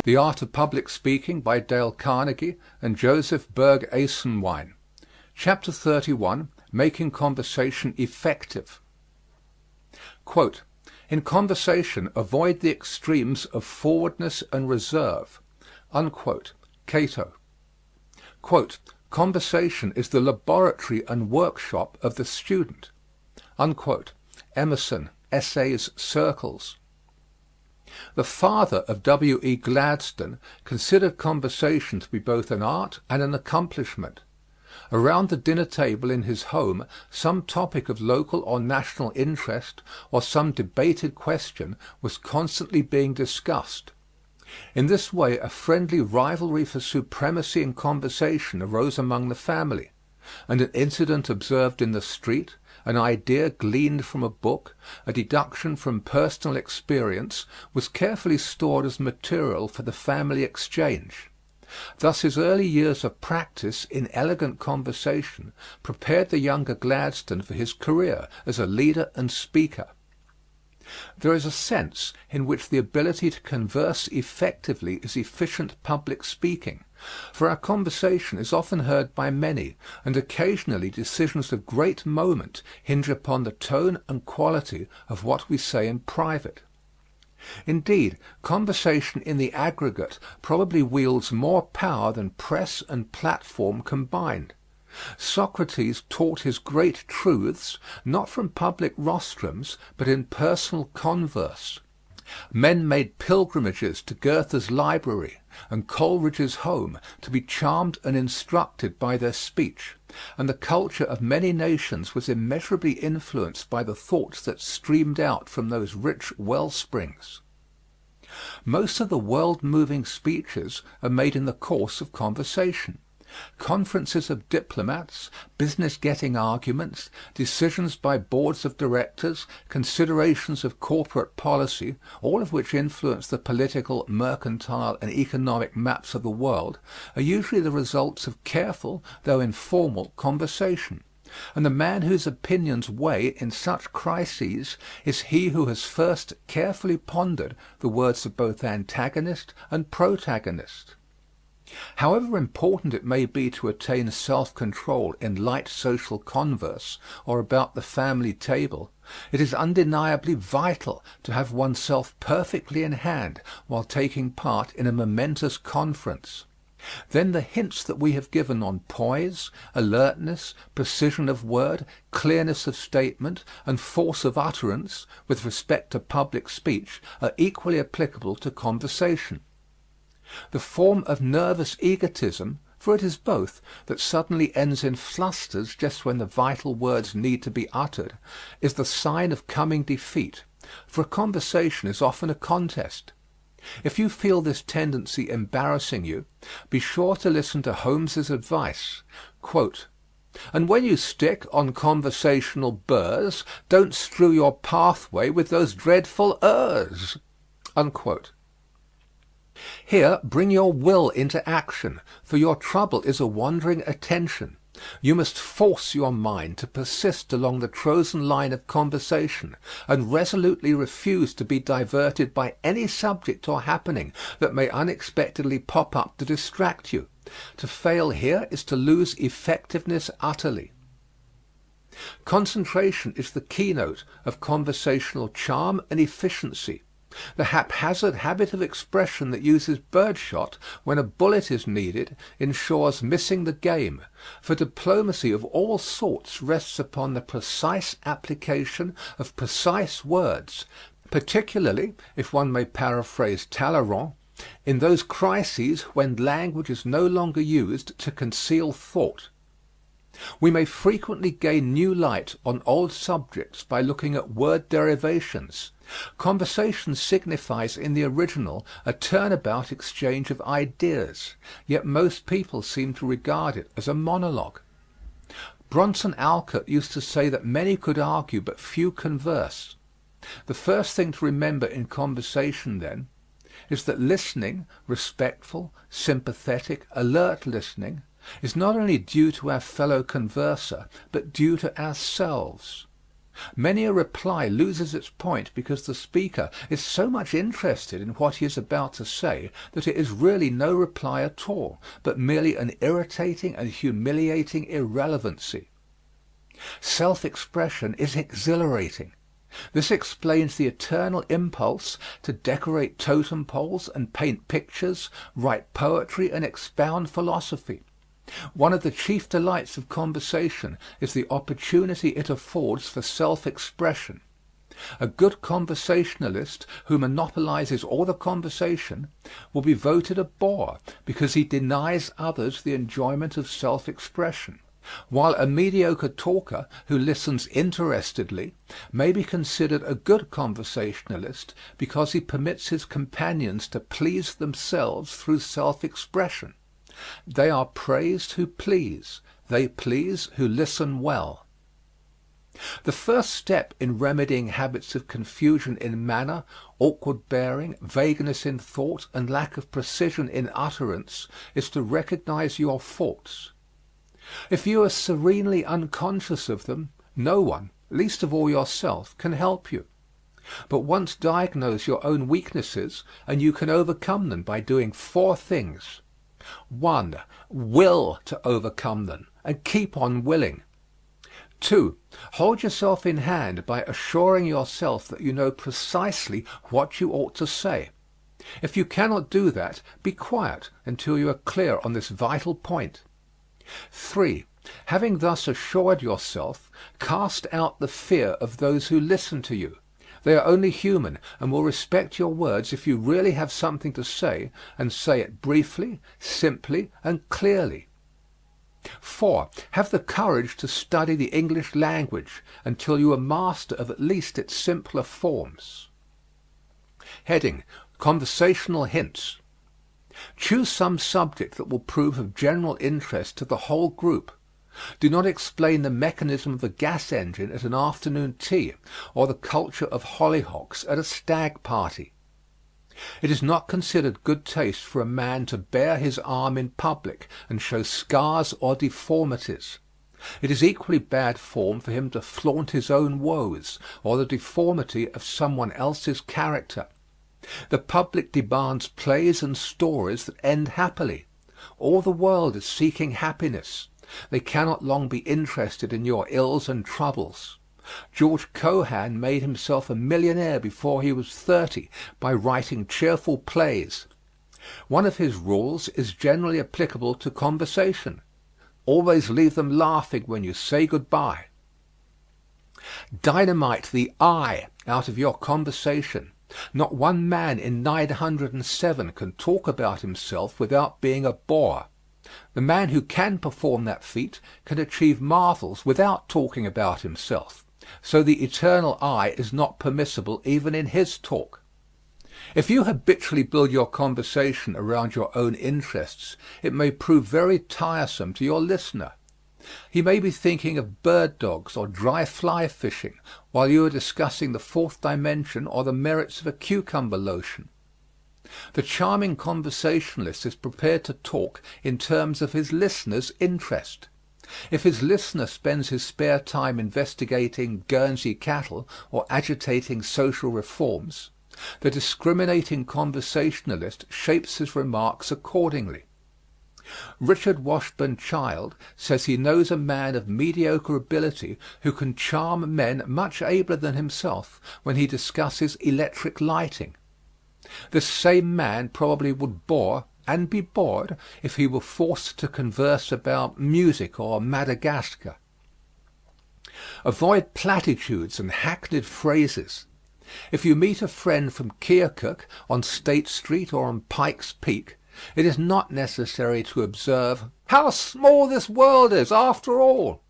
The Art of Public Speaking by Dale Carnegie and Joseph Berg Eisenwein. Chapter 31, Making Conversation Effective. Quote, "In conversation, avoid the extremes of forwardness and reserve." Unquote. Cato. Quote, "Conversation is the laboratory and workshop of the student." Unquote. Emerson, Essays, Circles. The father of W. E. Gladstone considered conversation to be both an art and an accomplishment. Around the dinner table in his home some topic of local or national interest or some debated question was constantly being discussed. In this way a friendly rivalry for supremacy in conversation arose among the family, and an incident observed in the street, an idea gleaned from a book, a deduction from personal experience, was carefully stored as material for the family exchange. Thus his early years of practice in elegant conversation prepared the younger Gladstone for his career as a leader and speaker. There is a sense in which the ability to converse effectively is efficient public speaking, for our conversation is often heard by many, and occasionally decisions of great moment hinge upon the tone and quality of what we say in private. Indeed, conversation in the aggregate probably wields more power than press and platform combined. Socrates taught his great truths not from public rostrums but in personal converse. Men made pilgrimages to Goethe's library and Coleridge's home to be charmed and instructed by their speech, and the culture of many nations was immeasurably influenced by the thoughts that streamed out from those rich well springs. Most of the world-moving speeches are made in the course of conversation. Conferences of diplomats, business-getting arguments, decisions by boards of directors, considerations of corporate policy, all of which influence the political, mercantile, and economic maps of the world, are usually the results of careful, though informal, conversation. And the man whose opinions weigh in such crises is he who has first carefully pondered the words of both antagonist and protagonist. However important it may be to attain self-control in light social converse or about the family table, it is undeniably vital to have oneself perfectly in hand while taking part in a momentous conference. Then the hints that we have given on poise, alertness, precision of word, clearness of statement, and force of utterance with respect to public speech are equally applicable to conversation. The form of nervous egotism, for it is both, that suddenly ends in flusters just when the vital words need to be uttered, is the sign of coming defeat, for a conversation is often a contest. If you feel this tendency embarrassing you, be sure to listen to Holmes's advice. Quote, "And when you stick on conversational burrs, don't strew your pathway with those dreadful ers." Unquote. Here bring your will into action, for your trouble is a wandering attention. You must force your mind to persist along the chosen line of conversation, and resolutely refuse to be diverted by any subject or happening that may unexpectedly pop up to distract you. To fail here is to lose effectiveness utterly. Concentration is the keynote of conversational charm and efficiency. The haphazard habit of expression that uses birdshot when a bullet is needed ensures missing the game, for diplomacy of all sorts rests upon the precise application of precise words, particularly, if one may paraphrase Talleyrand, in those crises when language is no longer used to conceal thought. We may frequently gain new light on old subjects by looking at word derivations. Conversation signifies in the original a turnabout exchange of ideas, yet most people seem to regard it as a monologue. Bronson Alcott used to say that many could argue but few converse. The first thing to remember in conversation, then, is that listening, respectful, sympathetic, alert listening, is not only due to our fellow converser, but due to ourselves. Many a reply loses its point because the speaker is so much interested in what he is about to say that it is really no reply at all, but merely an irritating and humiliating irrelevancy. Self-expression is exhilarating. This explains the eternal impulse to decorate totem poles and paint pictures, write poetry and expound philosophy. One of the chief delights of conversation is the opportunity it affords for self-expression. A good conversationalist who monopolizes all the conversation will be voted a bore because he denies others the enjoyment of self-expression, while a mediocre talker who listens interestedly may be considered a good conversationalist because he permits his companions to please themselves through self-expression. They are praised who please. They please who listen well. The first step in remedying habits of confusion in manner, awkward bearing, vagueness in thought, and lack of precision in utterance is to recognize your faults. If you are serenely unconscious of them, no one, least of all yourself, can help you. But once diagnose your own weaknesses, and you can overcome them by doing 4 things. 1. Will to overcome them, and keep on willing. 2. Hold yourself in hand by assuring yourself that you know precisely what you ought to say. If you cannot do that, be quiet until you are clear on this vital point. 3. Having thus assured yourself, cast out the fear of those who listen to you. They are only human and will respect your words if you really have something to say and say it briefly, simply, and clearly. 4. Have the courage to study the English language until you are master of at least its simpler forms. Heading: Conversational Hints. Choose some subject that will prove of general interest to the whole group. Do not explain the mechanism of the gas engine at an afternoon tea, or the culture of hollyhocks at a stag party. It is not considered good taste for a man to bare his arm in public and show scars or deformities. It is equally bad form for him to flaunt his own woes, or the deformity of someone else's character. The public demands plays and stories that end happily. All the world is seeking happiness. They cannot long be interested in your ills and troubles. George Cohan made himself a millionaire before he was 30 by writing cheerful plays. One of his rules is generally applicable to conversation. Always leave them laughing when you say goodbye. Dynamite the I out of your conversation. Not one man in 907 can talk about himself without being a bore. The man who can perform that feat can achieve marvels without talking about himself. So the eternal I is not permissible even in his talk. If you habitually build your conversation around your own interests, it may prove very tiresome to your listener. He may be thinking of bird dogs or dry fly fishing while you are discussing the 4th dimension or the merits of a cucumber lotion. The charming conversationalist is prepared to talk in terms of his listener's interest. If his listener spends his spare time investigating Guernsey cattle or agitating social reforms, the discriminating conversationalist shapes his remarks accordingly. Richard Washburn Child says he knows a man of mediocre ability who can charm men much abler than himself when he discusses electric lighting. This same man probably would bore and be bored if he were forced to converse about music or Madagascar. Avoid platitudes and hackneyed phrases. If you meet a friend from Keokuk on State Street or on Pike's Peak, it is not necessary to observe, "How small this world is, after all!"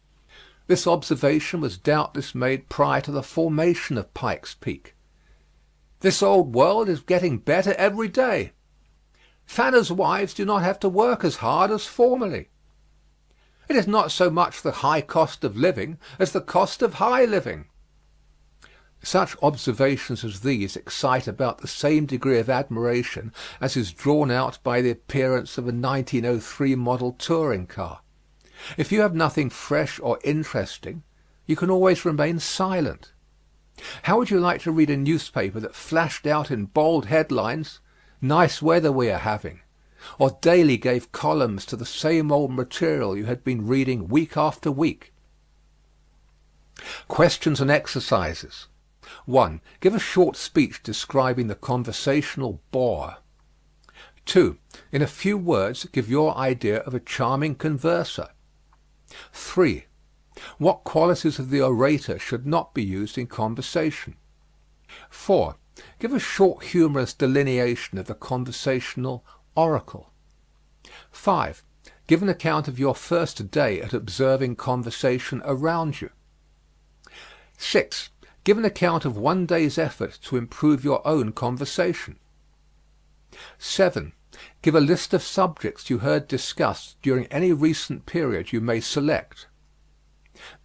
This observation was doubtless made prior to the formation of Pike's Peak. "This old world is getting better every day." "Fanners' wives do not have to work as hard as formerly." "It is not so much the high cost of living as the cost of high living." Such observations as these excite about the same degree of admiration as is drawn out by the appearance of a 1903 model touring car. If you have nothing fresh or interesting, You can always remain silent. How would you like to read a newspaper that flashed out in bold headlines, "Nice weather we are having," or daily gave columns to the same old material you had been reading week after week? Questions and exercises. 1. Give a short speech describing the conversational bore. 2. In a few words, give your idea of a charming converser. 3. What qualities of the orator should not be used in conversation? 4. Give a short humorous delineation of the conversational oracle. 5. Give an account of your first day at observing conversation around you. 6. Give an account of one day's effort to improve your own conversation. 7. Give a list of subjects you heard discussed during any recent period you may select.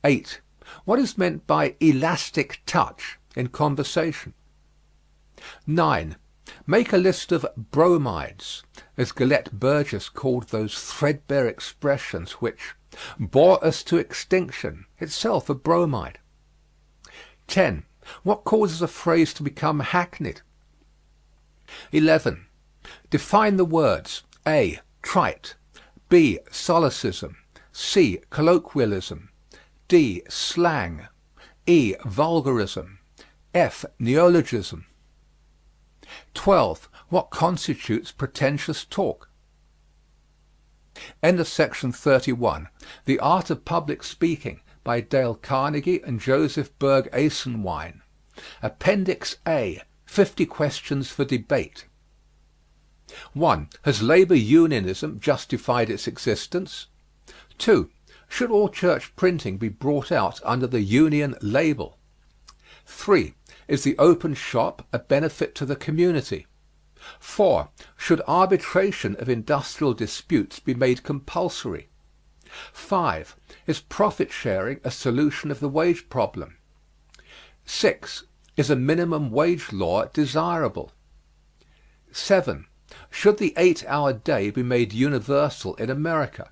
8. What is meant by elastic touch in conversation? 9. Make a list of bromides, as Gellett Burgess called those threadbare expressions which bore us to extinction, itself a bromide. 10. What causes a phrase to become hackneyed? 11. Define the words A. Trite, B. Solecism, C. Colloquialism, D. Slang, E. Vulgarism, F. Neologism. 12. What constitutes pretentious talk? End of section 31. The Art of Public Speaking by Dale Carnegie and Joseph Berg Esenwein. Appendix A. 50 questions for debate. 1. Has labor unionism justified its existence? 2. Should all church printing be brought out under the union label? 3. Is the open shop a benefit to the community? 4. Should arbitration of industrial disputes be made compulsory? 5. Is profit sharing a solution of the wage problem? 6. Is a minimum wage law desirable? 7. Should the 8-hour day be made universal in America?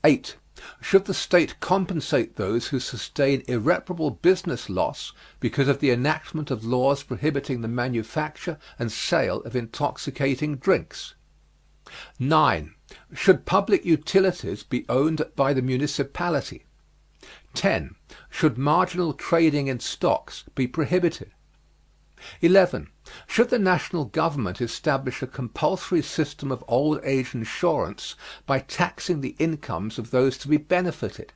8. Should the state compensate those who sustain irreparable business loss because of the enactment of laws prohibiting the manufacture and sale of intoxicating drinks? 9. Should public utilities be owned by the municipality? 10. Should marginal trading in stocks be prohibited? 11. Should the national government establish a compulsory system of old age insurance by taxing the incomes of those to be benefited?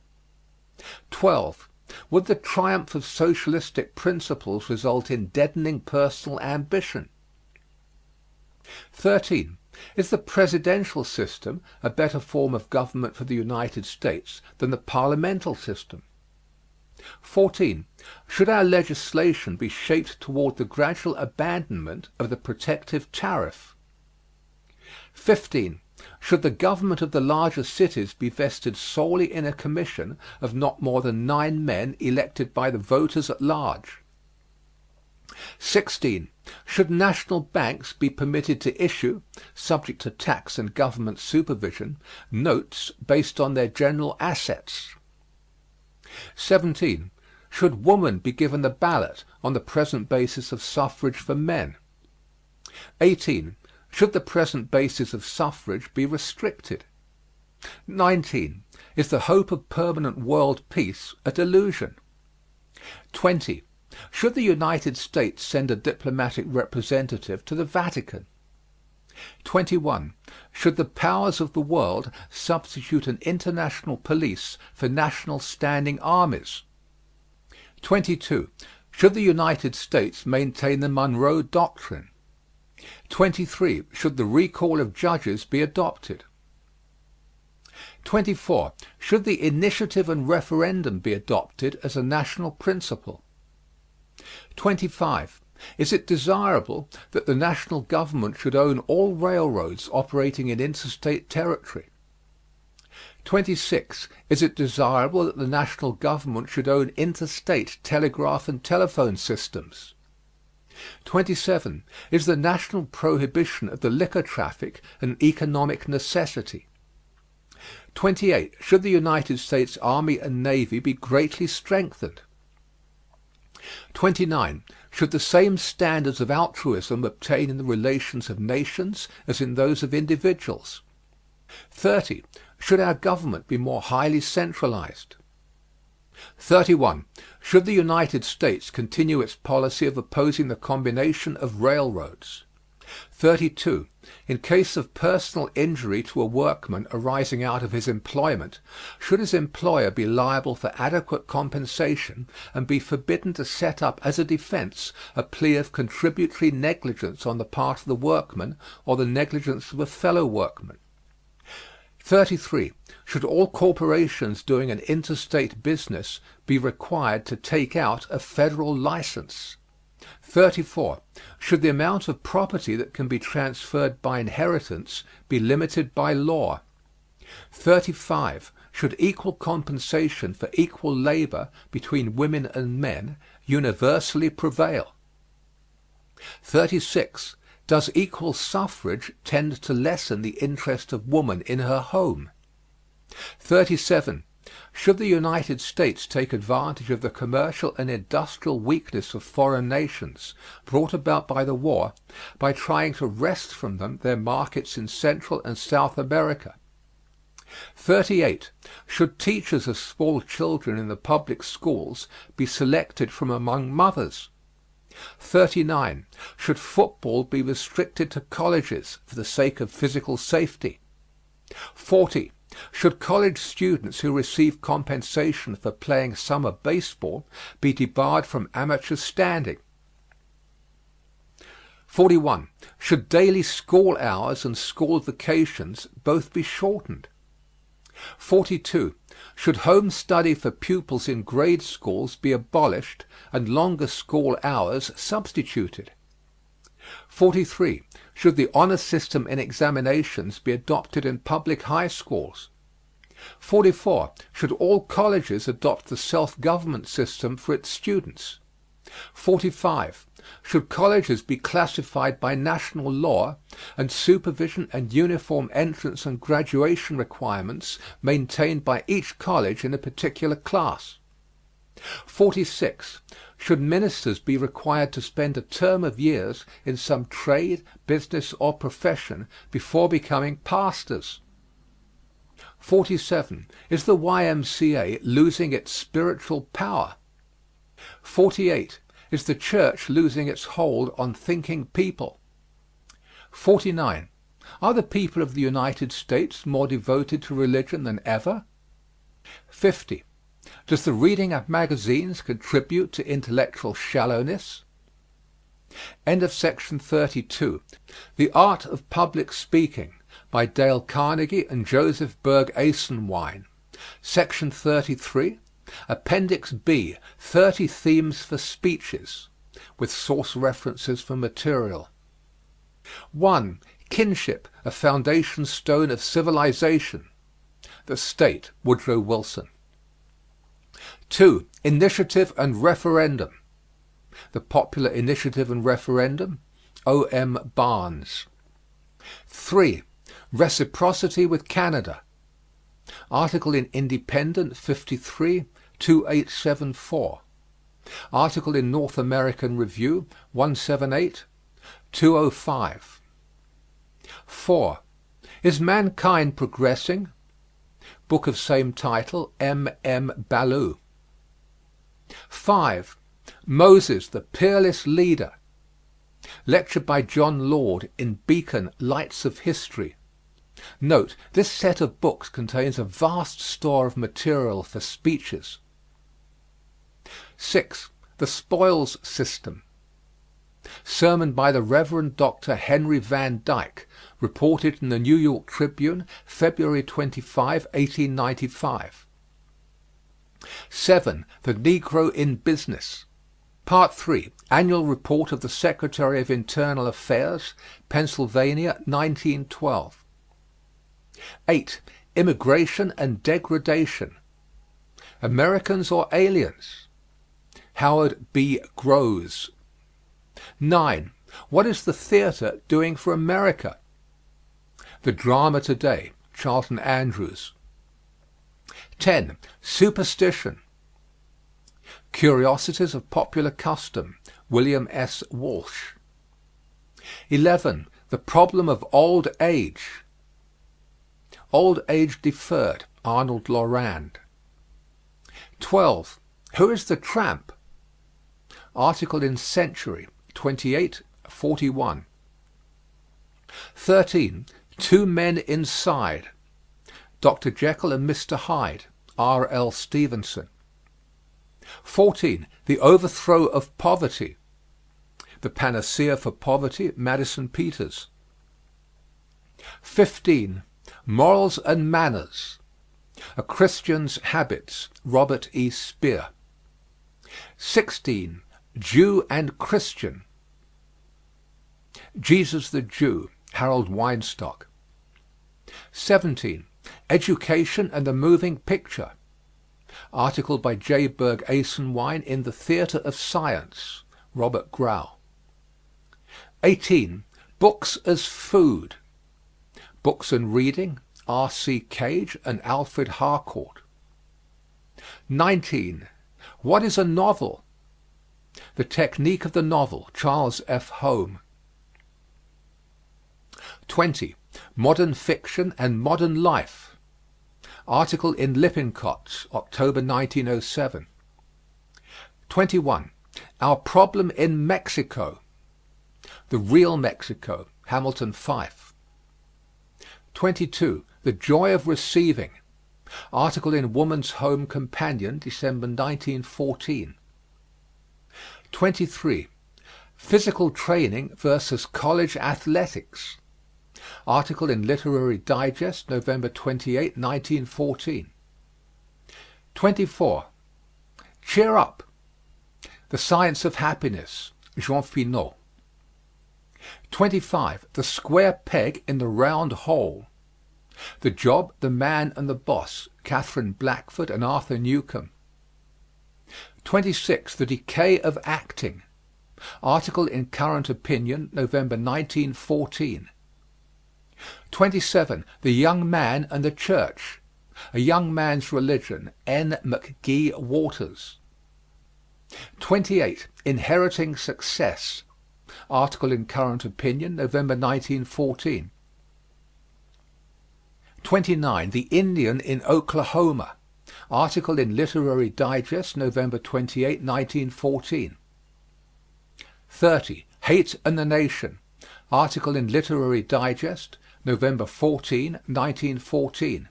12. Would the triumph of socialistic principles result in deadening personal ambition? 13. Is the presidential system a better form of government for the United States than the parliamental system? 14. Should our legislation be shaped toward the gradual abandonment of the protective tariff? 15. Should the government of the larger cities be vested solely in a commission of not more than 9 men elected by the voters at large? 16. Should national banks be permitted to issue, subject to tax and government supervision, notes based on their general assets? 17. Should woman be given the ballot on the present basis of suffrage for men? 18. Should the present basis of suffrage be restricted? 19. Is the hope of permanent world peace a delusion? 20. Should the United States send a diplomatic representative to the Vatican? 21. Should the powers of the world substitute an international police for national standing armies? 22. Should the United States maintain the Monroe Doctrine? 23. Should the recall of judges be adopted? 24. Should the initiative and referendum be adopted as a national principle? 25. Is it desirable that the national government should own all railroads operating in interstate territory? 26. Is it desirable that the national government should own interstate telegraph and telephone systems? 27. Is the national prohibition of the liquor traffic an economic necessity? 28. Should the United States Army and Navy be greatly strengthened? 29. Should the same standards of altruism obtain in the relations of nations as in those of individuals? 30. Should our government be more highly centralized? 31. Should the United States continue its policy of opposing the combination of railroads? 32. In case of personal injury to a workman arising out of his employment, should his employer be liable for adequate compensation and be forbidden to set up as a defense a plea of contributory negligence on the part of the workman or the negligence of a fellow workman? 33. Should all corporations doing an interstate business be required to take out a federal license? 34. Should the amount of property that can be transferred by inheritance be limited by law? 35. Should equal compensation for equal labor between women and men universally prevail? 36. Does equal suffrage tend to lessen the interest of woman in her home? 37. Should the United States take advantage of the commercial and industrial weakness of foreign nations, brought about by the war, by trying to wrest from them their markets in Central and South America? 38. Should teachers of small children in the public schools be selected from among mothers? 39. Should football be restricted to colleges for the sake of physical safety? 40. Should college students who receive compensation for playing summer baseball be debarred from amateur standing? 41. Should daily school hours and school vacations both be shortened? 42. Should home study for pupils in grade schools be abolished and longer school hours substituted? 43. Should the honor system in examinations be adopted in public high schools? 44. Should all colleges adopt the self-government system for its students? 45. Should colleges be classified by national law and supervision and uniform entrance and graduation requirements maintained by each college in a particular class? 46. Should ministers be required to spend a term of years in some trade, business, or profession before becoming pastors? 47. Is the YMCA losing its spiritual power? 48. Is the church losing its hold on thinking people? 49. Are the people of the United States more devoted to religion than ever? 50. Does the reading of magazines contribute to intellectual shallowness? End of section 32. The Art of Public Speaking by Dale Carnegie and Joseph Berg Esenwein. Section 33. Appendix B, 30 Themes for Speeches, with source references for material. 1. Kinship, a foundation stone of civilization. The State, Woodrow Wilson. 2. Initiative and referendum. The Popular Initiative and Referendum, O.M. Barnes. 3. Reciprocity with Canada. Article in Independent 53, 2874. Article in North American Review 178, 205. 4. Is Mankind Progressing? Book of same title, M. M. Ballou. 5. Moses, the Peerless Leader. Lecture by John Lord in Beacon, Lights of History. Note, this set of books contains a vast store of material for speeches. 6. The Spoils System. Sermon by the Reverend Dr. Henry Van Dyke, reported in the New York Tribune, February 25, 1895. 7. The Negro in Business. Part 3. Annual Report of the Secretary of Internal Affairs, Pennsylvania, 1912. 8. Immigration and Degradation. Americans or Aliens? Howard B. Groves. 9. What is the theater doing for America? The Drama Today, Charlton Andrews. 10. Superstition. Curiosities of Popular Custom, William S. Walsh. 11. The Problem of Old Age. Old Age Deferred, Arnold Lorand. 12. Who is the Tramp? Article in Century, 2841. 13. Two Men Inside. Dr. Jekyll and Mr. Hyde, R. L. Stevenson. 14. The Overthrow of Poverty. The Panacea for Poverty, Madison Peters. 15. Morals and Manners. A Christian's Habits, Robert E. Speer. 16. Jew and Christian. Jesus the Jew, Harold Weinstock. 17. Education and the Moving Picture. Article by J. Berg Esenwein in The Theatre of Science, Robert Grau. 18. Books as Food. Books and Reading, R. C. Cage and Alfred Harcourt. 19. What is a Novel? The Technique of the Novel, Charles F. Home. 20. Modern Fiction and Modern Life. Article in Lippincott's, October 1907. 21. Our Problem in Mexico. The Real Mexico, Hamilton Fyfe. 22. The Joy of Receiving. Article in Woman's Home Companion, December 1914. 23. Physical Training versus College Athletics. Article in Literary Digest, November 28, 1914. 24. Cheer Up. The Science of Happiness, Jean Finot. 25. The Square Peg in the Round Hole. The Job, the Man and the Boss, Catherine Blackford and Arthur Newcomb. 26. The Decay of Acting. Article in Current Opinion, November 1914. 27. The Young Man and the Church. A Young Man's Religion, N. McGee Waters. 28. Inheriting Success. Article in Current Opinion, November 1914. 29. The Indian in Oklahoma. Article in Literary Digest, November 28, 1914. 30. Hate and the Nation. Article in Literary Digest, November 14, 1914.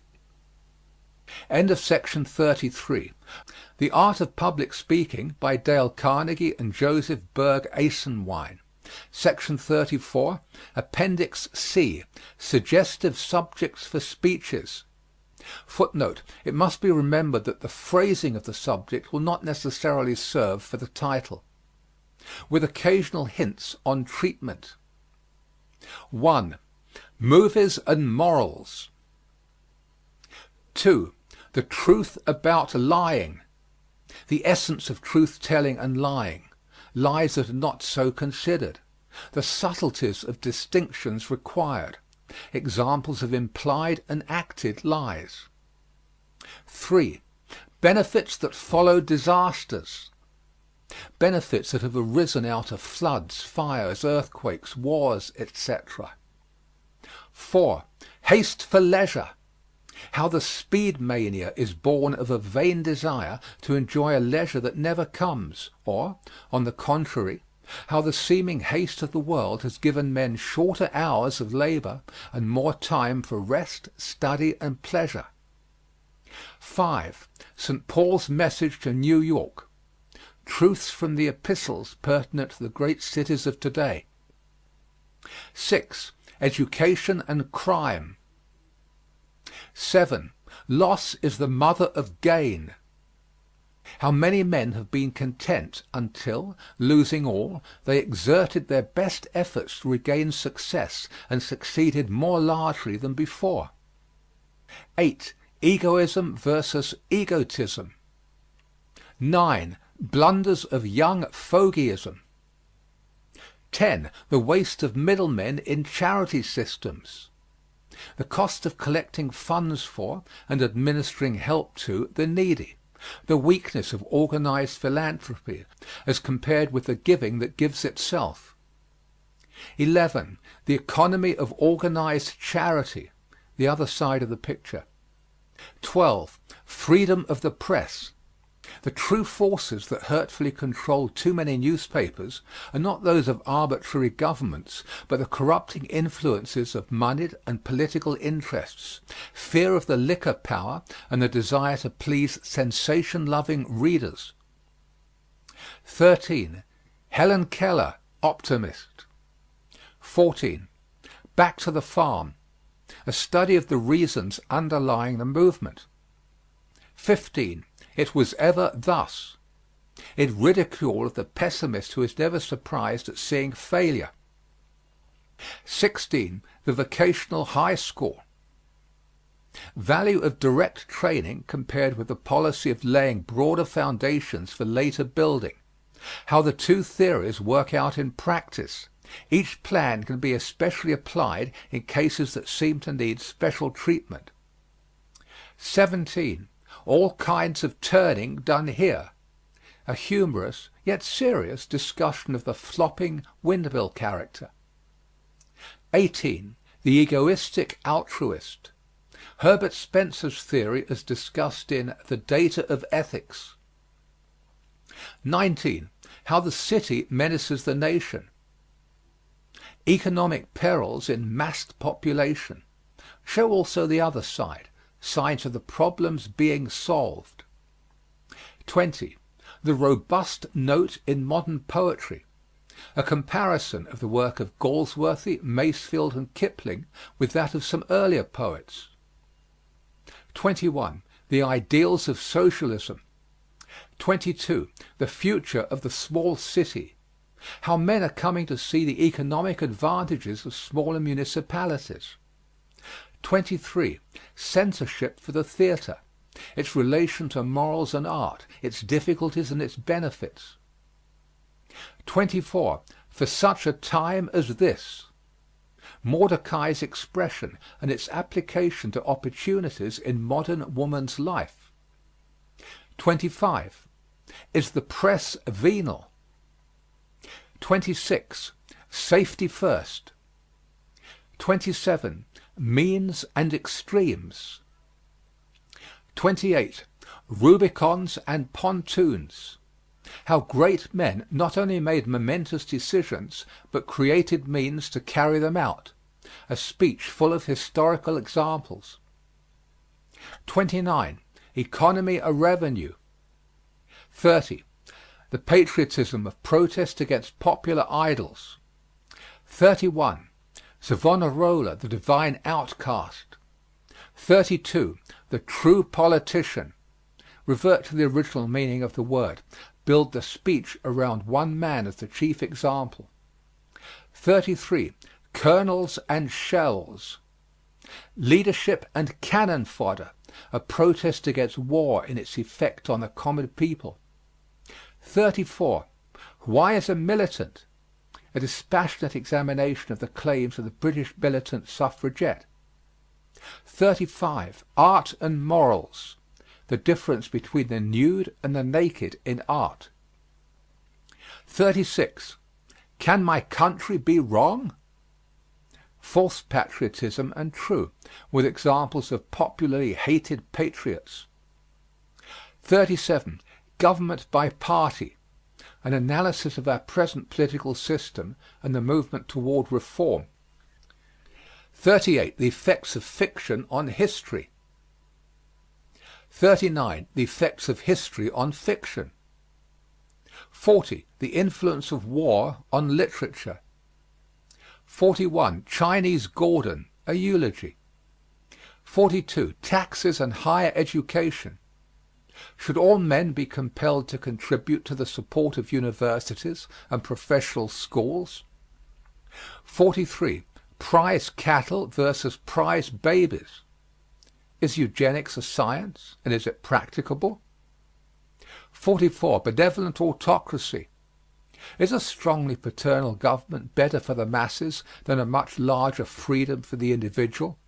End of section 33. The Art of Public Speaking by Dale Carnegie and Joseph Berg Esenwein. Section 34. Appendix C. Suggestive Subjects for Speeches. Footnote: it must be remembered that the phrasing of the subject will not necessarily serve for the title. With occasional hints on treatment. 1. Movies and Morals. 2. The Truth about Lying. The essence of truth-telling and lying. Lies that are not so considered. The subtleties of distinctions required. Examples of implied and acted lies. 3. Benefits that follow disasters. Benefits that have arisen out of floods, fires, earthquakes, wars, etc. 4. Haste for leisure. How the speed mania is born of a vain desire to enjoy a leisure that never comes, or, on the contrary, how the seeming haste of the world has given men shorter hours of labor and more time for rest, study, and pleasure. 5. St. Paul's message to New York. Truths from the epistles pertinent to the great cities of today. 6. Education and crime. 7. Loss is the mother of gain. How many men have been content until, losing all, they exerted their best efforts to regain success and succeeded more largely than before. 8. Egoism versus egotism. 9. Blunders of young fogyism. 10. The waste of middlemen in charity systems. The cost of collecting funds for and administering help to the needy. The weakness of organized philanthropy as compared with the giving that gives itself. 11. The economy of organized charity. The other side of the picture. 12. Freedom of the press. The true forces that hurtfully control too many newspapers are not those of arbitrary governments, but the corrupting influences of moneyed and political interests, fear of the liquor power, and the desire to please sensation-loving readers. 13. Helen Keller, optimist. 14. Back to the Farm. A study of the reasons underlying the movement. 15. It was ever thus. In ridicule of the pessimist who is never surprised at seeing failure. 16. The vocational high school. Value of direct training compared with the policy of laying broader foundations for later building. How the two theories work out in practice. Each plan can be especially applied in cases that seem to need special treatment. 17. All kinds of turning done here. A humorous, yet serious, discussion of the flopping windmill character. 18. The egoistic altruist. Herbert Spencer's theory as discussed in The Data of Ethics. 19. How the city menaces the nation. Economic perils in massed population. Show also the other side. Signs of the problems being solved. 20. The robust note in modern poetry. A comparison of the work of Galsworthy, Masefield, and Kipling with that of some earlier poets. 21. The ideals of socialism. 22. The future of the small city. How men are coming to see the economic advantages of smaller municipalities. 23. Censorship for the theater. Its relation to morals and art, its difficulties and its benefits. 24. For such a time as this. Mordecai's expression and its application to opportunities in modern woman's life. 25. Is the press venal? 26. Safety first. 27. Means and extremes. 28. Rubicons and pontoons. How great men not only made momentous decisions, but created means to carry them out. A speech full of historical examples. 29. Economy of revenue. 30. The patriotism of protest against popular idols. 31. Savonarola, the divine outcast. 32. The true politician. Revert to the original meaning of the word. Build the speech around one man as the chief example. 33. Colonels and shells. Leadership and cannon fodder. A protest against war in its effect on the common people. 34. Why is a militant? A dispassionate examination of the claims of the British militant suffragette. 35. Art and morals. The difference between the nude and the naked in art. 36. Can my country be wrong? False patriotism and true, with examples of popularly hated patriots. 37. Government by party. An analysis of our present political system and the movement toward reform. 38. The effects of fiction on history. 39. The effects of history on fiction. 40. The influence of war on literature. 41. Chinese Gordon, a eulogy. 42. Taxes and higher education. Should all men be compelled to contribute to the support of universities and professional schools? 43. Prize cattle versus prize babies. Is eugenics a science, and is it practicable? 44. Benevolent autocracy. Is a strongly paternal government better for the masses than a much larger freedom for the individual?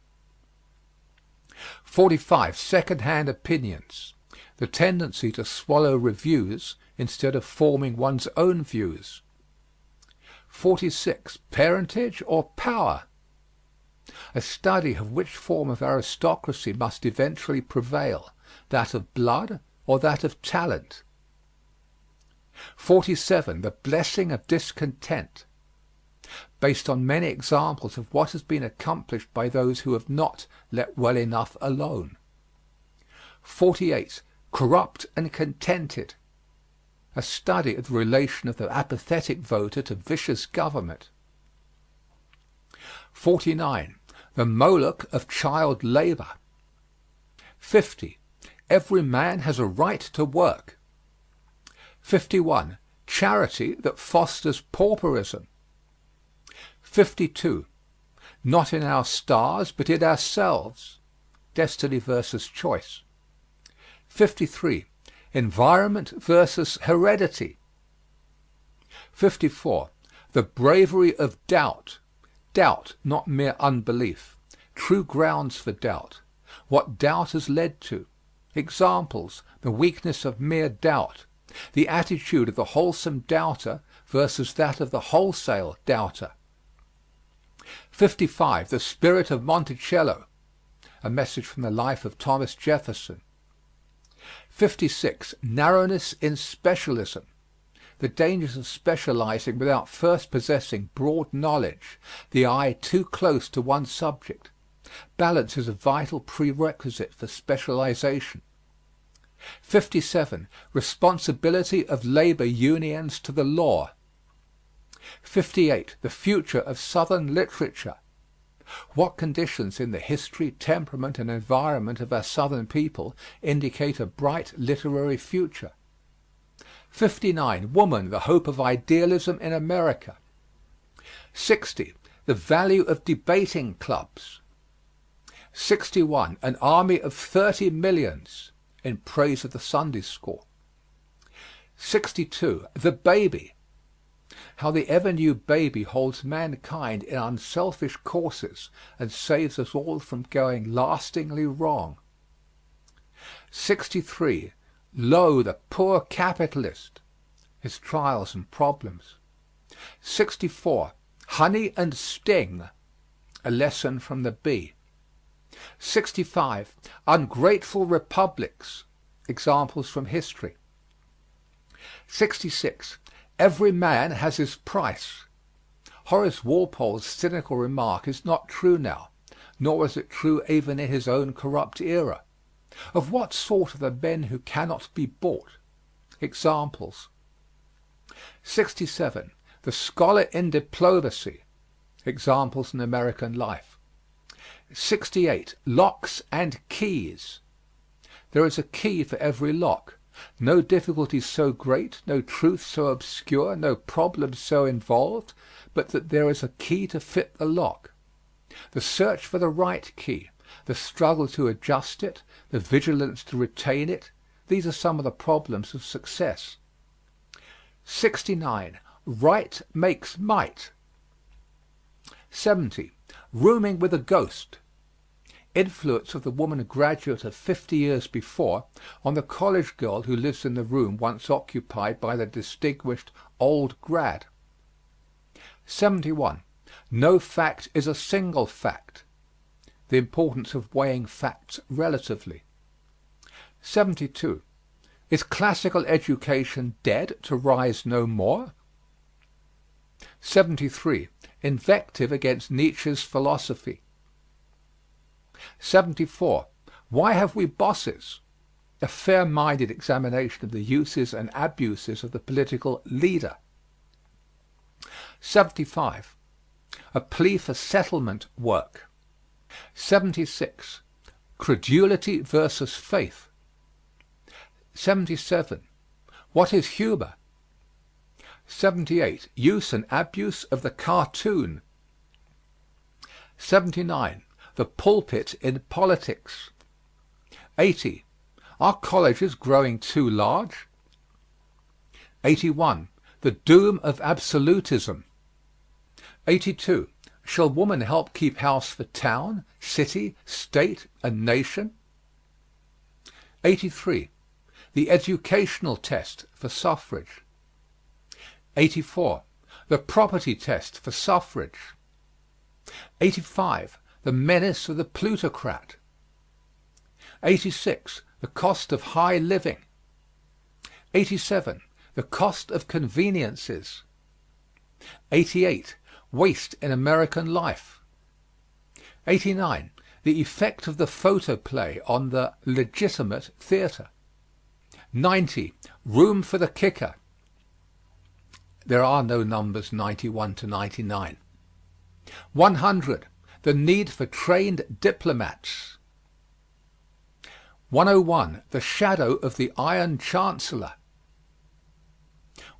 45. Second-hand opinions. The tendency to swallow reviews instead of forming one's own views. 46. Parentage or power? A study of which form of aristocracy must eventually prevail, that of blood or that of talent. 47. The blessing of discontent. Based on many examples of what has been accomplished by those who have not let well enough alone. 48. Corrupt and contented. A study of the relation of the apathetic voter to vicious government. 49. The Moloch of child labor. 50. Every man has a right to work. 51. Charity that fosters pauperism. 52. Not in our stars, but in ourselves. Destiny versus choice. 53. Environment versus heredity. 54. The bravery of doubt. Doubt, not mere unbelief. True grounds for doubt. What doubt has led to. Examples: the weakness of mere doubt. The attitude of the wholesome doubter versus that of the wholesale doubter. 55. The spirit of Monticello. A message from the life of Thomas Jefferson. 56. Narrowness in specialism. The dangers of specializing without first possessing broad knowledge, the eye too close to one subject. Balance is a vital prerequisite for specialization. 57. Responsibility of labor unions to the law. 58. The future of Southern literature. What conditions in the history, temperament, and environment of our Southern people indicate a bright literary future? 59. Woman, the hope of idealism in America. 60. The value of debating clubs. 61. An army of 30 millions, in praise of the Sunday school. 62. The baby. How the ever-new baby holds mankind in unselfish courses and saves us all from going lastingly wrong. 63. Lo, the poor capitalist, his trials and problems. 64. Honey and sting, a lesson from the bee. 65. Ungrateful republics, examples from history. 66. Every man has his price. Horace Walpole's cynical remark is not true now, nor was it true even in his own corrupt era. Of what sort are the men who cannot be bought? Examples. 67. The scholar in diplomacy. Examples in American life. 68. Locks and keys. There is a key for every lock. No difficulty so great, no truth so obscure, no problem so involved, but that there is a key to fit the lock. The search for the right key, the struggle to adjust it, the vigilance to retain it, these are some of the problems of success. 69. Right makes might. 70. Rooming with a ghost. Influence of the woman graduate of 50 years before on the college girl who lives in the room once occupied by the distinguished old grad. 71. No fact is a single fact. The importance of weighing facts relatively. 72. Is classical education dead to rise no more? 73. Invective against Nietzsche's philosophy. 74. Why have we bosses? A fair-minded examination of the uses and abuses of the political leader. 75. A plea for settlement work. 76. Credulity versus faith. 77. What is humor? 78. Use and abuse of the cartoon. 79. The pulpit in politics. 80. Are colleges growing too large? 81. The doom of absolutism. 82. Shall woman help keep house for town, city, state, and nation? 83. The educational test for suffrage. 84. The property test for suffrage. 85. The menace of the plutocrat. 86. The cost of high living. 87. The cost of conveniences. 88. Waste in American life. 89. The effect of the photoplay on the legitimate theater. 90. Room for the kicker. There are no numbers 91 to 99. 100. The need for trained diplomats. 101. The shadow of the Iron Chancellor.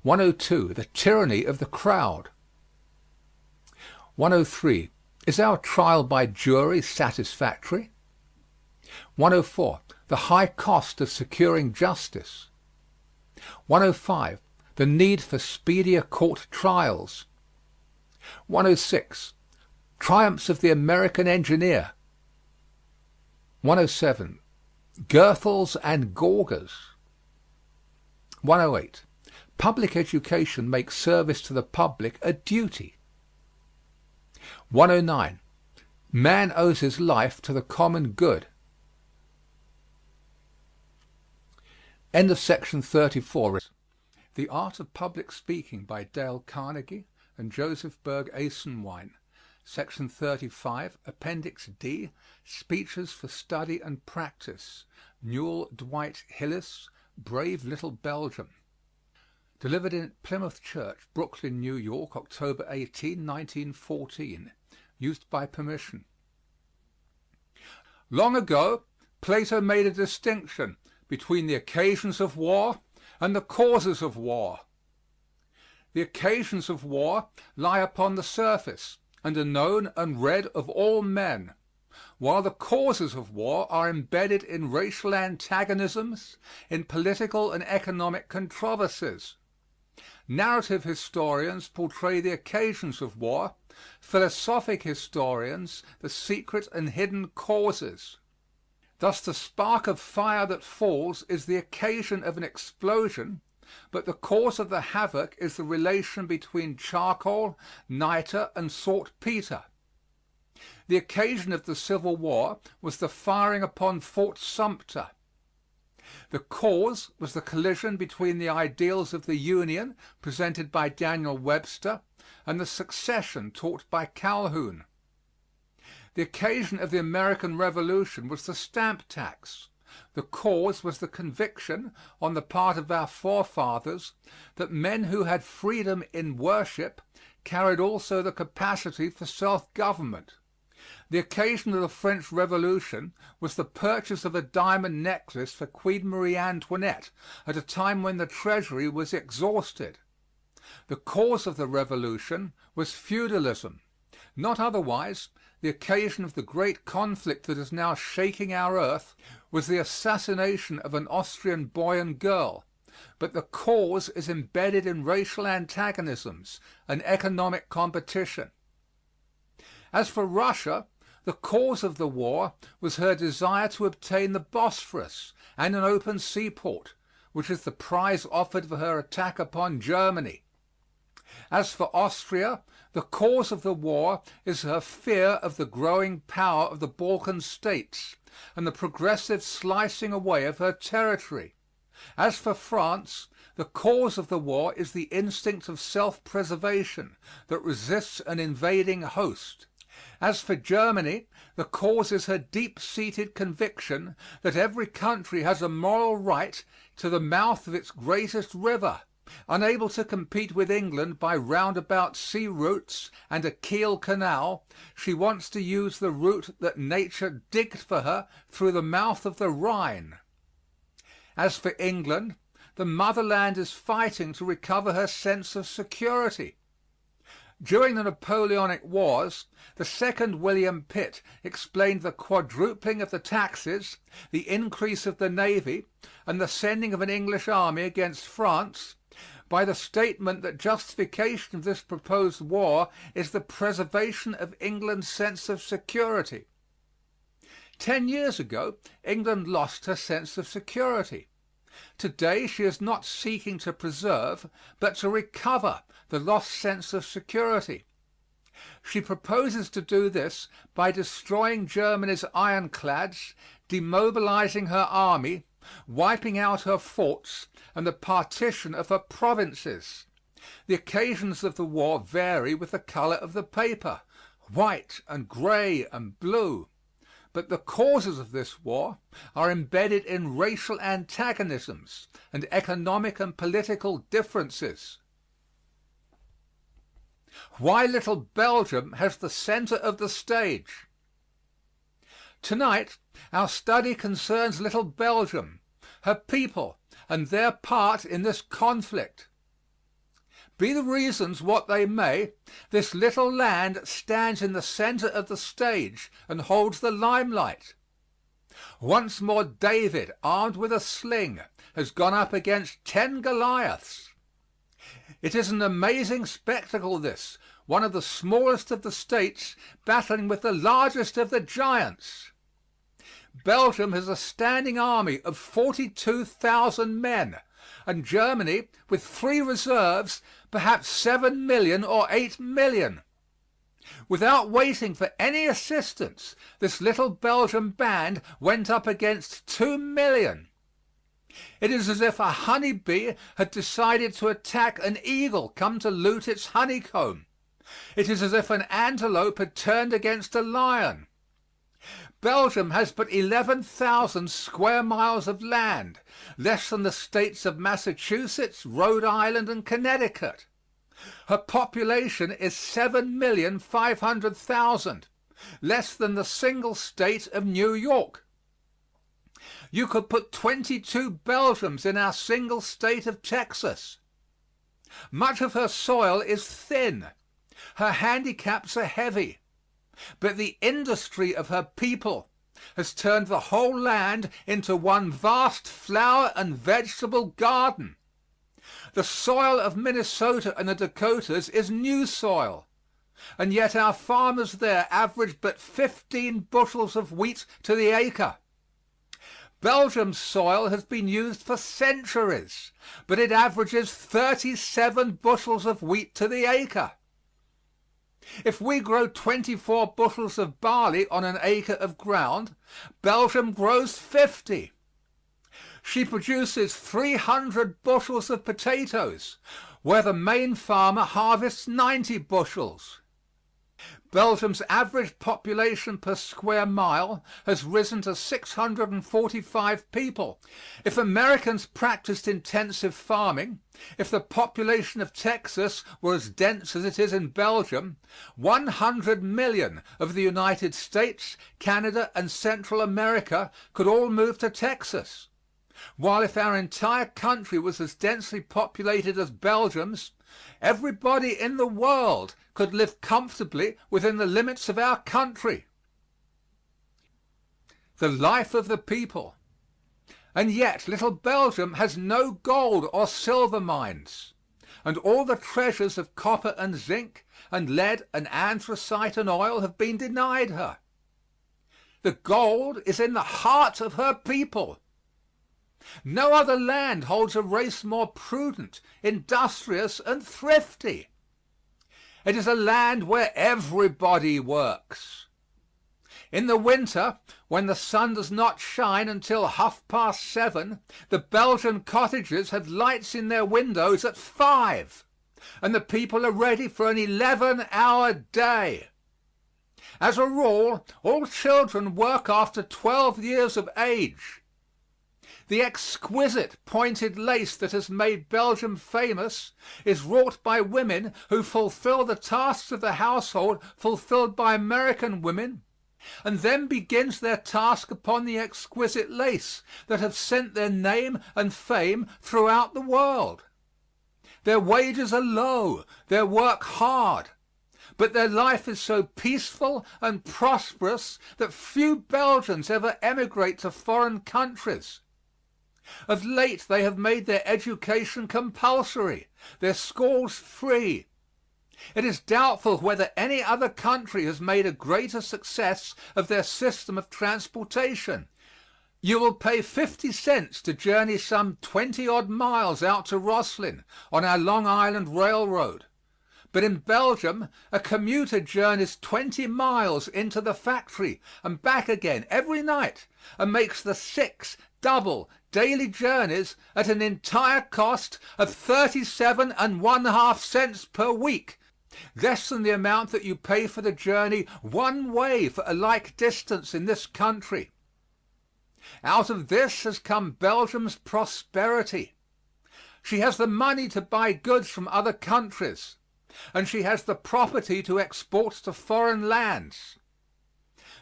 102. The tyranny of the crowd. 103. Is our trial by jury satisfactory? 104. The high cost of securing justice. 105. The need for speedier court trials. 106. Triumphs of the American engineer. 107. Girthels and gaugers. 108. Public education makes service to the public a duty. 109. Man owes his life to the common good. End of section 34. The Art of Public Speaking by Dale Carnegie and Joseph Berg Esenwein. Section 35, Appendix D, Speeches for Study and Practice. Newell Dwight Hillis, Brave Little Belgium. Delivered in Plymouth Church, Brooklyn, New York, October 18, 1914. Used by permission. Long ago, Plato made a distinction between the occasions of war and the causes of war. The occasions of war lie upon the surface and are known and read of all men, while the causes of war are embedded in racial antagonisms, in political and economic controversies. Narrative historians portray the occasions of war, philosophic historians the secret and hidden causes. Thus the spark of fire that falls is the occasion of an explosion, but the cause of the havoc is the relation between charcoal, niter, and saltpeter. The occasion of the Civil War was the firing upon Fort Sumter. The cause was the collision between the ideals of the Union, presented by Daniel Webster, and the secession taught by Calhoun. The occasion of the American Revolution was the stamp tax. The cause was the conviction, on the part of our forefathers, that men who had freedom in worship carried also the capacity for self-government. The occasion of the French Revolution was the purchase of a diamond necklace for Queen Marie Antoinette at a time when the treasury was exhausted. The cause of the Revolution was feudalism. Not otherwise, the occasion of the great conflict that is now shaking our earth was the assassination of an Austrian boy and girl, but the cause is embedded in racial antagonisms and economic competition. As for Russia, the cause of the war was her desire to obtain the Bosphorus and an open seaport, which is the prize offered for her attack upon Germany. As for Austria, the cause of the war is her fear of the growing power of the Balkan states and the progressive slicing away of her territory. As for France, the cause of the war is the instinct of self-preservation that resists an invading host. As for Germany, the cause is her deep-seated conviction that every country has a moral right to the mouth of its greatest river. Unable to compete with England by roundabout sea routes and a Kiel canal, she wants to use the route that nature digged for her through the mouth of the Rhine. As for England, the motherland is fighting to recover her sense of security. During the Napoleonic Wars, the second William Pitt explained the quadrupling of the taxes, the increase of the navy, and the sending of an English army against France by the statement that justification of this proposed war is the preservation of England's sense of security. 10 years ago, England lost her sense of security. Today she is not seeking to preserve, but to recover the lost sense of security. She proposes to do this by destroying Germany's ironclads, demobilizing her army, wiping out her forts, and the partition of her provinces. The occasions of the war vary with the color of the paper, white and gray and blue. But the causes of this war are embedded in racial antagonisms and economic and political differences. Why little Belgium has the center of the stage. Tonight, our study concerns little Belgium, her people, and their part in this conflict. Be the reasons what they may, this little land stands in the center of the stage and holds the limelight. Once more David, armed with a sling, has gone up against 10 Goliaths. It is an amazing spectacle, this, one of the smallest of the states battling with the largest of the giants. Belgium has a standing army of 42,000 men, and Germany, with 3 reserves, perhaps 7 million or 8 million. Without waiting for any assistance, this little Belgian band went up against 2 million. It is as if a honey bee had decided to attack an eagle come to loot its honeycomb. It is as if an antelope had turned against a lion. Belgium has but 11,000 square miles of land, less than the states of Massachusetts, Rhode Island, and Connecticut. Her population is 7,500,000, less than the single state of New York. You could put 22 Belgiums in our single state of Texas. Much of her soil is thin. Her handicaps are heavy. But the industry of her people has turned the whole land into one vast flower and vegetable garden. The soil of Minnesota and the Dakotas is new soil, and yet our farmers there average but 15 bushels of wheat to the acre. Belgium's soil has been used for centuries, but it averages 37 bushels of wheat to the acre. If we grow 24 bushels of barley on an acre of ground, Belgium grows 50. She produces 300 bushels of potatoes, where the main farmer harvests 90 bushels. Belgium's average population per square mile has risen to 645 people. If Americans practiced intensive farming, if the population of Texas were as dense as it is in Belgium, 100 million of the United States, Canada, and Central America could all move to Texas. While if our entire country was as densely populated as Belgium's, everybody in the world could live comfortably within the limits of our country. The life of the people. And yet little Belgium has no gold or silver mines, and all the treasures of copper and zinc and lead and anthracite and oil have been denied her. The gold is in the heart of her people. No other land holds a race more prudent, industrious, and thrifty. It is a land where everybody works. In the winter, when the sun does not shine until 7:30, the Belgian cottages have lights in their windows at 5, and the people are ready for an 11-hour day. As a rule, all children work after 12 years of age. The exquisite pointed lace that has made Belgium famous is wrought by women who fulfill the tasks of the household fulfilled by American women, and then begins their task upon the exquisite lace that have sent their name and fame throughout the world. Their wages are low, their work hard, but their life is so peaceful and prosperous that few Belgians ever emigrate to foreign countries. Of late they have made their education compulsory, their schools free. It is doubtful whether any other country has made a greater success of their system of transportation. You will pay 50 cents to journey some 20 odd miles out to Roslyn on our Long Island Railroad. But in Belgium a commuter journeys 20 miles into the factory and back again every night, and makes the 6 double daily journeys at an entire cost of 37 1/2 cents per week, less than the amount that you pay for the journey one way for a like distance in this country. Out of this has come Belgium's prosperity. She has the money to buy goods from other countries, and she has the property to export to foreign lands.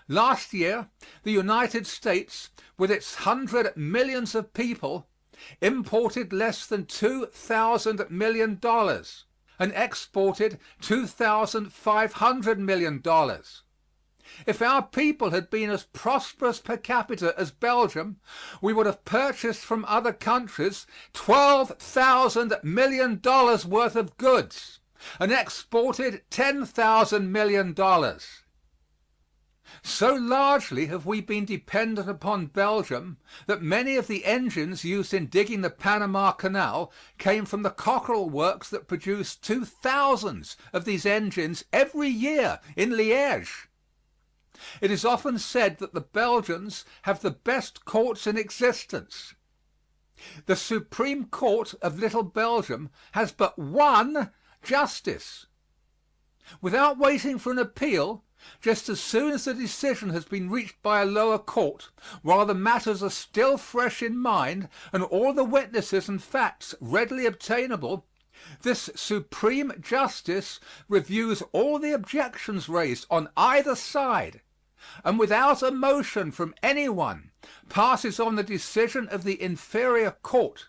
Last year the United States, with its 100 millions of people, imported less than $2,000 million and exported $2,500 million. If our people had been as prosperous per capita as Belgium, we would have purchased from other countries $12,000 million worth of goods and exported $10,000 million. So largely have we been dependent upon Belgium that many of the engines used in digging the Panama Canal came from the Cockerell works that produce 2,000 of these engines every year in Liège. It is often said that the Belgians have the best courts in existence. The Supreme Court of Little Belgium has but one justice. Without waiting for an appeal, just as soon as the decision has been reached by a lower court, while the matters are still fresh in mind and all the witnesses and facts readily obtainable, this supreme justice reviews all the objections raised on either side, and without a motion from anyone passes on the decision of the inferior court.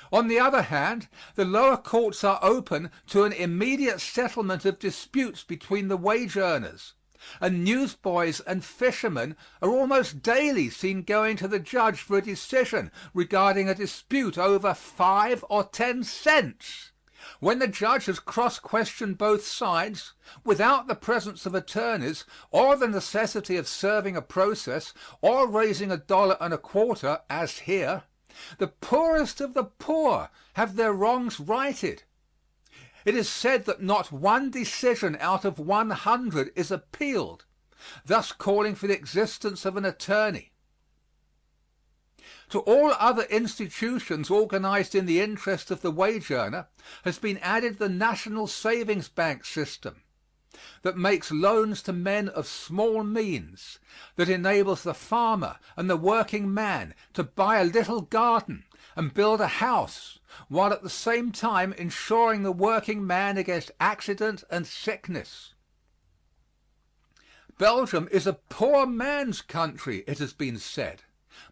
On the other hand, the lower courts are open to an immediate settlement of disputes between the wage earners, and newsboys and fishermen are almost daily seen going to the judge for a decision regarding a dispute over 5 or 10 cents. When the judge has cross-questioned both sides, without the presence of attorneys or the necessity of serving a process or raising $1.25, as here, the poorest of the poor have their wrongs righted. It is said that not one decision out of 100 is appealed, thus calling for the existence of an attorney. To all other institutions organized in the interest of the wage earner has been added the National Savings Bank system, that makes loans to men of small means, that enables the farmer and the working man to buy a little garden and build a house, while at the same time insuring the working man against accident and sickness. Belgium is a poor man's country, it has been said,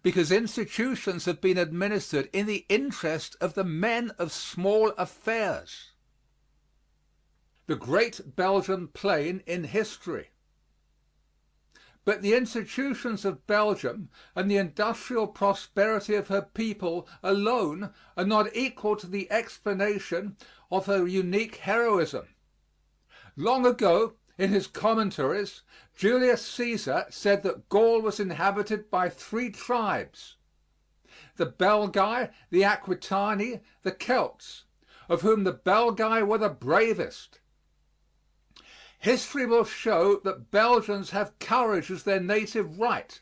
because institutions have been administered in the interest of the men of small affairs. The great Belgian plain in history. But the institutions of Belgium and the industrial prosperity of her people alone are not equal to the explanation of her unique heroism. Long ago, in his commentaries, Julius Caesar said that Gaul was inhabited by 3 tribes: the Belgae, the Aquitani, the Celts, of whom the Belgae were the bravest. History will show that Belgians have courage as their native right,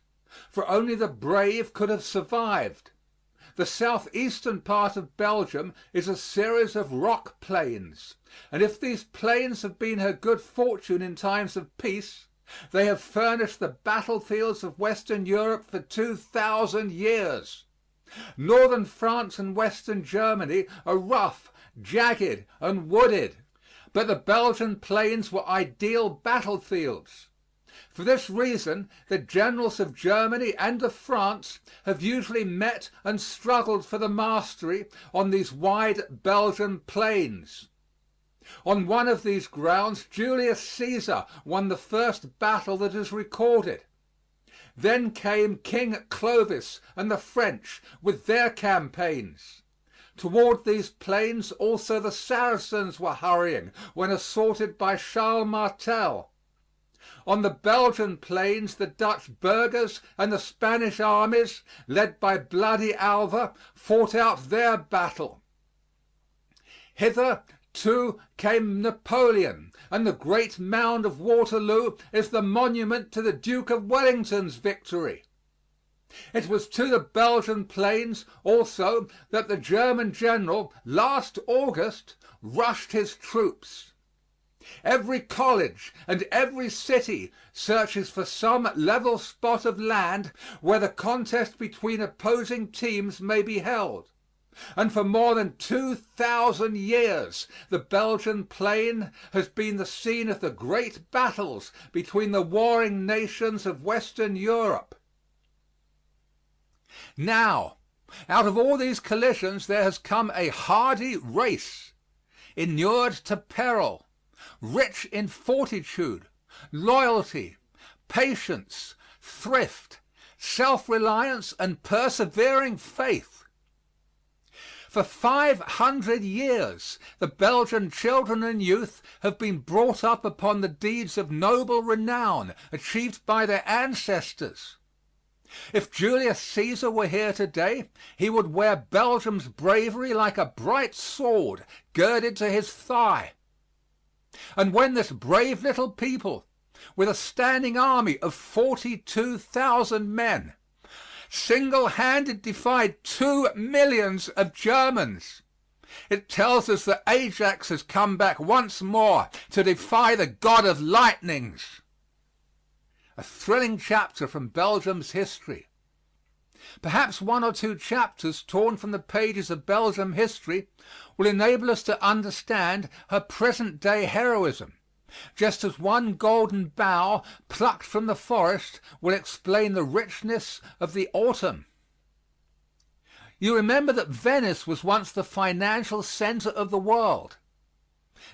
for only the brave could have survived. The southeastern part of Belgium is a series of rock plains, and if these plains have been her good fortune in times of peace, they have furnished the battlefields of Western Europe for 2,000 years. Northern France and Western Germany are rough, jagged, and wooded, but the Belgian plains were ideal battlefields. For this reason the generals of Germany and of France have usually met and struggled for the mastery on these wide Belgian plains. On one of these grounds Julius Caesar won the first battle that is recorded. Then came King Clovis and the French with their campaigns. Toward these plains also the Saracens were hurrying when assaulted by Charles Martel. On the Belgian plains the Dutch burghers and the Spanish armies, led by bloody Alva, fought out their battle. Hither, too, came Napoleon, and the great mound of Waterloo is the monument to the Duke of Wellington's victory. It was to the Belgian plains also that the German general last August rushed his troops. Every college and every city searches for some level spot of land where the contest between opposing teams may be held. And for more than 2,000 years the Belgian plain has been the scene of the great battles between the warring nations of Western Europe. Now, out of all these collisions there has come a hardy race, inured to peril, rich in fortitude, loyalty, patience, thrift, self-reliance, and persevering faith. For 500 years the Belgian children and youth have been brought up upon the deeds of noble renown achieved by their ancestors. If Julius Caesar were here today, he would wear Belgium's bravery like a bright sword girded to his thigh. And when this brave little people, with a standing army of 42,000 men, single-handed defied 2 millions of Germans, it tells us that Ajax has come back once more to defy the god of lightnings. A thrilling chapter from Belgium's history. Perhaps 1 or 2 chapters torn from the pages of Belgium history will enable us to understand her present-day heroism, just as one golden bough plucked from the forest will explain the richness of the autumn. You remember that Venice was once the financial center of the world.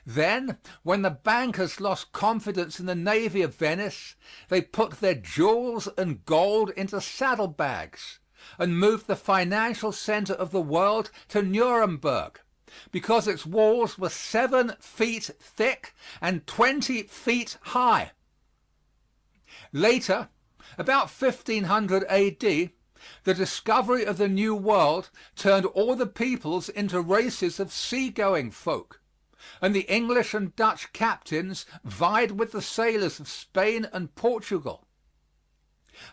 Then, when the bankers lost confidence in the navy of Venice, they put their jewels and gold into saddlebags and moved the financial center of the world to Nuremberg, because its walls were 7 feet thick and 20 feet high. Later, about 1500 A.D., the discovery of the New World turned all the peoples into races of seagoing folk, and the English and Dutch captains vied with the sailors of Spain and Portugal.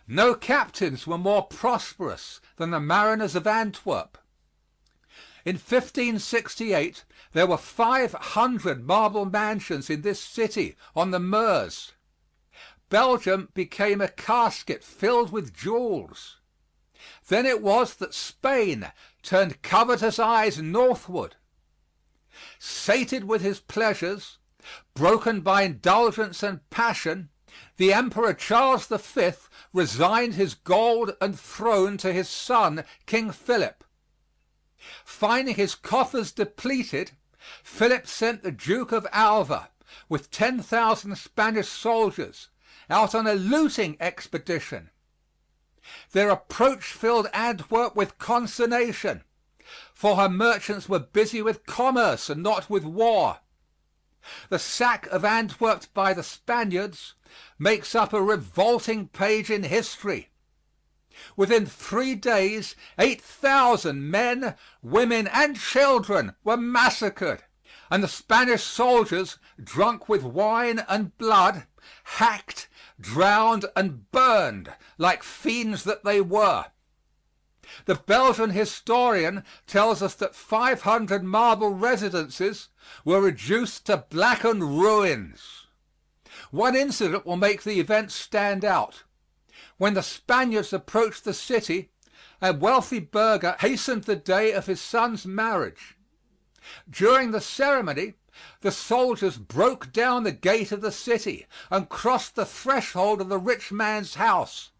No captains were more prosperous than the mariners of Antwerp. In 1568 there were 500 marble mansions in this city on the Meuse. Belgium became a casket filled with jewels. Then it was that Spain turned covetous eyes northward. Sated with his pleasures, broken by indulgence and passion, the Emperor Charles V resigned his gold and throne to his son, King Philip. Finding his coffers depleted, Philip sent the Duke of Alva with 10,000 Spanish soldiers out on a looting expedition. Their approach filled Antwerp with consternation, for her merchants were busy with commerce and not with war. The sack of Antwerp by the Spaniards makes up a revolting page in history. Within 3 days, 8,000 men, women, and children were massacred, and the Spanish soldiers, drunk with wine and blood, hacked, drowned, and burned like fiends that they were. The Belgian historian tells us that 500 marble residences were reduced to blackened ruins. One incident will make the event stand out. When the Spaniards approached the city, a wealthy burgher hastened the day of his son's marriage. During the ceremony, the soldiers broke down the gate of the city and crossed the threshold of the rich man's house.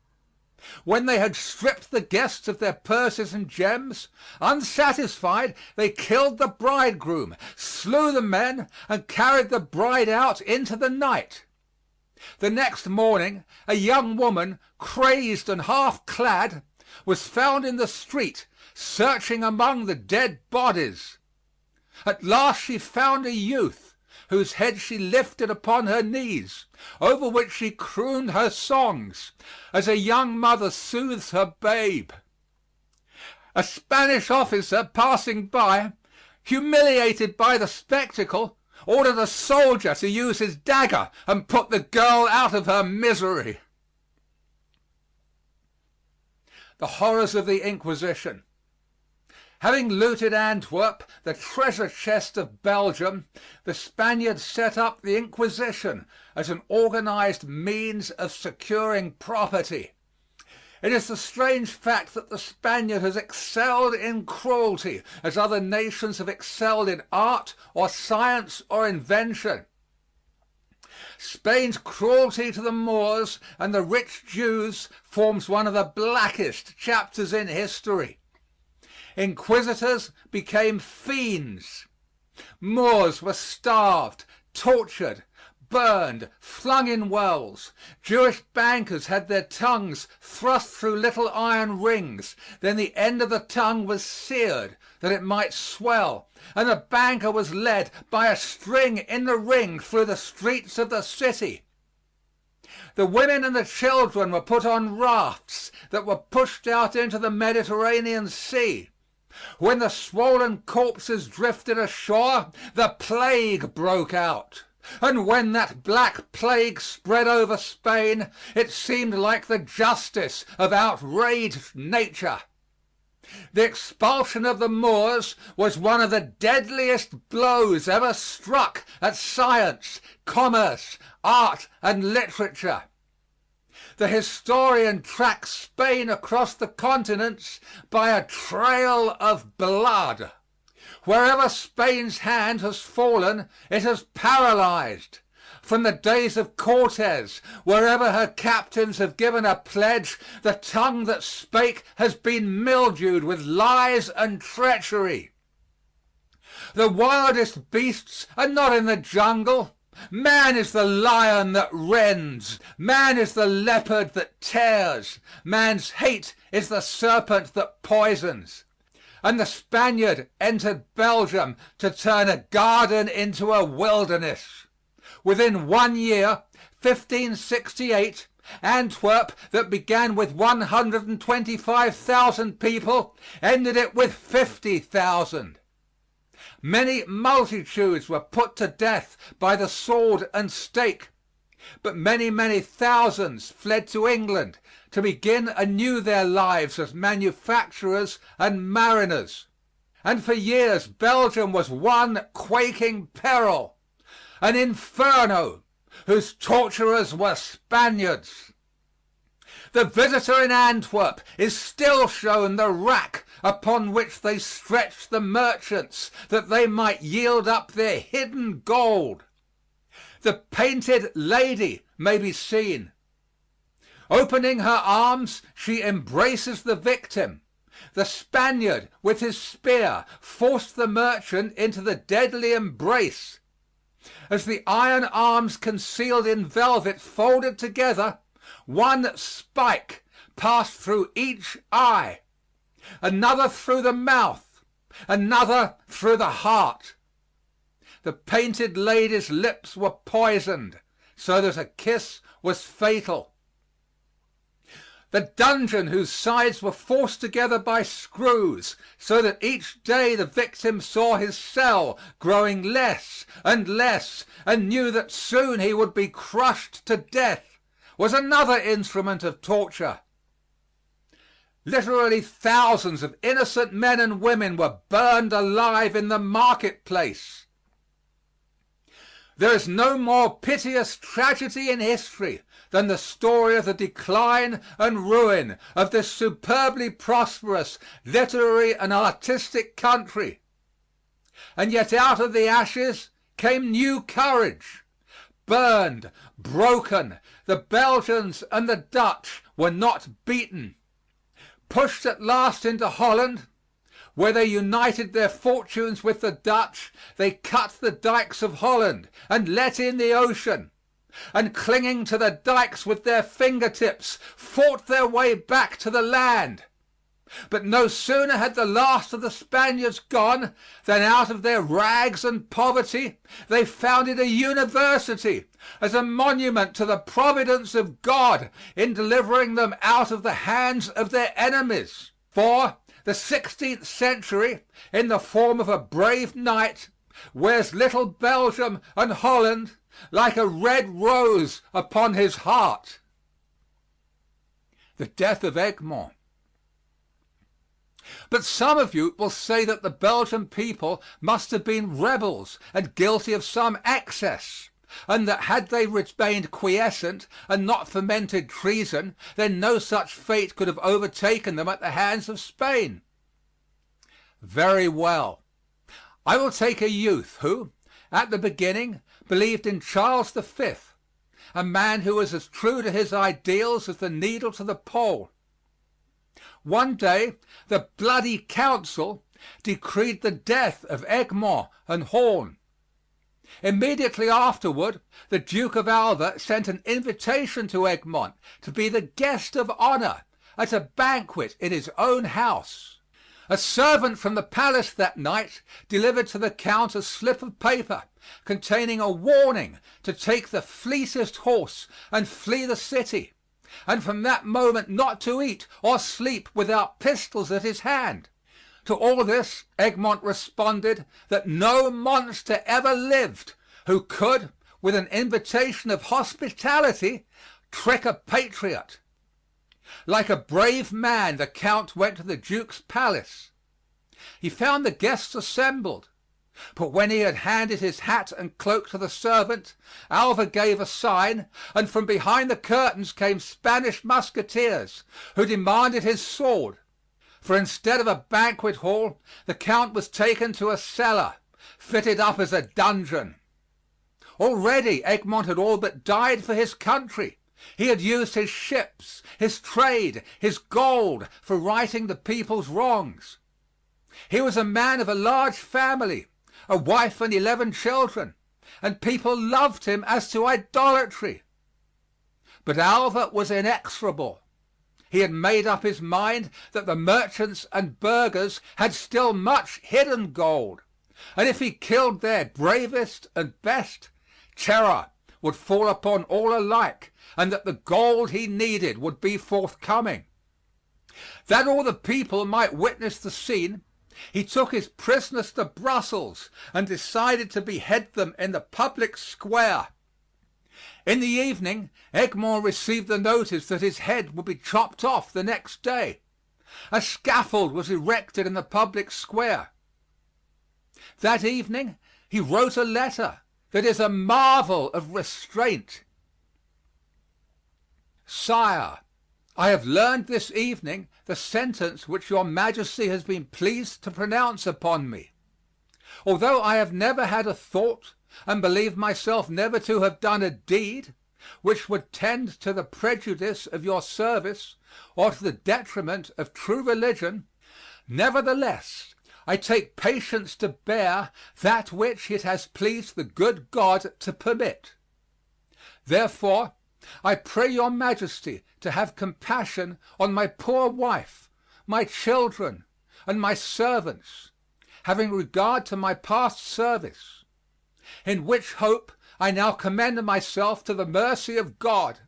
When they had stripped the guests of their purses and gems, unsatisfied, they killed the bridegroom, slew the men, and carried the bride out into the night. The next morning a young woman, crazed and half clad, was found in the street searching among the dead bodies. At last she found a youth whose head she lifted upon her knees, over which she crooned her songs as a young mother soothes her babe. A Spanish officer passing by, humiliated by the spectacle, ordered a soldier to use his dagger and put the girl out of her misery. The horrors of the Inquisition. Having looted Antwerp, the treasure chest of Belgium, the Spaniards set up the Inquisition as an organized means of securing property. It is the strange fact that the Spaniard has excelled in cruelty as other nations have excelled in art or science or invention. Spain's cruelty to the Moors and the rich Jews forms one of the blackest chapters in history. Inquisitors became fiends. Moors were starved, tortured, burned, flung in wells. Jewish bankers had their tongues thrust through little iron rings. Then the end of the tongue was seared that it might swell, and the banker was led by a string in the ring through the streets of the city. The women and the children were put on rafts that were pushed out into the Mediterranean Sea. When the swollen corpses drifted ashore, the plague broke out. And when that black plague spread over Spain, it seemed like the justice of outraged nature. The expulsion of the Moors was one of the deadliest blows ever struck at science, commerce, art, and literature. The historian tracks Spain across the continents by a trail of blood. Wherever Spain's hand has fallen, it has paralyzed. From the days of Cortez, wherever her captains have given a pledge, the tongue that spake has been mildewed with lies and treachery. The wildest beasts are not in the jungle. Man is the lion that rends. Man is the leopard that tears. Man's hate is the serpent that poisons. And the Spaniard entered Belgium to turn a garden into a wilderness. Within 1 year, 1568, Antwerp, that began with 125,000 people, ended it with 50,000. Many multitudes were put to death by the sword and stake, but many, many thousands fled to England to begin anew their lives as manufacturers and mariners. And for years Belgium was one quaking peril, an inferno whose torturers were Spaniards. The visitor in Antwerp is still shown the rack upon which they stretched the merchants that they might yield up their hidden gold. The painted lady may be seen. Opening her arms, she embraces the victim. The Spaniard, with his spear, forced the merchant into the deadly embrace. As the iron arms concealed in velvet folded together, one spike passed through each eye, another through the mouth, another through the heart. The painted lady's lips were poisoned, so that a kiss was fatal. The dungeon whose sides were forced together by screws, so that each day the victim saw his cell growing less and less, and knew that soon he would be crushed to death, was another instrument of torture. Literally thousands of innocent men and women were burned alive in the marketplace. There is no more piteous tragedy in history than the story of the decline and ruin of this superbly prosperous literary and artistic country. And yet out of the ashes came new courage. Burned, broken, the Belgians and the Dutch were not beaten. Pushed at last into Holland, where they united their fortunes with the Dutch, they cut the dikes of Holland and let in the ocean. and clinging to the dikes with their fingertips, fought their way back to the land. But no sooner had the last of the Spaniards gone than out of their rags and poverty they founded a university as a monument to the providence of God in delivering them out of the hands of their enemies. For the 16th century, in the form of a brave knight, wears little Belgium and Holland like a red rose upon his heart. The death of Egmont. But some of you will say that the Belgian people must have been rebels and guilty of some excess, and that had they remained quiescent and not fomented treason, then no such fate could have overtaken them at the hands of Spain. Very well. I will take a youth who, at the beginning, believed in Charles V, a man who was as true to his ideals as the needle to the pole. One day the bloody council decreed the death of Egmont and Horn. Immediately afterward the Duke of Alva sent an invitation to Egmont to be the guest of honor at a banquet in his own house. A servant from the palace that night delivered to the count a slip of paper containing a warning to take the fleetest horse and flee the city, and from that moment not to eat or sleep without pistols at his hand. To all this Egmont responded that no monster ever lived who could, with an invitation of hospitality, trick a patriot. Like a brave man, the count went to the duke's palace. He found the guests assembled, but when he had handed his hat and cloak to the servant, Alva gave a sign, and from behind the curtains came Spanish musketeers, who demanded his sword. For instead of a banquet hall, the count was taken to a cellar, fitted up as a dungeon. Already Egmont had all but died for his country. He had used his ships, his trade, his gold for righting the people's wrongs. He was a man of a large family, a wife and 11 children, and people loved him as to idolatry. But Alva was inexorable. He had made up his mind that the merchants and burghers had still much hidden gold, and if he killed their bravest and best, terror would fall upon all alike, and that the gold he needed would be forthcoming. That all the people might witness the scene, he took his prisoners to Brussels and decided to behead them in the public square. In the evening Egmont received the notice that his head would be chopped off the next day. A scaffold was erected in the public square. That evening he wrote a letter that is a marvel of restraint. Sire, I have learned this evening the sentence which your Majesty has been pleased to pronounce upon me. Although I have never had a thought and believe myself never to have done a deed which would tend to the prejudice of your service or to the detriment of true religion, nevertheless I take patience to bear that which it has pleased the good God to permit. Therefore I pray your Majesty to have compassion on my poor wife, my children, and my servants, having regard to my past service, in which hope I now commend myself to the mercy of God.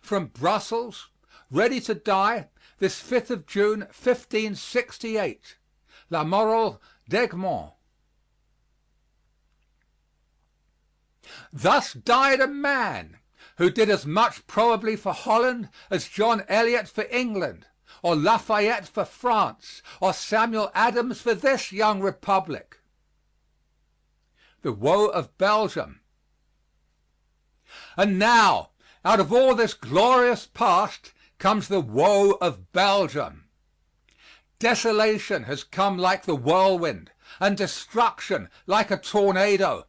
From Brussels, ready to die, this 5th of June, 1568. La Morale d'Egmont. Thus died a man who did as much probably for Holland as John Eliot for England, or Lafayette for France, or Samuel Adams for this young republic. The woe of Belgium. And now, out of all this glorious past comes the woe of Belgium. Desolation has come like the whirlwind, and destruction like a tornado.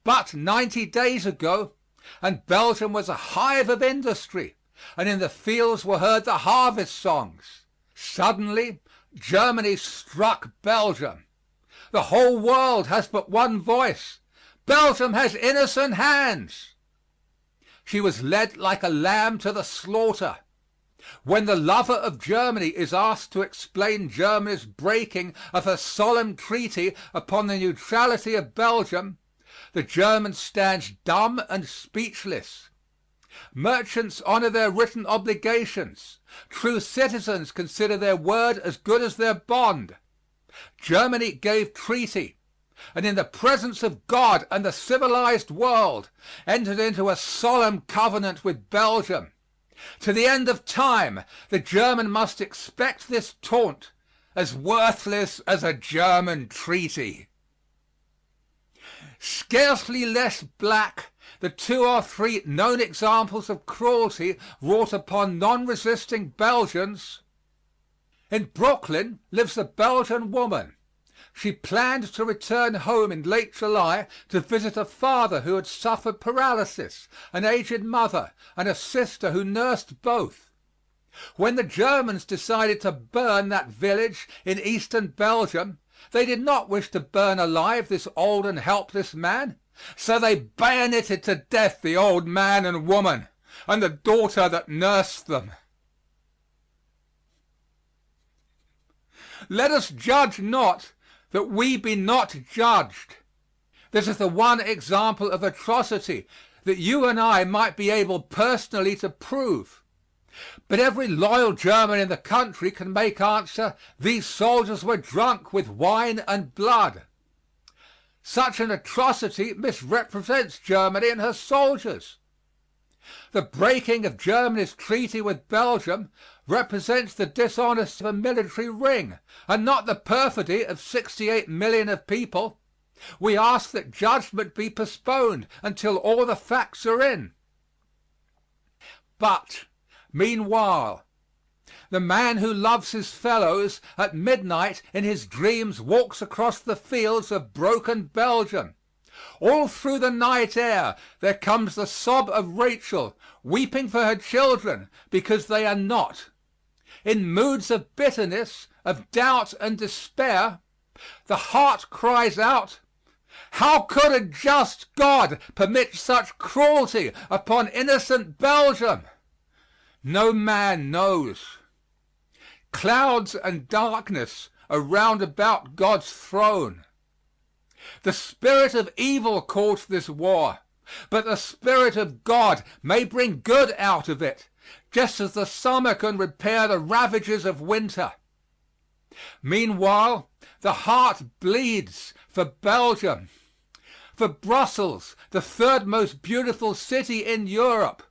But 90 days ago, and Belgium was a hive of industry, and in the fields were heard the harvest songs. Suddenly Germany struck Belgium. The whole world has but one voice: Belgium has innocent hands. She was led like a lamb to the slaughter. When the lover of Germany is asked to explain Germany's breaking of her solemn treaty upon the neutrality of Belgium, the German stands dumb and speechless. Merchants honor their written obligations. True citizens consider their word as good as their bond. Germany gave treaty, and in the presence of God and the civilized world entered into a solemn covenant with Belgium. To the end of time, the German must expect this taunt, as worthless as a German treaty. Scarcely less black the 2 or 3 known examples of cruelty wrought upon non-resisting Belgians. In Brooklyn lives a Belgian woman. She planned to return home in late July to visit a father who had suffered paralysis, an aged mother, and a sister who nursed both. When the Germans decided to burn that village in eastern Belgium, they did not wish to burn alive this old and helpless man, so they bayoneted to death the old man and woman and the daughter that nursed them. Let us judge not, that we be not judged. This is the one example of atrocity that you and I might be able personally to prove. But every loyal German in the country can make answer, these soldiers were drunk with wine and blood. Such an atrocity misrepresents Germany and her soldiers. The breaking of Germany's treaty with Belgium represents the dishonesty of a military ring, and not the perfidy of 68 million of people. We ask that judgment be postponed until all the facts are in. But, meanwhile, the man who loves his fellows at midnight in his dreams walks across the fields of broken Belgium. All through the night air there comes the sob of Rachel, weeping for her children because they are not. In moods of bitterness, of doubt and despair, the heart cries out, how could a just God permit such cruelty upon innocent Belgium? No man knows. Clouds and darkness are round about God's throne. The spirit of evil caused this war, but the Spirit of God may bring good out of it, just as the summer can repair the ravages of winter. Meanwhile, the heart bleeds for Belgium, for Brussels, the 3rd most beautiful city in Europe,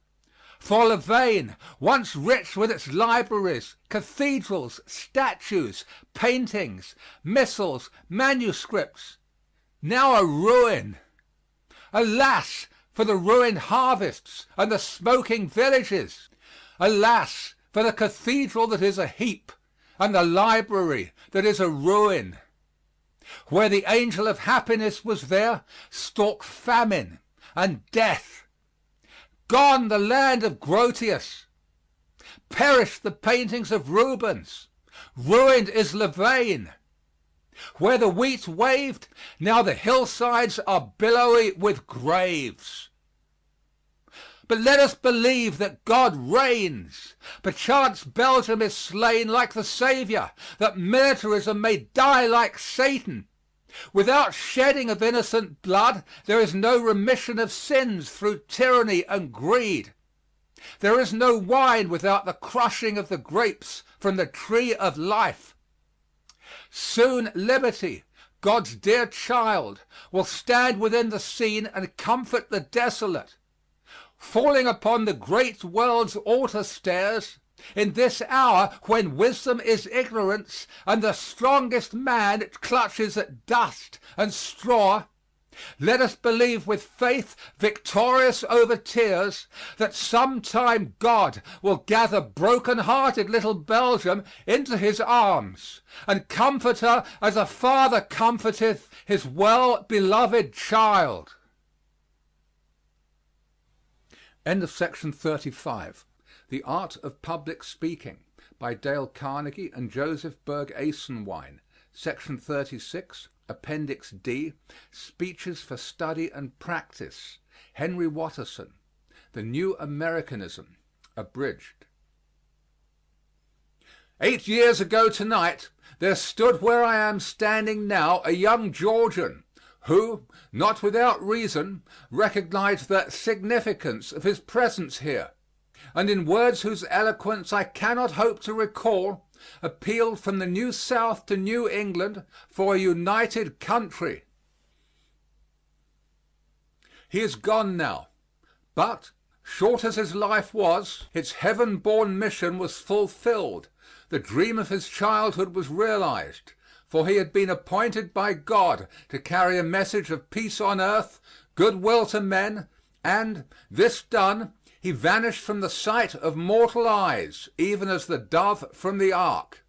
for Louvain, once rich with its libraries, cathedrals, statues, paintings, missals, manuscripts, now a ruin. Alas for the ruined harvests and the smoking villages! Alas for the cathedral that is a heap and the library that is a ruin! Where the angel of happiness was there stalk famine and death. Gone the land of Grotius. Perished the paintings of Rubens. Ruined is Louvain. Where the wheat waved, now the hillsides are billowy with graves. But let us believe that God reigns. Perchance Belgium is slain like the Savior, that militarism may die like Satan. Without shedding of innocent blood, there is no remission of sins through tyranny and greed. There is no wine without the crushing of the grapes from the tree of life. Soon liberty, God's dear child, will stand within the scene and comfort the desolate. Falling upon the great world's altar stairs, in this hour when wisdom is ignorance and the strongest man clutches at dust and straw, let us believe with faith victorious over tears that sometime God will gather broken-hearted little Belgium into his arms and comfort her as a father comforteth his well-beloved child. End of section 35. The Art of Public Speaking by Dale Carnegie and Joseph Berg Eisenwine. Section 36, Appendix D, Speeches for Study and Practice. Henry Watterson. The New Americanism, abridged. 8 years ago tonight there stood where I am standing now a young Georgian who, not without reason, recognized the significance of his presence here, and in words whose eloquence I cannot hope to recall, appealed from the New South to New England for a united country. He is gone now, but, short as his life was, its heaven-born mission was fulfilled. The dream of his childhood was realized, for he had been appointed by God to carry a message of peace on earth, goodwill to men, and, this done, he vanished from the sight of mortal eyes, even as the dove from the ark.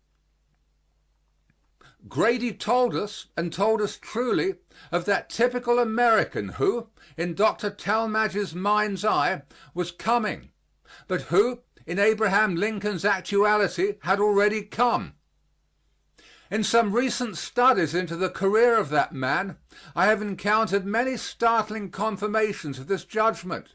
Grady told us, and told us truly, of that typical American who, in Dr. Talmage's mind's eye, was coming, but who, in Abraham Lincoln's actuality, had already come. In some recent studies into the career of that man, I have encountered many startling confirmations of this judgment,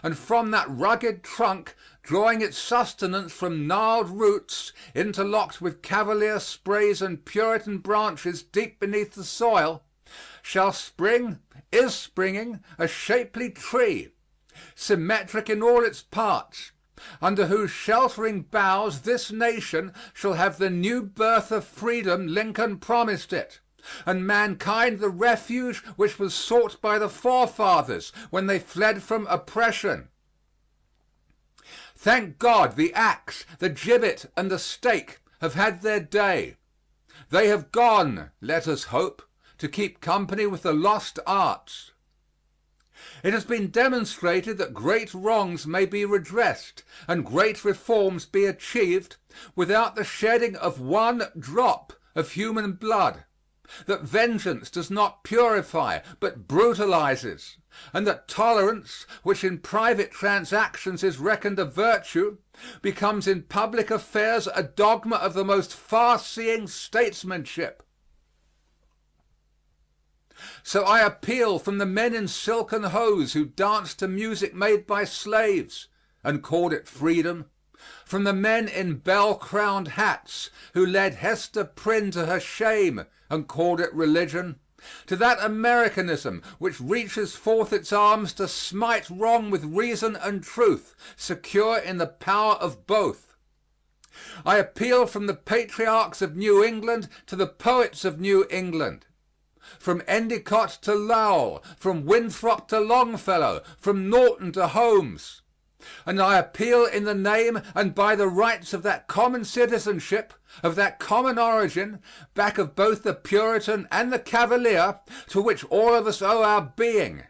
and from that rugged trunk, drawing its sustenance from gnarled roots interlocked with cavalier sprays and Puritan branches deep beneath the soil, shall spring, is springing, a shapely tree, symmetric in all its parts, under whose sheltering boughs this nation shall have the new birth of freedom Lincoln promised it, and mankind the refuge which was sought by the forefathers when they fled from oppression. Thank God, the axe, the gibbet, and the stake have had their day. They have gone, let us hope, to keep company with the lost arts. It has been demonstrated that great wrongs may be redressed and great reforms be achieved without the shedding of one drop of human blood, that vengeance does not purify but brutalizes, and that tolerance, which in private transactions is reckoned a virtue, becomes in public affairs a dogma of the most far-seeing statesmanship. So I appeal from the men in silken hose who danced to music made by slaves and called it freedom, from the men in bell-crowned hats who led Hester Prynne to her shame and called it religion, to that Americanism which reaches forth its arms to smite wrong with reason and truth, secure in the power of both. I appeal from the patriarchs of New England to the poets of New England, from Endicott to Lowell, from Winthrop to Longfellow, from Norton to Holmes. And I appeal in the name and by the rights of that common citizenship, of that common origin, back of both the Puritan and the Cavalier, to which all of us owe our being.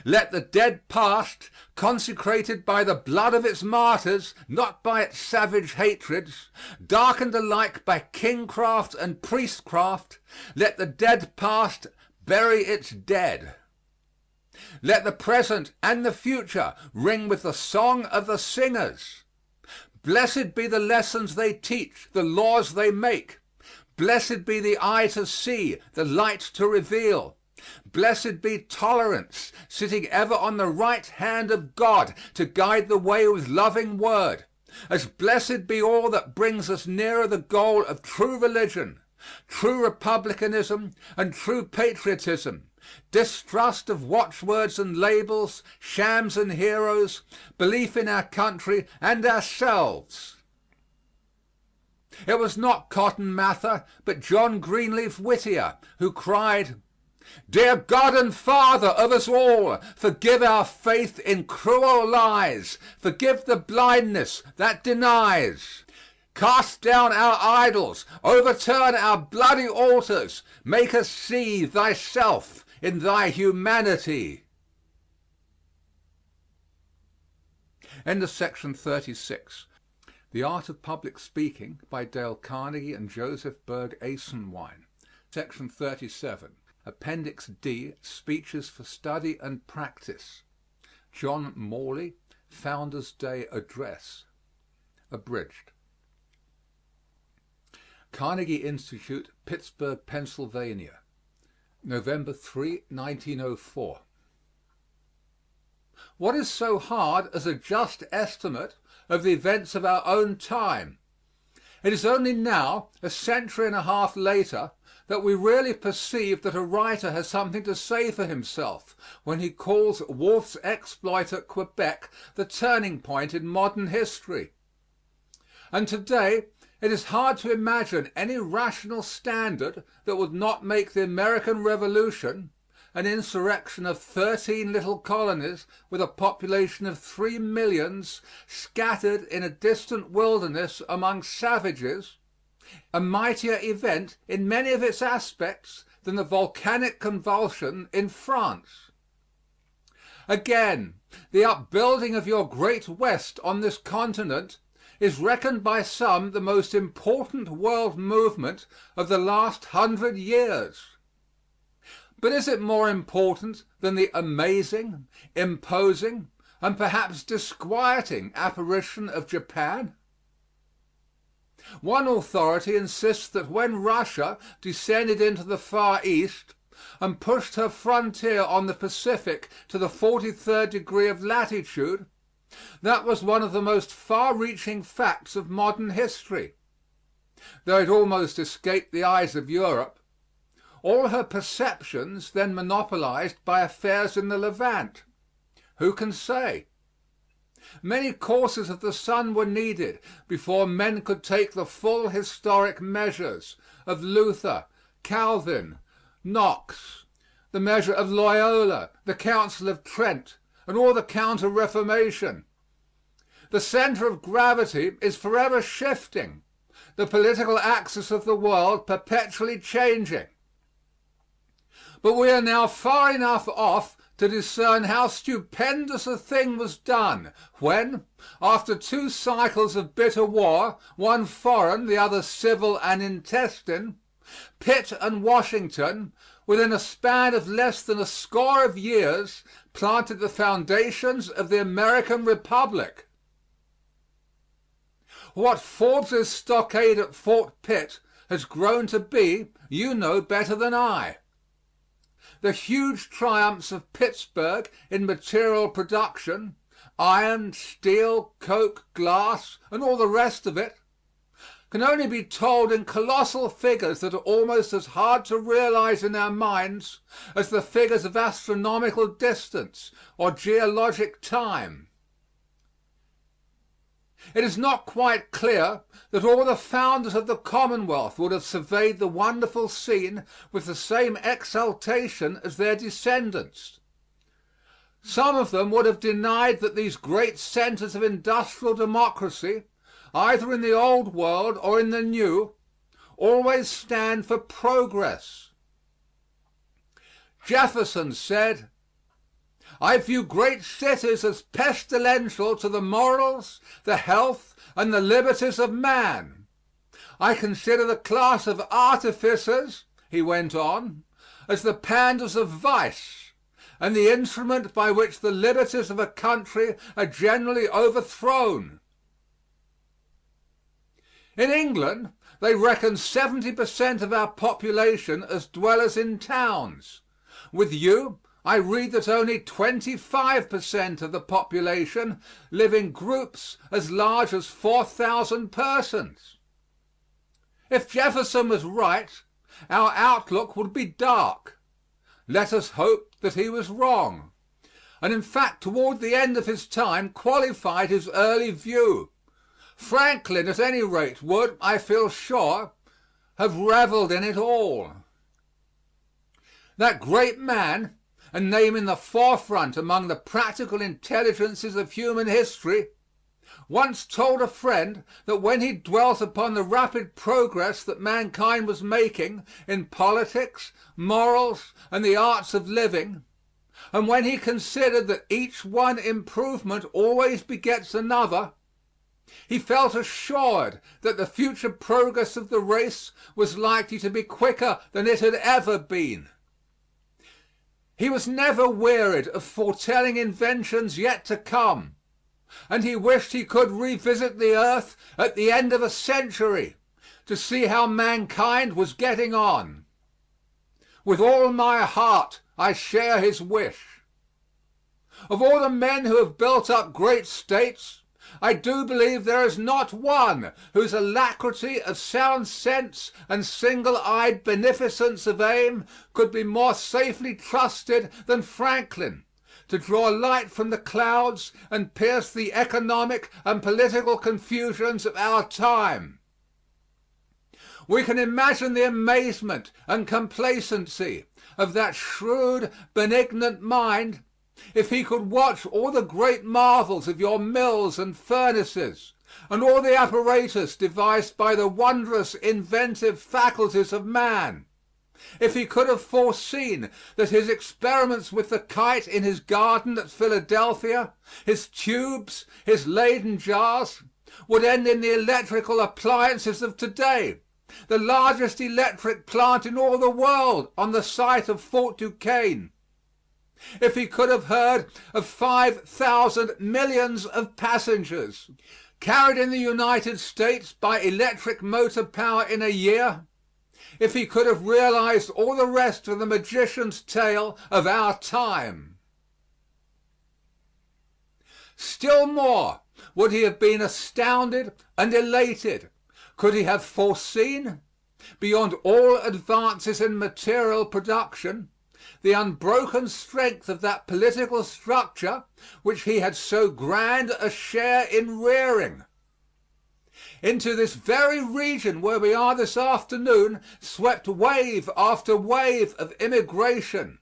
Let the dead past, consecrated by the blood of its martyrs, not by its savage hatreds, darkened alike by kingcraft and priestcraft, let the dead past bury its dead. Let the present and the future ring with the song of the singers. Blessed be the lessons they teach, the laws they make. Blessed be the eye to see, the light to reveal. Blessed be tolerance, sitting ever on the right hand of God to guide the way with loving word. As blessed be all that brings us nearer the goal of true religion, true republicanism, and true patriotism, distrust of watchwords and labels, shams and heroes, belief in our country and ourselves. It was not Cotton Mather, but John Greenleaf Whittier who cried, "Dear God and Father of us all, forgive our faith in cruel lies, forgive the blindness that denies. Cast down our idols, overturn our bloody altars, make us see thyself in thy humanity." End of section 36. The Art of Public Speaking by Dale Carnegie and Joseph Berg Esenwein. Section 37. Appendix D, Speeches for Study and Practice. John Morley, Founders' Day Address. Abridged. Carnegie Institute, Pittsburgh, Pennsylvania, November 3, 1904. What is so hard as a just estimate of the events of our own time? It is only now, a century and a half later, that we really perceive that a writer has something to say for himself when he calls Wolfe's exploit at Quebec the turning point in modern history. And today it is hard to imagine any rational standard that would not make the American Revolution, an insurrection of 13 little colonies with a population of 3 millions scattered in a distant wilderness among savages, a mightier event in many of its aspects than the volcanic convulsion in France. Again, the upbuilding of your great West on this continent is reckoned by some the most important world movement of the last 100 years. But is it more important than the amazing, imposing, and perhaps disquieting apparition of Japan? One authority insists that when Russia descended into the Far East and pushed her frontier on the Pacific to the 43rd degree of latitude, that was one of the most far-reaching facts of modern history. Though it almost escaped the eyes of Europe, all her perceptions then monopolized by affairs in the Levant. Who can say? Many courses of the sun were needed before men could take the full historic measures of Luther, Calvin, Knox, the measure of Loyola, the Council of Trent, and all the Counter-Reformation. The center of gravity is forever shifting, the political axis of the world perpetually changing. But we are now far enough off to discern how stupendous a thing was done when, after 2 cycles of bitter war, one foreign, the other civil and intestine, Pitt and Washington, within a span of less than a score of years, planted the foundations of the American Republic. What Forbes's stockade at Fort Pitt has grown to be, you know better than I. The huge triumphs of Pittsburgh in material production, iron, steel, coke, glass, and all the rest of it, can only be told in colossal figures that are almost as hard to realize in our minds as the figures of astronomical distance or geologic time. It is not quite clear that all the founders of the Commonwealth would have surveyed the wonderful scene with the same exultation as their descendants. Some of them would have denied that these great centers of industrial democracy, either in the Old World or in the New, always stand for progress. Jefferson said, "I view great cities as pestilential to the morals, the health, and the liberties of man. I consider the class of artificers," he went on, "as the panders of vice, and the instrument by which the liberties of a country are generally overthrown." In England they reckon 70% of our population as dwellers in towns. With you, I read that only 25% of the population live in groups as large as 4,000 persons. If Jefferson was right, our outlook would be dark. Let us hope that he was wrong, and in fact toward the end of his time qualified his early view. Franklin, at any rate, would, I feel sure, have reveled in it all. That great man, a name in the forefront among the practical intelligences of human history, once told a friend that when he dwelt upon the rapid progress that mankind was making in politics, morals, and the arts of living, and when he considered that each one improvement always begets another, he felt assured that the future progress of the race was likely to be quicker than it had ever been. He was never wearied of foretelling inventions yet to come, and he wished he could revisit the earth at the end of a century to see how mankind was getting on. With all my heart I share his wish. Of all the men who have built up great states, I do believe there is not one whose alacrity of sound sense and single-eyed beneficence of aim could be more safely trusted than Franklin to draw light from the clouds and pierce the economic and political confusions of our time. We can imagine the amazement and complacency of that shrewd, benignant mind if he could watch all the great marvels of your mills and furnaces, and all the apparatus devised by the wondrous inventive faculties of man; if he could have foreseen that his experiments with the kite in his garden at Philadelphia, his tubes, his Leyden jars, would end in the electrical appliances of today, the largest electric plant in all the world on the site of Fort Duquesne; if he could have heard of 5,000 millions of passengers carried in the United States by electric motor power in a year; if he could have realized all the rest of the magician's tale of our time. Still more would he have been astounded and elated could he have foreseen, beyond all advances in material production, the unbroken strength of that political structure which he had so grand a share in rearing. Into this very region where we are this afternoon swept wave after wave of immigration.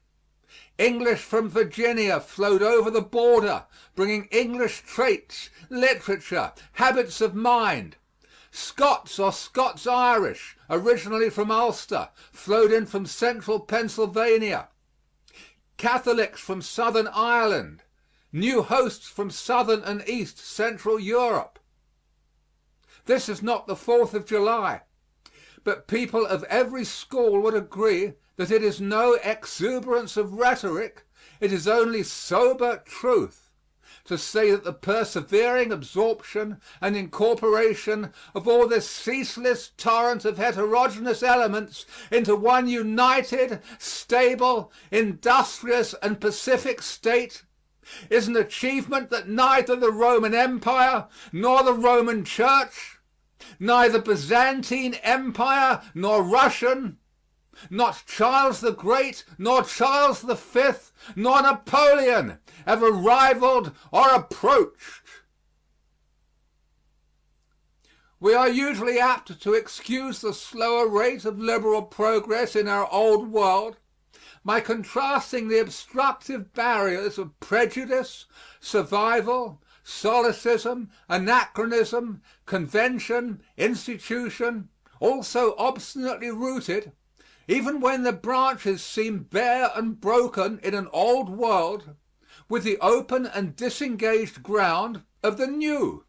English from Virginia flowed over the border, bringing English traits, literature, habits of mind. Scots or Scots-Irish, originally from Ulster, flowed in from central Pennsylvania. Catholics from southern Ireland, new hosts from southern and east central Europe. This is not the 4th of July, but people of every school would agree that it is no exuberance of rhetoric, it is only sober truth, to say that the persevering absorption and incorporation of all this ceaseless torrent of heterogeneous elements into one united, stable, industrious, and pacific state is an achievement that neither the Roman Empire nor the Roman Church, neither Byzantine Empire nor Russian, not Charles the Great nor Charles the Fifth nor Napoleon ever rivaled or approached. We are usually apt to excuse the slower rate of liberal progress in our old world by contrasting the obstructive barriers of prejudice, survival, solecism, anachronism, convention, institution, all so obstinately rooted, even when the branches seem bare and broken in an old world, with the open and disengaged ground of the new.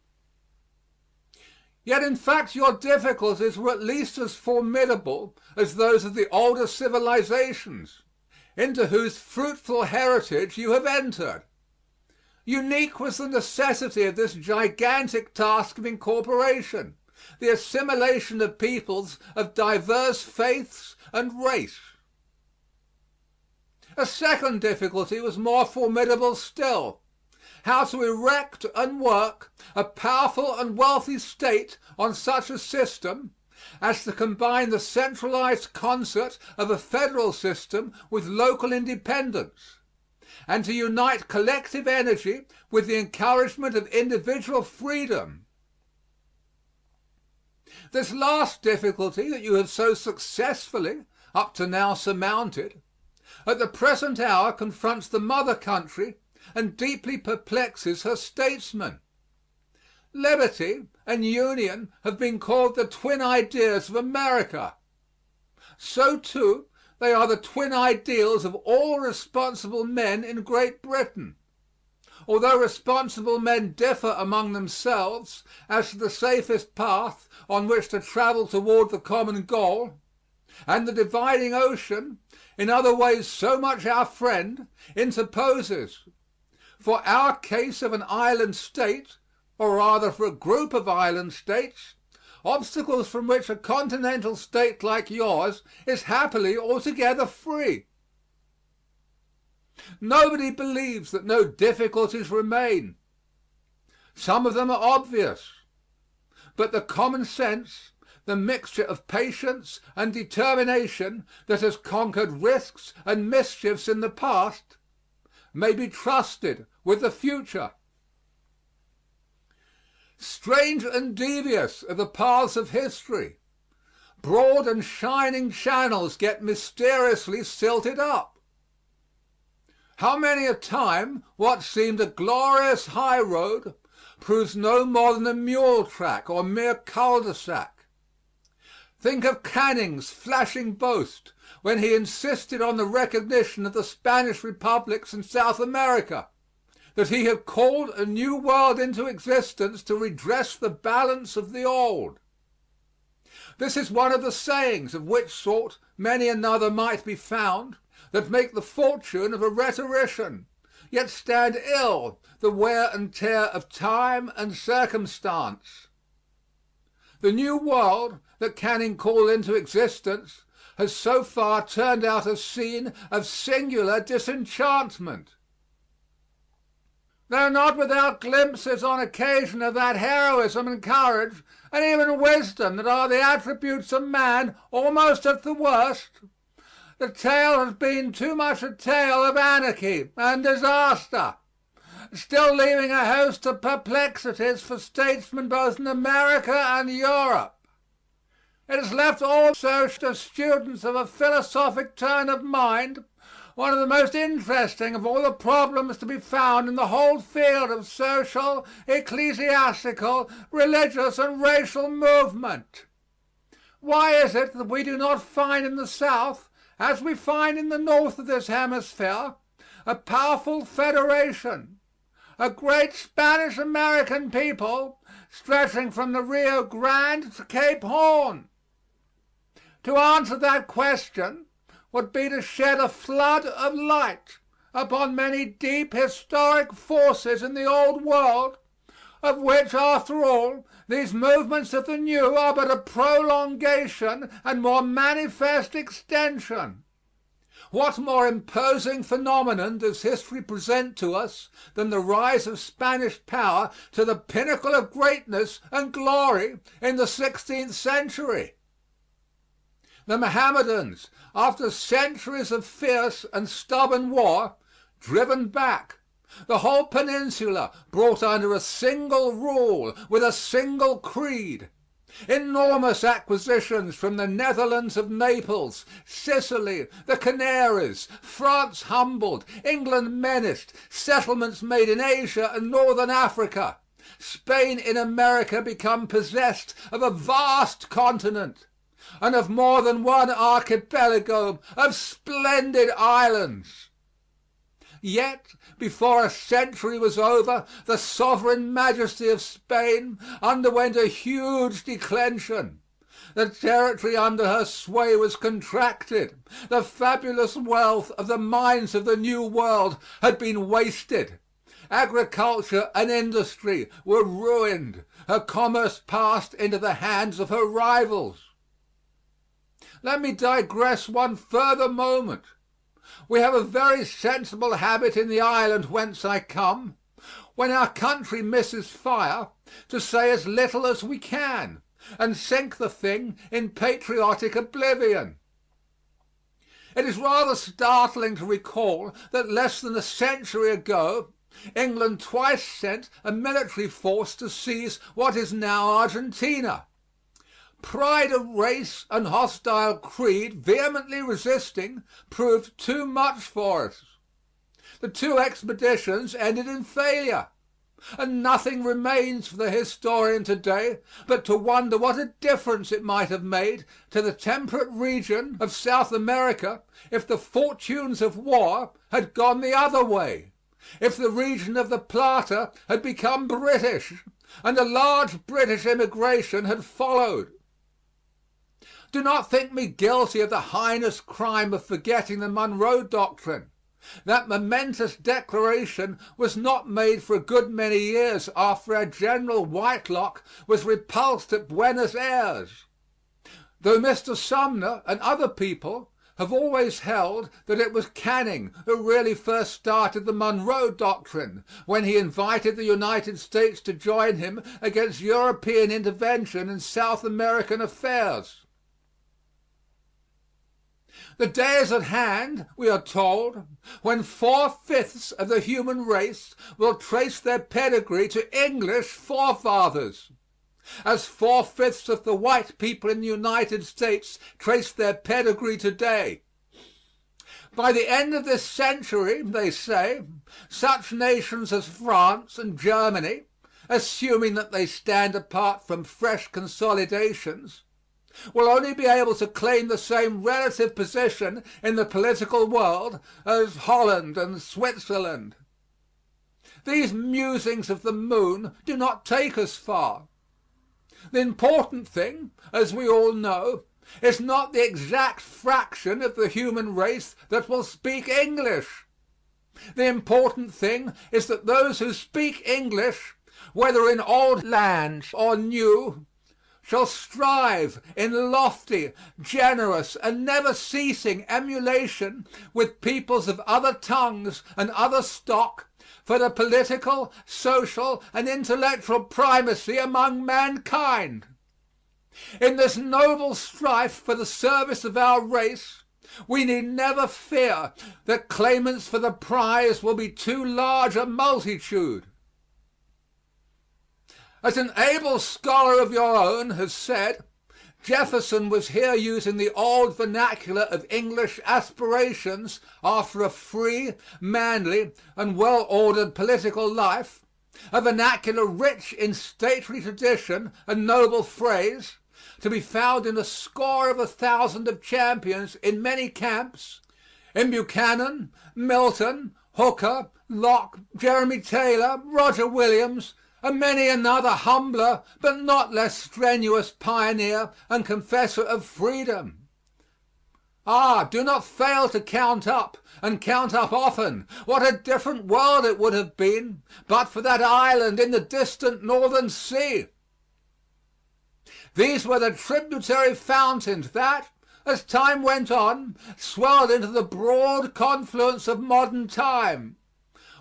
Yet in fact your difficulties were at least as formidable as those of the older civilizations, into whose fruitful heritage you have entered. Unique was the necessity of this gigantic task of incorporation, the assimilation of peoples of diverse faiths and race. A second difficulty was more formidable still: how to erect and work a powerful and wealthy state on such a system as to combine the centralized concert of a federal system with local independence, and to unite collective energy with the encouragement of individual freedom. This last difficulty that you have so successfully up to now surmounted, at the present hour confronts the mother country and deeply perplexes her statesmen. Liberty and union have been called the twin ideas of America. So, too, they are the twin ideals of all responsible men in Great Britain. Although responsible men differ among themselves as to the safest path on which to travel toward the common goal, and the dividing ocean, in other ways so much our friend, interposes. For our case of an island state, or rather for a group of island states, obstacles from which a continental state like yours is happily altogether free. Nobody believes that no difficulties remain. Some of them are obvious, but the common sense, the mixture of patience and determination that has conquered risks and mischiefs in the past, may be trusted with the future. Strange and devious are the paths of history. Broad and shining channels get mysteriously silted up. How many a time what seemed a glorious high road proves no more than a mule track or mere cul-de-sac. Think of Canning's flashing boast when he insisted on the recognition of the Spanish republics in South America, that he had called a new world into existence to redress the balance of the old. This is one of the sayings, of which sort many another might be found, that make the fortune of a rhetorician, yet stand ill the wear and tear of time and circumstance. The new world that Canning called into existence has so far turned out a scene of singular disenchantment. Though not without glimpses on occasion of that heroism and courage and even wisdom that are the attributes of man almost at the worst, the tale has been too much a tale of anarchy and disaster, still leaving a host of perplexities for statesmen both in America and Europe. It has left also to students of a philosophic turn of mind one of the most interesting of all the problems to be found in the whole field of social, ecclesiastical, religious, and racial movement. Why is it that we do not find in the South, as we find in the North of this hemisphere, a powerful federation, a great Spanish-American people stretching from the Rio Grande to Cape Horn? To answer that question would be to shed a flood of light upon many deep historic forces in the old world, of which, after all, these movements of the new are but a prolongation and more manifest extension. What more imposing phenomenon does history present to us than the rise of Spanish power to the pinnacle of greatness and glory in the 16th century? The Mohammedans, after centuries of fierce and stubborn war, driven back, the whole peninsula brought under a single rule with a single creed, enormous acquisitions from the Netherlands of Naples, Sicily, the Canaries, France humbled, England menaced, settlements made in Asia and northern Africa, Spain in America become possessed of a vast continent, and of more than one archipelago of splendid islands. Yet, before a century was over, the sovereign majesty of Spain underwent a huge declension. The territory under her sway was contracted. The fabulous wealth of the mines of the New World had been wasted. Agriculture and industry were ruined. Her commerce passed into the hands of her rivals. Let me digress one further moment. We have a very sensible habit in the island whence I come, when our country misses fire, to say as little as we can, and sink the thing in patriotic oblivion. It is rather startling to recall that less than a century ago England twice sent a military force to seize what is now Argentina. Pride of race and hostile creed vehemently resisting proved too much for us. The two expeditions ended in failure, and nothing remains for the historian today but to wonder what a difference it might have made to the temperate region of South America if the fortunes of war had gone the other way, if the region of the Plata had become British and a large British immigration had followed. Do not think me guilty of the heinous crime of forgetting the Monroe Doctrine. That momentous declaration was not made for a good many years after our General Whitelock was repulsed at Buenos Ayres. Though Mr. Sumner and other people have always held that it was Canning who really first started the Monroe Doctrine when he invited the United States to join him against European intervention in South American affairs. The day is at hand, we are told, when 4/5 of the human race will trace their pedigree to English forefathers, as 4/5 of the white people in the United States trace their pedigree today. By the end of this century, they say, such nations as France and Germany, assuming that they stand apart from fresh consolidations, will only be able to claim the same relative position in the political world as Holland and Switzerland. These musings of the moon do not take us far. The important thing, as we all know, is not the exact fraction of the human race that will speak English. The important thing is that those who speak English, whether in old lands or new, shall strive in lofty, generous, and never ceasing emulation with peoples of other tongues and other stock for the political, social, and intellectual primacy among mankind. In this noble strife for the service of our race, we need never fear that claimants for the prize will be too large a multitude. As an able scholar of your own has said, Jefferson was here using the old vernacular of English aspirations after a free, manly, and well-ordered political life, a vernacular rich in stately tradition and noble phrase, to be found in a score of 1,000 of champions in many camps, in Buchanan, Milton, Hooker, Locke, Jeremy Taylor, Roger Williams, and many another humbler but not less strenuous pioneer and confessor of freedom. Ah, do not fail to count up, and count up often, what a different world it would have been but for that island in the distant northern sea. These were the tributary fountains that, as time went on, swelled into the broad confluence of modern time.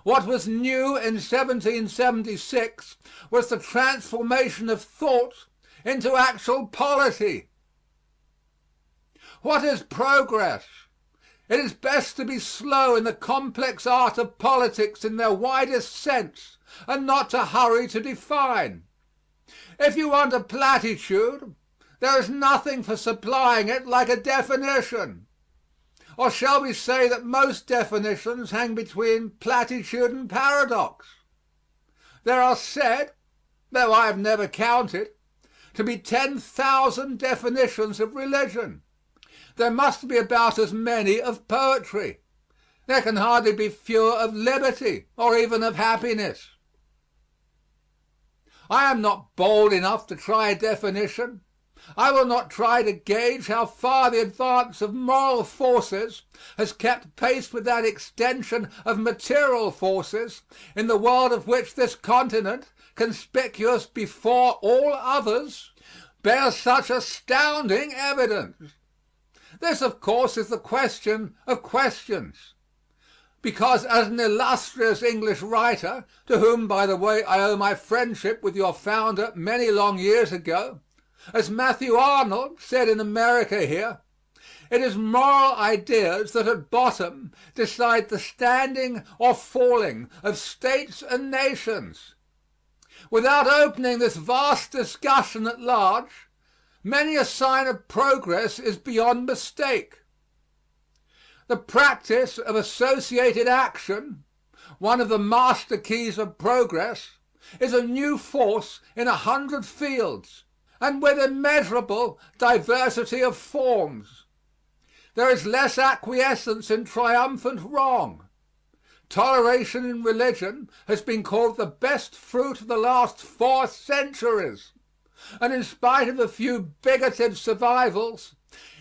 What was new in 1776 was the transformation of thought into actual polity. What is progress? It is best to be slow in the complex art of politics in their widest sense, and not to hurry to define. If you want a platitude, there is nothing for supplying it like a definition. Or shall we say that most definitions hang between platitude and paradox? There are said, though I have never counted, to be 10,000 definitions of religion. There must be about as many of poetry. There can hardly be fewer of liberty or even of happiness. I am not bold enough to try a definition. I will not try to gauge how far the advance of moral forces has kept pace with that extension of material forces in the world of which this continent, conspicuous before all others, bears such astounding evidence. This, of course, is the question of questions. Because as an illustrious English writer, to whom, by the way, I owe my friendship with your founder many long years ago, as Matthew Arnold said in America here, it is moral ideas that at bottom decide the standing or falling of states and nations. Without opening this vast discussion at large, many a sign of progress is beyond mistake. The practice of associated action, one of the master keys of progress, is a new force in 100 fields, and with immeasurable diversity of forms. There is less acquiescence in triumphant wrong. Toleration in religion has been called the best fruit of the last 4 centuries, and in spite of a few bigoted survivals,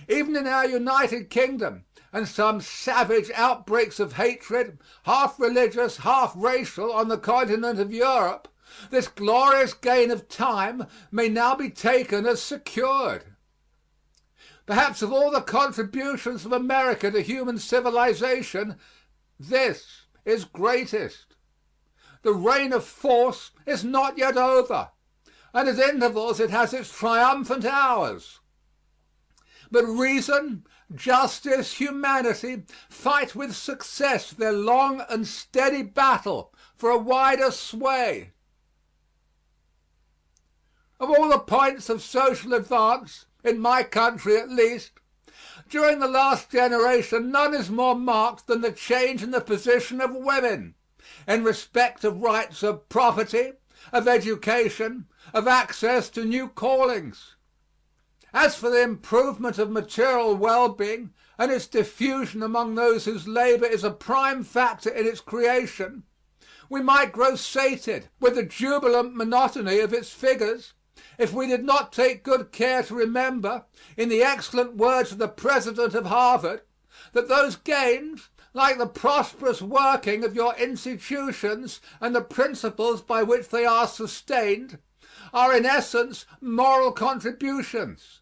even in our United Kingdom, and some savage outbreaks of hatred, half religious, half racial, on the continent of Europe, this glorious gain of time may now be taken as secured. Perhaps of all the contributions of America to human civilization, this is greatest. The reign of force is not yet over, and at intervals it has its triumphant hours. But reason, justice, humanity fight with success their long and steady battle for a wider sway. Of all the points of social advance, in my country at least, during the last generation none is more marked than the change in the position of women in respect of rights of property, of education, of access to new callings. As for the improvement of material well-being and its diffusion among those whose labor is a prime factor in its creation, we might grow sated with the jubilant monotony of its figures if we did not take good care to remember, in the excellent words of the president of Harvard, that those gains, like the prosperous working of your institutions and the principles by which they are sustained, are in essence moral contributions,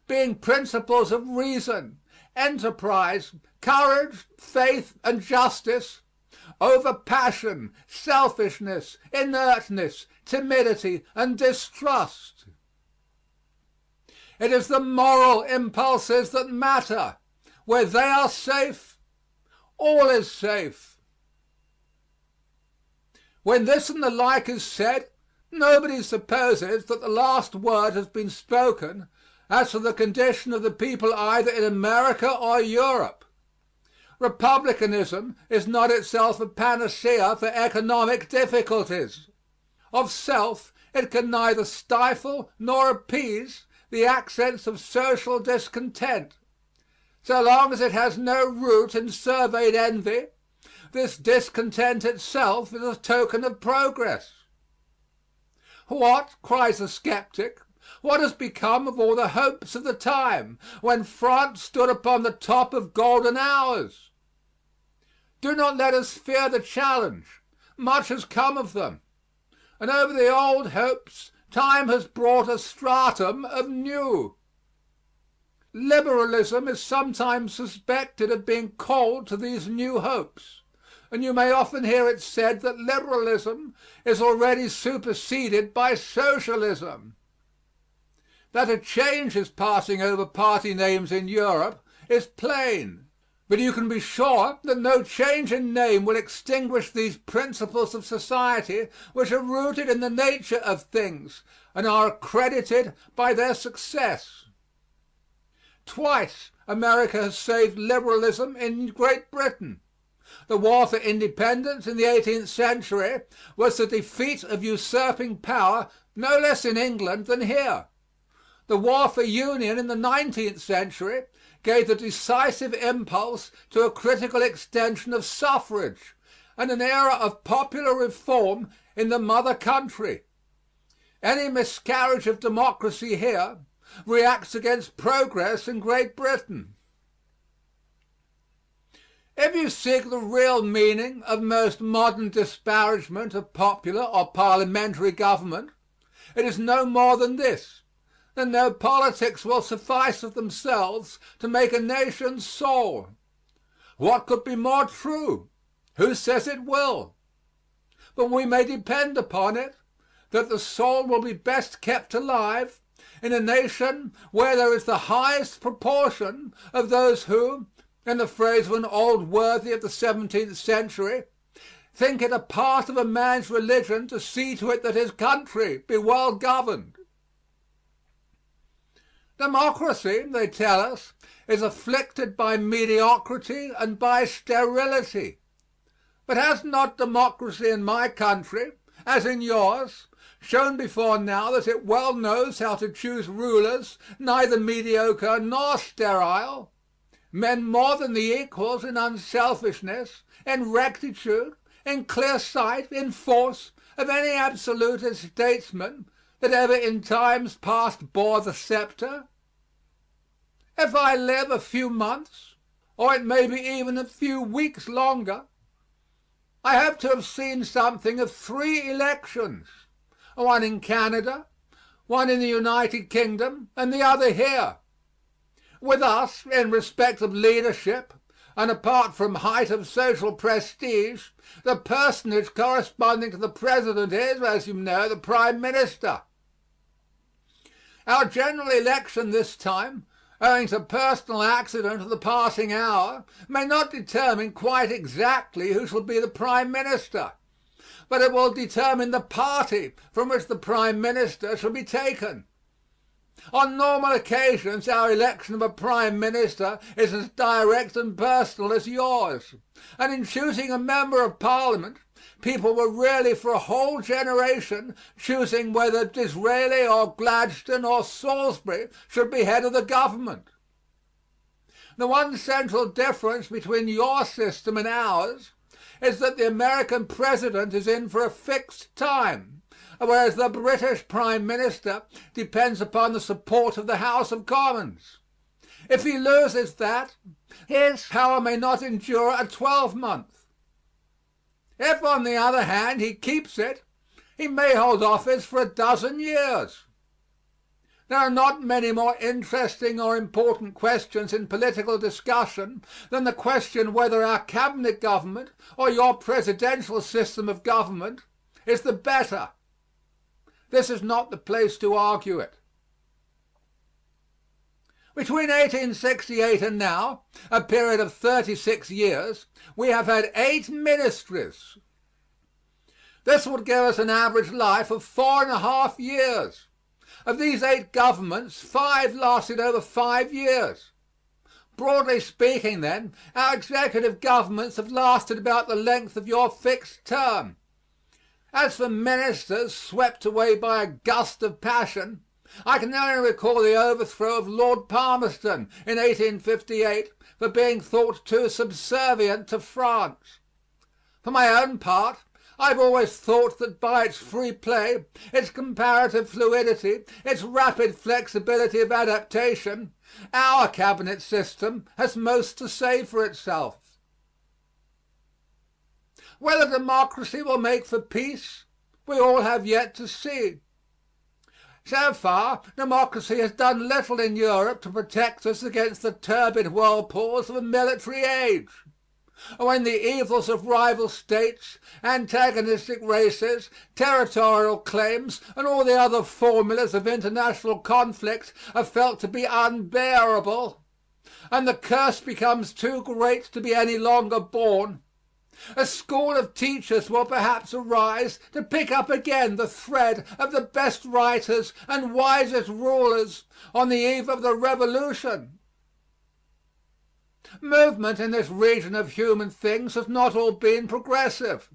being principles of reason, enterprise, courage, faith, and justice, over passion, selfishness, inertness, timidity, and distrust. It is the moral impulses that matter. Where they are safe, all is safe. When this and the like is said, nobody supposes that the last word has been spoken as to the condition of the people either in America or Europe. Republicanism is not itself a panacea for economic difficulties. Of self, it can neither stifle nor appease the accents of social discontent. So long as it has no root in surveyed envy, this discontent itself is a token of progress. What, cries a skeptic, what has become of all the hopes of the time when France stood upon the top of golden hours? Do not let us fear the challenge. Much has come of them, and over the old hopes time has brought a stratum of new. Liberalism is sometimes suspected of being cold to these new hopes, and you may often hear it said that liberalism is already superseded by socialism. That a change is passing over party names in Europe is plain, but you can be sure that no change in name will extinguish these principles of society which are rooted in the nature of things and are accredited by their success. Twice America has saved liberalism in Great Britain. The war for independence in the 18th century was the defeat of usurping power no less in England than here. The war for union in the 19th century gave the decisive impulse to a critical extension of suffrage and an era of popular reform in the mother country. Any miscarriage of democracy here reacts against progress in Great Britain. If you seek the real meaning of most modern disparagement of popular or parliamentary government, it is no more than this: that no politics will suffice of themselves to make a nation's soul. What could be more true? Who says it will? But we may depend upon it that the soul will be best kept alive in a nation where there is the highest proportion of those who, in the phrase of an old worthy of the 17th century, think it a part of a man's religion to see to it that his country be well governed. Democracy, they tell us, is afflicted by mediocrity and by sterility. But has not democracy in my country, as in yours, shown before now that it well knows how to choose rulers neither mediocre nor sterile, men more than the equals in unselfishness, in rectitude, in clear sight, in force, of any absolutist statesman that ever in times past bore the scepter? If I live a few months, or it may be even a few weeks longer, I hope to have seen something of 3 elections, one in Canada, one in the United Kingdom, and the other here. With us, in respect of leadership, and apart from height of social prestige, the personage corresponding to the President is, as you know, the Prime Minister. Our general election this time, owing to personal accident of the passing hour, may not determine quite exactly who shall be the Prime Minister, but it will determine the party from which the Prime Minister shall be taken. On normal occasions our election of a Prime Minister is as direct and personal as yours, and in choosing a member of Parliament people were really for a whole generation choosing whether Disraeli or Gladstone or Salisbury should be head of the government. The one central difference between your system and ours is that the American President is in for a fixed time, whereas the British Prime Minister depends upon the support of the House of Commons. If he loses that, his power may not endure a 12-month. If, on the other hand, he keeps it, he may hold office for a dozen years. There are not many more interesting or important questions in political discussion than the question whether our cabinet government or your presidential system of government is the better. This is not the place to argue it. Between 1868 and now, a period of 36 years, we have had 8 ministries. This would give us an average life of 4½ years. Of these 8 governments, 5 lasted over 5 years. Broadly speaking, then, our executive governments have lasted about the length of your fixed term. As for ministers swept away by a gust of passion, I can only recall the overthrow of Lord Palmerston in 1858 for being thought too subservient to France. For my own part, I've always thought that by its free play, its comparative fluidity, its rapid flexibility of adaptation, our cabinet system has most to say for itself. Whether democracy will make for peace, we all have yet to see. So far, democracy has done little in Europe to protect us against the turbid whirlpools of a military age. When the evils of rival states, antagonistic races, territorial claims, and all the other formulas of international conflict are felt to be unbearable, and the curse becomes too great to be any longer borne, a school of teachers will perhaps arise to pick up again the thread of the best writers and wisest rulers on the eve of the Revolution. Movement in this region of human things has not all been progressive.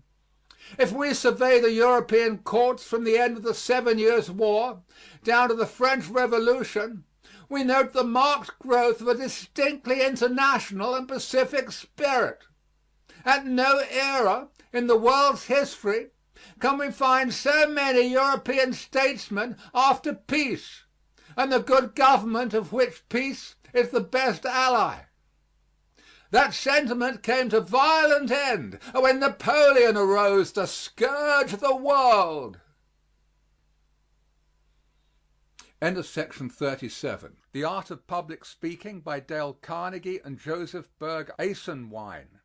If we survey the European courts from the end of the 7 Years' War down to the French Revolution, we note the marked growth of a distinctly international and pacific spirit. At no era in the world's history can we find so many European statesmen after peace, and the good government of which peace is the best ally. That sentiment came to violent end when Napoleon arose to scourge the world. End of section 37. The Art of Public Speaking by Dale Carnegie and Joseph Berg Eisenwein.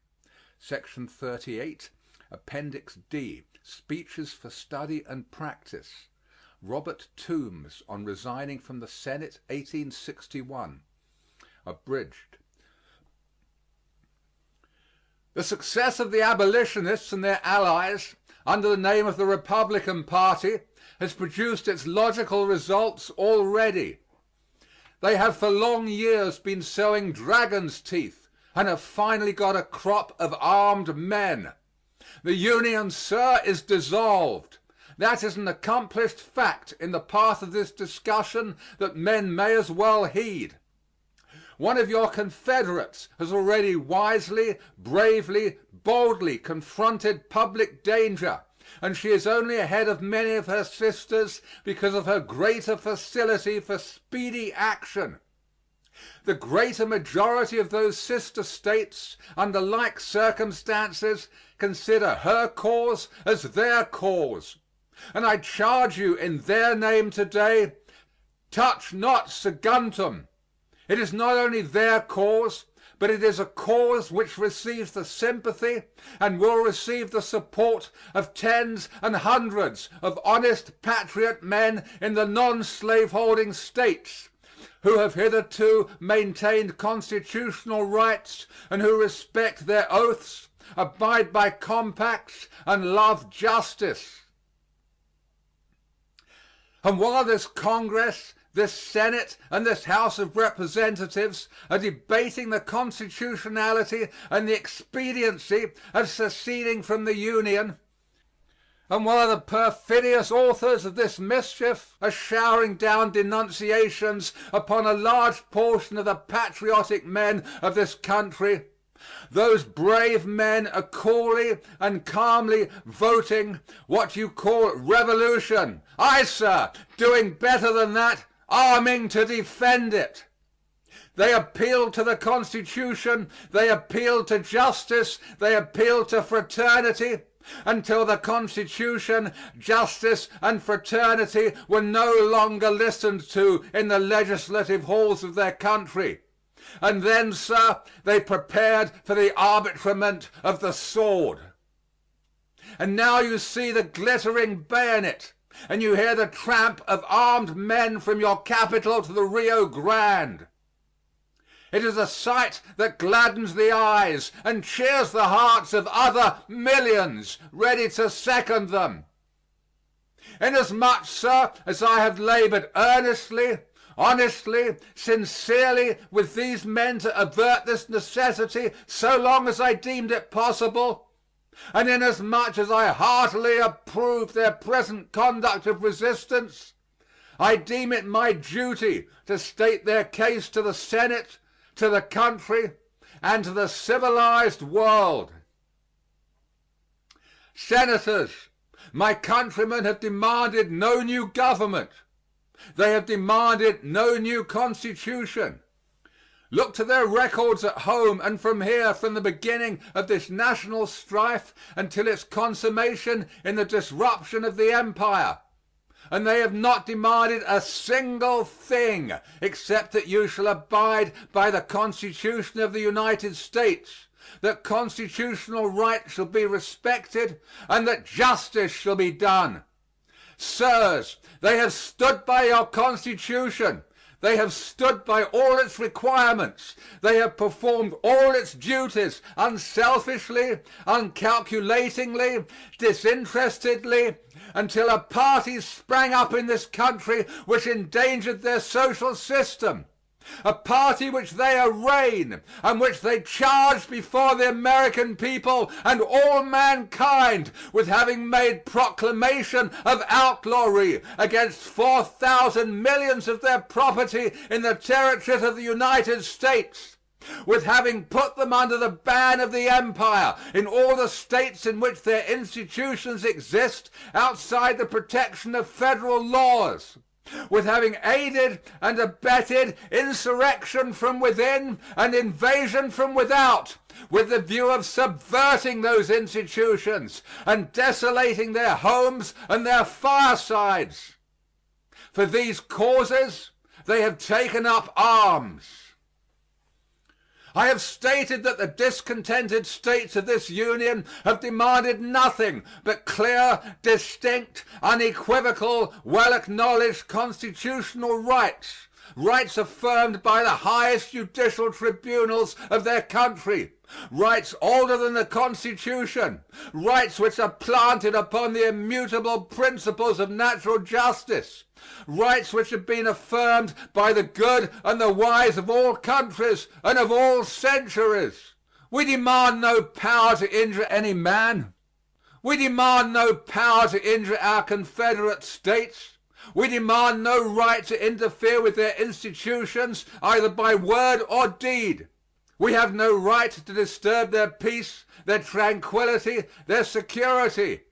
Section 38, Appendix D, Speeches for Study and Practice. Robert Toombs on resigning from the Senate, 1861. Abridged. The success of the abolitionists and their allies under the name of the Republican Party has produced its logical results already. They have for long years been sowing dragon's teeth and have finally got a crop of armed men. The Union, sir, is dissolved. That is an accomplished fact in the path of this discussion that men may as well heed. One of your confederates has already wisely, bravely, boldly confronted public danger, and she is only ahead of many of her sisters because of her greater facility for speedy action. The greater majority of those sister states, under like circumstances, consider her cause as their cause, and I charge you in their name today, touch not Saguntum. It is not only their cause, but it is a cause which receives the sympathy and will receive the support of tens and hundreds of honest patriot men in the non-slaveholding states who have hitherto maintained constitutional rights and who respect their oaths, abide by compacts, and love justice. And while this Congress, this Senate, and this House of Representatives are debating the constitutionality and the expediency of seceding from the Union, and while the perfidious authors of this mischief are showering down denunciations upon a large portion of the patriotic men of this country, those brave men are coolly and calmly voting what you call revolution. Aye, sir, doing better than that, arming to defend it. They appeal to the Constitution, they appeal to justice, they appeal to fraternity, until the Constitution, justice, and fraternity were no longer listened to in the legislative halls of their country. And then, sir, they prepared for the arbitrament of the sword. And now you see the glittering bayonet, and you hear the tramp of armed men from your capital to the Rio Grande. It is a sight that gladdens the eyes and cheers the hearts of other millions ready to second them. Inasmuch, sir, as I have labored earnestly, honestly, sincerely with these men to avert this necessity so long as I deemed it possible, and inasmuch as I heartily approve their present conduct of resistance, I deem it my duty to state their case to the Senate, to the country, and to the civilized world. Senators, my countrymen have demanded no new government. They have demanded no new constitution. Look to their records at home and from here, from the beginning of this national strife until its consummation in the disruption of the empire. And they have not demanded a single thing except that you shall abide by the Constitution of the United States, that constitutional rights shall be respected, and that justice shall be done. Sirs, they have stood by your Constitution. They have stood by all its requirements. They have performed all its duties unselfishly, uncalculatingly, disinterestedly, until a party sprang up in this country which endangered their social system. A party which they arraign and which they charge before the American people and all mankind with having made proclamation of outlawry against 4,000 millions of their property in the territories of the United States, with having put them under the ban of the empire in all the states in which their institutions exist outside the protection of federal laws, with having aided and abetted insurrection from within and invasion from without, with the view of subverting those institutions and desolating their homes and their firesides. For these causes they have taken up arms. I have stated that the discontented states of this Union have demanded nothing but clear, distinct, unequivocal, well-acknowledged constitutional rights, rights affirmed by the highest judicial tribunals of their country, rights older than the Constitution, rights which are planted upon the immutable principles of natural justice, rights which have been affirmed by the good and the wise of all countries and of all centuries. We demand no power to injure any man. We demand no power to injure our Confederate States. We demand no right to interfere with their institutions either by word or deed. We have no right to disturb their peace, their tranquility, their security.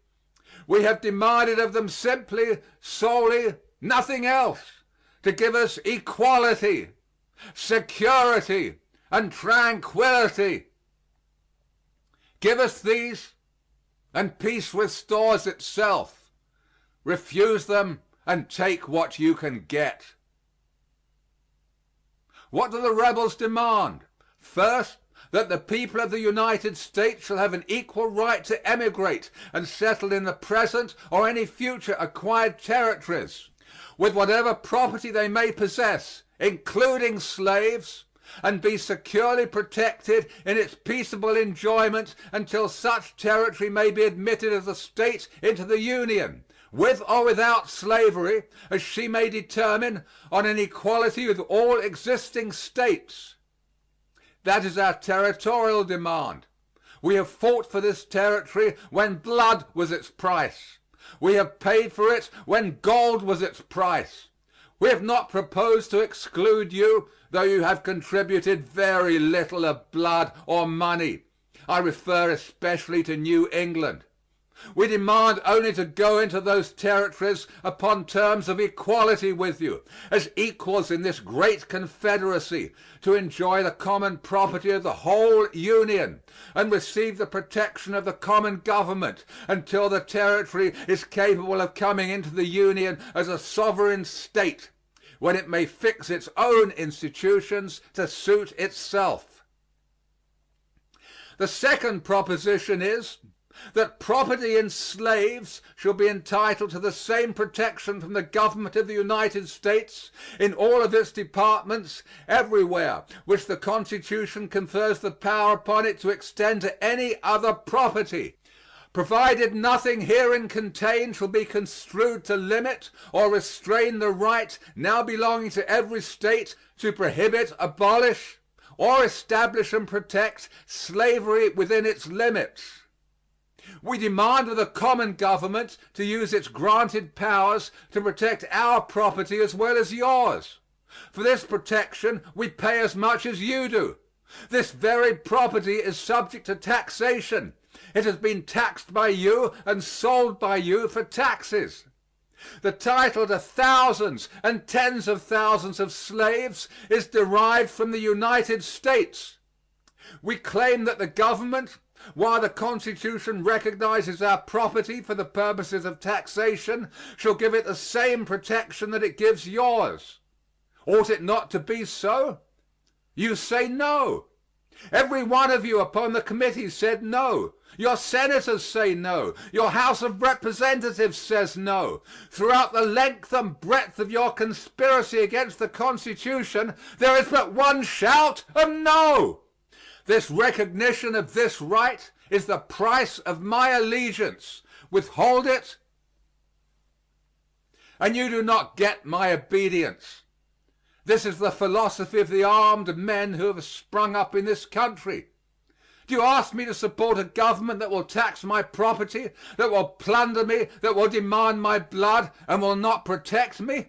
We have demanded of them simply, solely, nothing else, to give us equality, security, and tranquility. Give us these, and peace restores itself. Refuse them, and take what you can get. What do the rebels demand? First, that the people of the United States shall have an equal right to emigrate and settle in the present or any future acquired territories, with whatever property they may possess, including slaves, and be securely protected in its peaceable enjoyment until such territory may be admitted as a state into the Union, with or without slavery, as she may determine, on an equality with all existing states. That is our territorial demand. We have fought for this territory when blood was its price. We have paid for it when gold was its price. We have not proposed to exclude you, though you have contributed very little of blood or money. I refer especially to New England. We demand only to go into those territories upon terms of equality with you, as equals in this great confederacy, to enjoy the common property of the whole Union, and receive the protection of the common government until the territory is capable of coming into the Union as a sovereign state, when it may fix its own institutions to suit itself. The second proposition is that property in slaves shall be entitled to the same protection from the government of the United States in all of its departments everywhere which the Constitution confers the power upon it to extend to any other property, provided nothing herein contained shall be construed to limit or restrain the right now belonging to every state to prohibit, abolish, or establish and protect slavery within its limits. We demand of the common government to use its granted powers to protect our property as well as yours. For this protection we pay as much as you do. This very property is subject to taxation. It has been taxed by you and sold by you for taxes. The title to thousands and tens of thousands of slaves is derived from the United States. We claim that the government, while the Constitution recognizes our property for the purposes of taxation, shall give it the same protection that it gives yours. Ought it not to be so? You say no. Every one of you upon the committee said no. Your senators say no. Your House of Representatives says no. Throughout the length and breadth of your conspiracy against the Constitution, there is but one shout of no. This recognition of this right is the price of my allegiance. Withhold it, and you do not get my obedience. This is the philosophy of the armed men who have sprung up in this country. Do you ask me to support a government that will tax my property, that will plunder me, that will demand my blood, and will not protect me?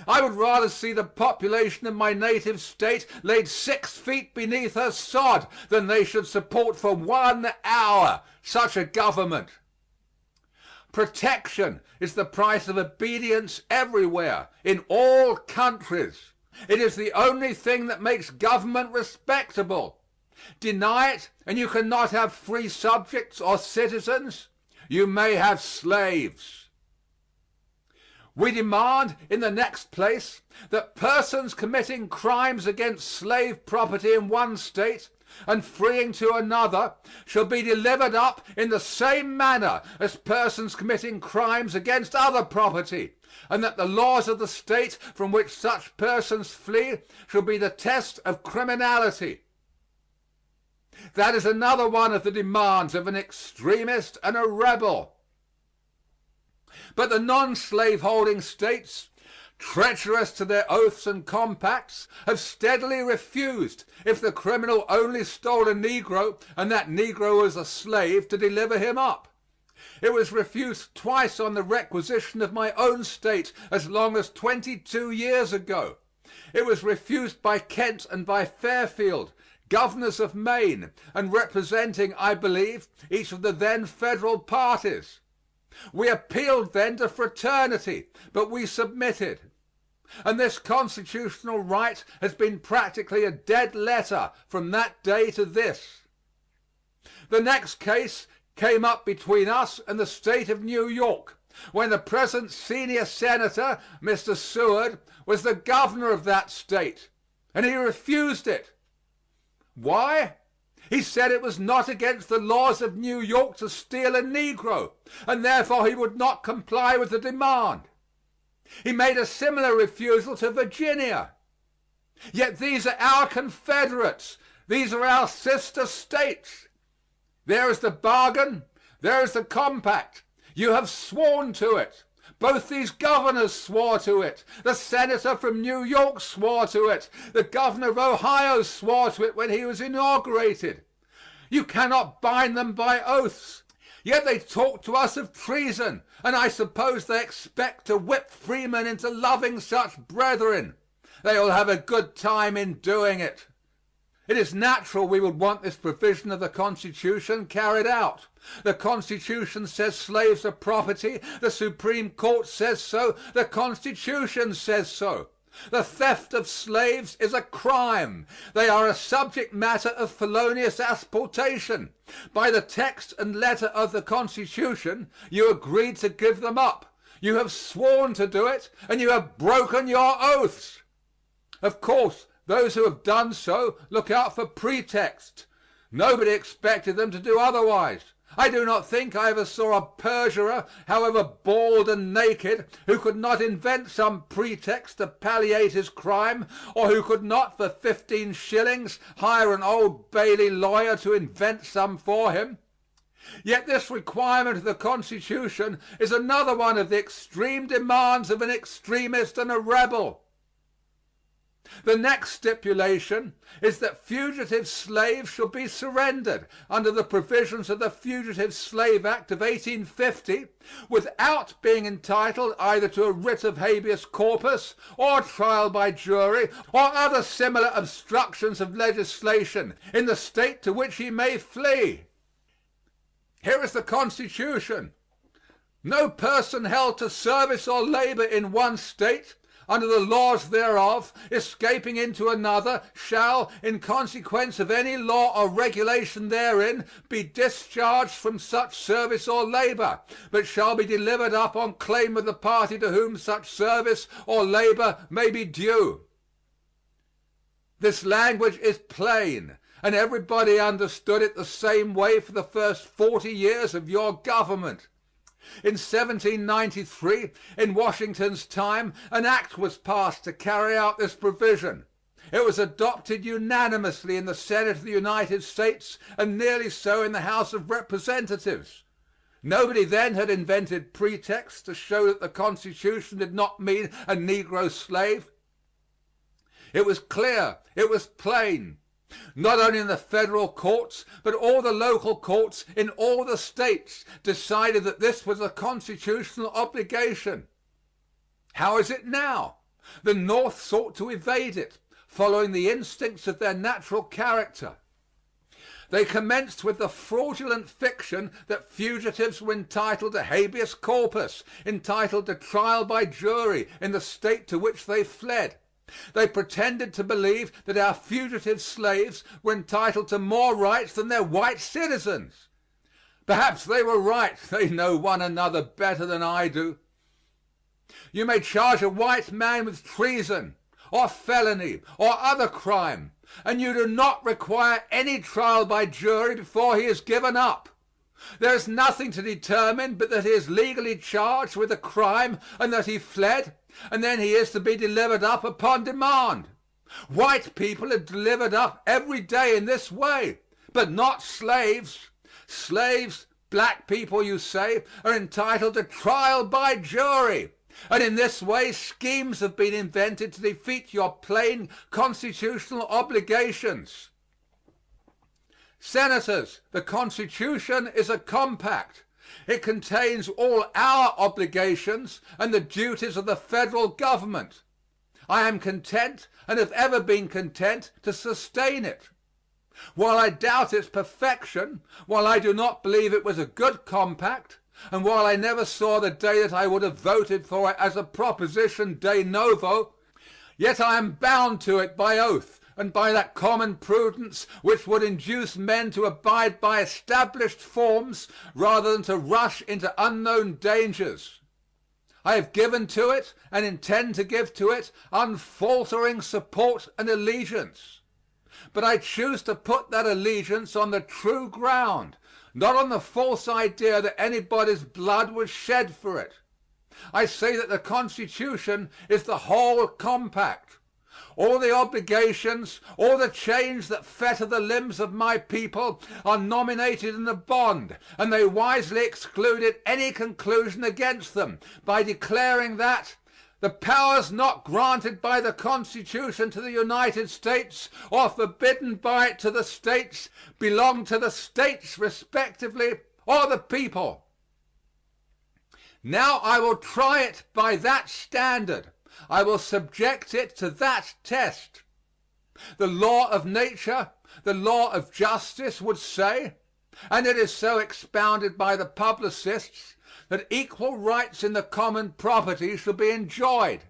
I would rather see the population of my native state laid 6 feet beneath her sod than they should support for 1 hour such a government. Protection is the price of obedience everywhere, in all countries. It is the only thing that makes government respectable. Deny it, and you cannot have free subjects or citizens. You may have slaves. We demand, in the next place, that persons committing crimes against slave property in one state and freeing to another shall be delivered up in the same manner as persons committing crimes against other property, and that the laws of the state from which such persons flee shall be the test of criminality. That is another one of the demands of an extremist and a rebel. But the non-slaveholding states, treacherous to their oaths and compacts, have steadily refused, if the criminal only stole a Negro and that Negro was a slave, to deliver him up. It was refused twice on the requisition of my own state as long as 22 years ago. It was refused by Kent and by Fairfield, governors of Maine, and representing, I believe, each of the then federal parties. We appealed then to fraternity, but we submitted. And this constitutional right has been practically a dead letter from that day to this. The next case came up between us and the State of New York, when the present senior senator, Mr. Seward, was the governor of that State. and he refused it. Why? He said it was not against the laws of New York to steal a Negro, and therefore he would not comply with the demand. He made a similar refusal to Virginia. Yet these are our Confederates. These are our sister states. There is the bargain. There is the compact. You have sworn to it. Both these governors swore to it. The senator from New York swore to it. The governor of Ohio swore to it when he was inaugurated. You cannot bind them by oaths. Yet they talk to us of treason, and I suppose they expect to whip freemen into loving such brethren. They will have a good time in doing it. It is natural we would want this provision of the Constitution carried out. The Constitution says slaves are property. The Supreme Court says so. The Constitution says so. The theft of slaves is a crime. They are a subject matter of felonious exportation. By the text and letter of the Constitution, you agreed to give them up. You have sworn to do it, and you have broken your oaths. Of course, those who have done so look out for pretext. Nobody expected them to do otherwise. I do not think I ever saw a perjurer, however bald and naked, who could not invent some pretext to palliate his crime, or who could not for 15 shillings hire an Old Bailey lawyer to invent some for him. Yet this requirement of the Constitution is another one of the extreme demands of an extremist and a rebel. The next stipulation is that fugitive slaves shall be surrendered under the provisions of the Fugitive Slave Act of 1850 without being entitled either to a writ of habeas corpus or trial by jury or other similar obstructions of legislation in the state to which he may flee. Here is the Constitution. No person held to service or labor in one state under the laws thereof, escaping into another, shall, in consequence of any law or regulation therein, be discharged from such service or labor, but shall be delivered up on claim of the party to whom such service or labor may be due. This language is plain, and everybody understood it the same way for the first 40 years of your government. In 1793, in Washington's time, an act was passed to carry out this provision. It was adopted unanimously in the Senate of the United States and nearly so in the House of Representatives. Nobody then had invented pretexts to show that the Constitution did not mean a Negro slave. It was clear, it was plain. Not only in the federal courts, but all the local courts in all the states decided that this was a constitutional obligation. How is it now? The North sought to evade it, following the instincts of their natural character. They commenced with the fraudulent fiction that fugitives were entitled to habeas corpus, entitled to trial by jury in the state to which they fled. They pretended to believe that our fugitive slaves were entitled to more rights than their white citizens. Perhaps they were right. They know one another better than I do. You may charge a white man with treason or felony or other crime, and you do not require any trial by jury before he is given up. There is nothing to determine but that he is legally charged with a crime and that he fled, and then he is to be delivered up upon demand. White people are delivered up every day in this way, but not slaves. Slaves, black people, you say, are entitled to trial by jury. And in this way schemes have been invented to defeat your plain constitutional obligations. Senators, the Constitution is a compact. It contains all our obligations and the duties of the federal government. I am content and have ever been content to sustain it. While I doubt its perfection, while I do not believe it was a good compact, and while I never saw the day that I would have voted for it as a proposition de novo, yet I am bound to it by oath and by that common prudence which would induce men to abide by established forms rather than to rush into unknown dangers. I have given to it and intend to give to it unfaltering support and allegiance. But I choose to put that allegiance on the true ground, not on the false idea that anybody's blood was shed for it. I say that the Constitution is the whole compact. All the obligations, all the chains that fetter the limbs of my people are nominated in the bond, and they wisely excluded any conclusion against them by declaring that the powers not granted by the Constitution to the United States or forbidden by it to the States belong to the States respectively or the people. Now I will try it by that standard. I will subject it to that test. The law of nature, the law of justice would say, and it is so expounded by the publicists, that equal rights in the common property shall be enjoyed.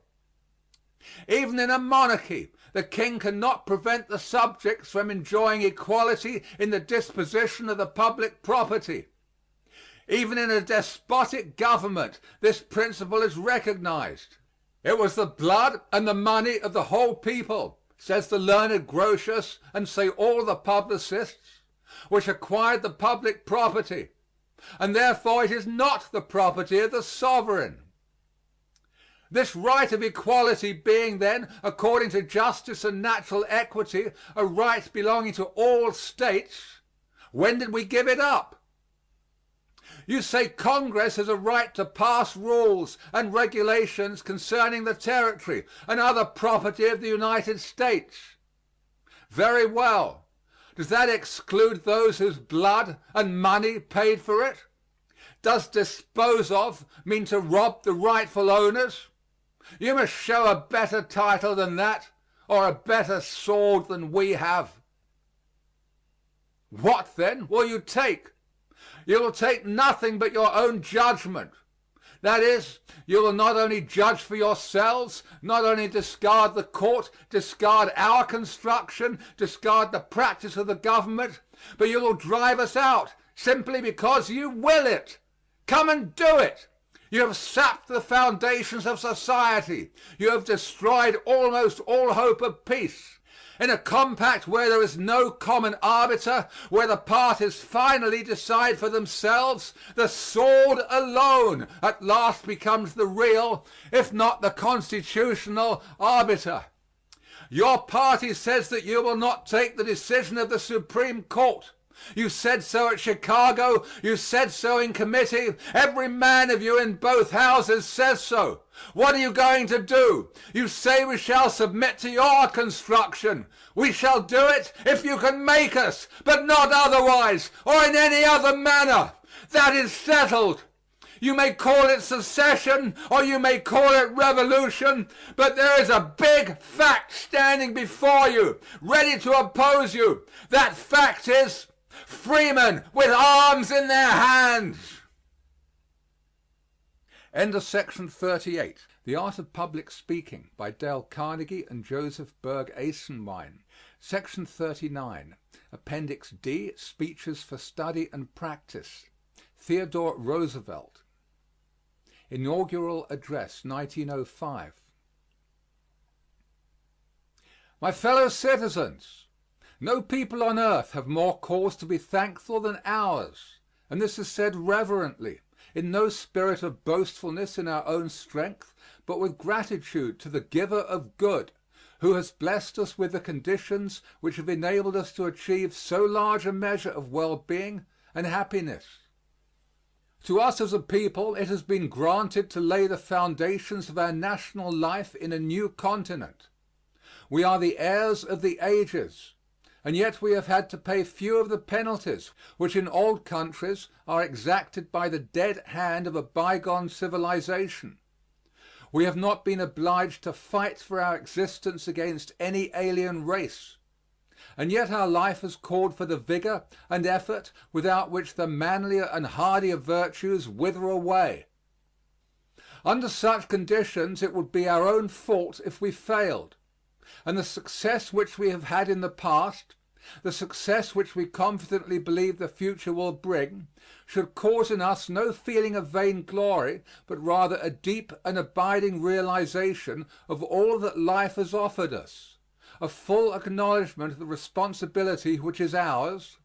Even in a monarchy, the king cannot prevent the subjects from enjoying equality in the disposition of the public property. Even in a despotic government, this principle is recognized. It was the blood and the money of the whole people, says the learned Grotius, and say all the publicists, which acquired the public property, and therefore it is not the property of the sovereign. This right of equality being then, according to justice and natural equity, a right belonging to all states, when did we give it up? You say Congress has a right to pass rules and regulations concerning the territory and other property of the United States. Very well. Does that exclude those whose blood and money paid for it? Does dispose of mean to rob the rightful owners? You must show a better title than that, or a better sword than we have. What then will you take? You will take nothing but your own judgment. That is, you will not only judge for yourselves, not only discard the court, discard our construction, discard the practice of the government, but you will drive us out simply because you will it. Come and do it. You have sapped the foundations of society. You have destroyed almost all hope of peace. In a compact where there is no common arbiter, where the parties finally decide for themselves, the sword alone at last becomes the real, if not the constitutional, arbiter. Your party says that you will not take the decision of the Supreme Court. You said so at Chicago. You said so in committee. Every man of you in both houses says so. What are you going to do? You say we shall submit to your construction. We shall do it if you can make us, but not otherwise or in any other manner. That is settled. You may call it secession or you may call it revolution, but there is a big fact standing before you, ready to oppose you. That fact is freemen with arms in their hands. End of section 38. The Art of Public Speaking by Dale Carnegie and Joseph Berg Eisenwein. Section 39. Appendix D. Speeches for Study and Practice. Theodore Roosevelt. Inaugural Address, 1905. My fellow citizens, no people on earth have more cause to be thankful than ours, and this is said reverently, in no spirit of boastfulness in our own strength, but with gratitude to the Giver of good, who has blessed us with the conditions which have enabled us to achieve so large a measure of well-being and happiness. To us as a people it has been granted to lay the foundations of our national life in a new continent. We are the heirs of the ages, and yet we have had to pay few of the penalties which in old countries are exacted by the dead hand of a bygone civilization. We have not been obliged to fight for our existence against any alien race, and yet our life has called for the vigor and effort without which the manlier and hardier virtues wither away. Under such conditions it would be our own fault if we failed, and the success which we have had in the past, the success which we confidently believe the future will bring, should cause in us no feeling of vainglory, but rather a deep and abiding realization of all that life has offered us, a full acknowledgment of the responsibility which is ours,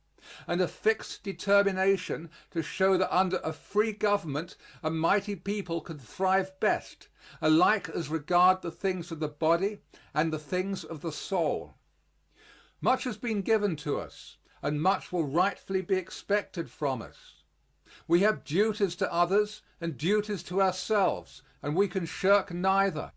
and a fixed determination to show that under a free government a mighty people can thrive best, alike as regard the things of the body and the things of the soul. Much has been given to us, and much will rightfully be expected from us. We have duties to others and duties to ourselves, and we can shirk neither.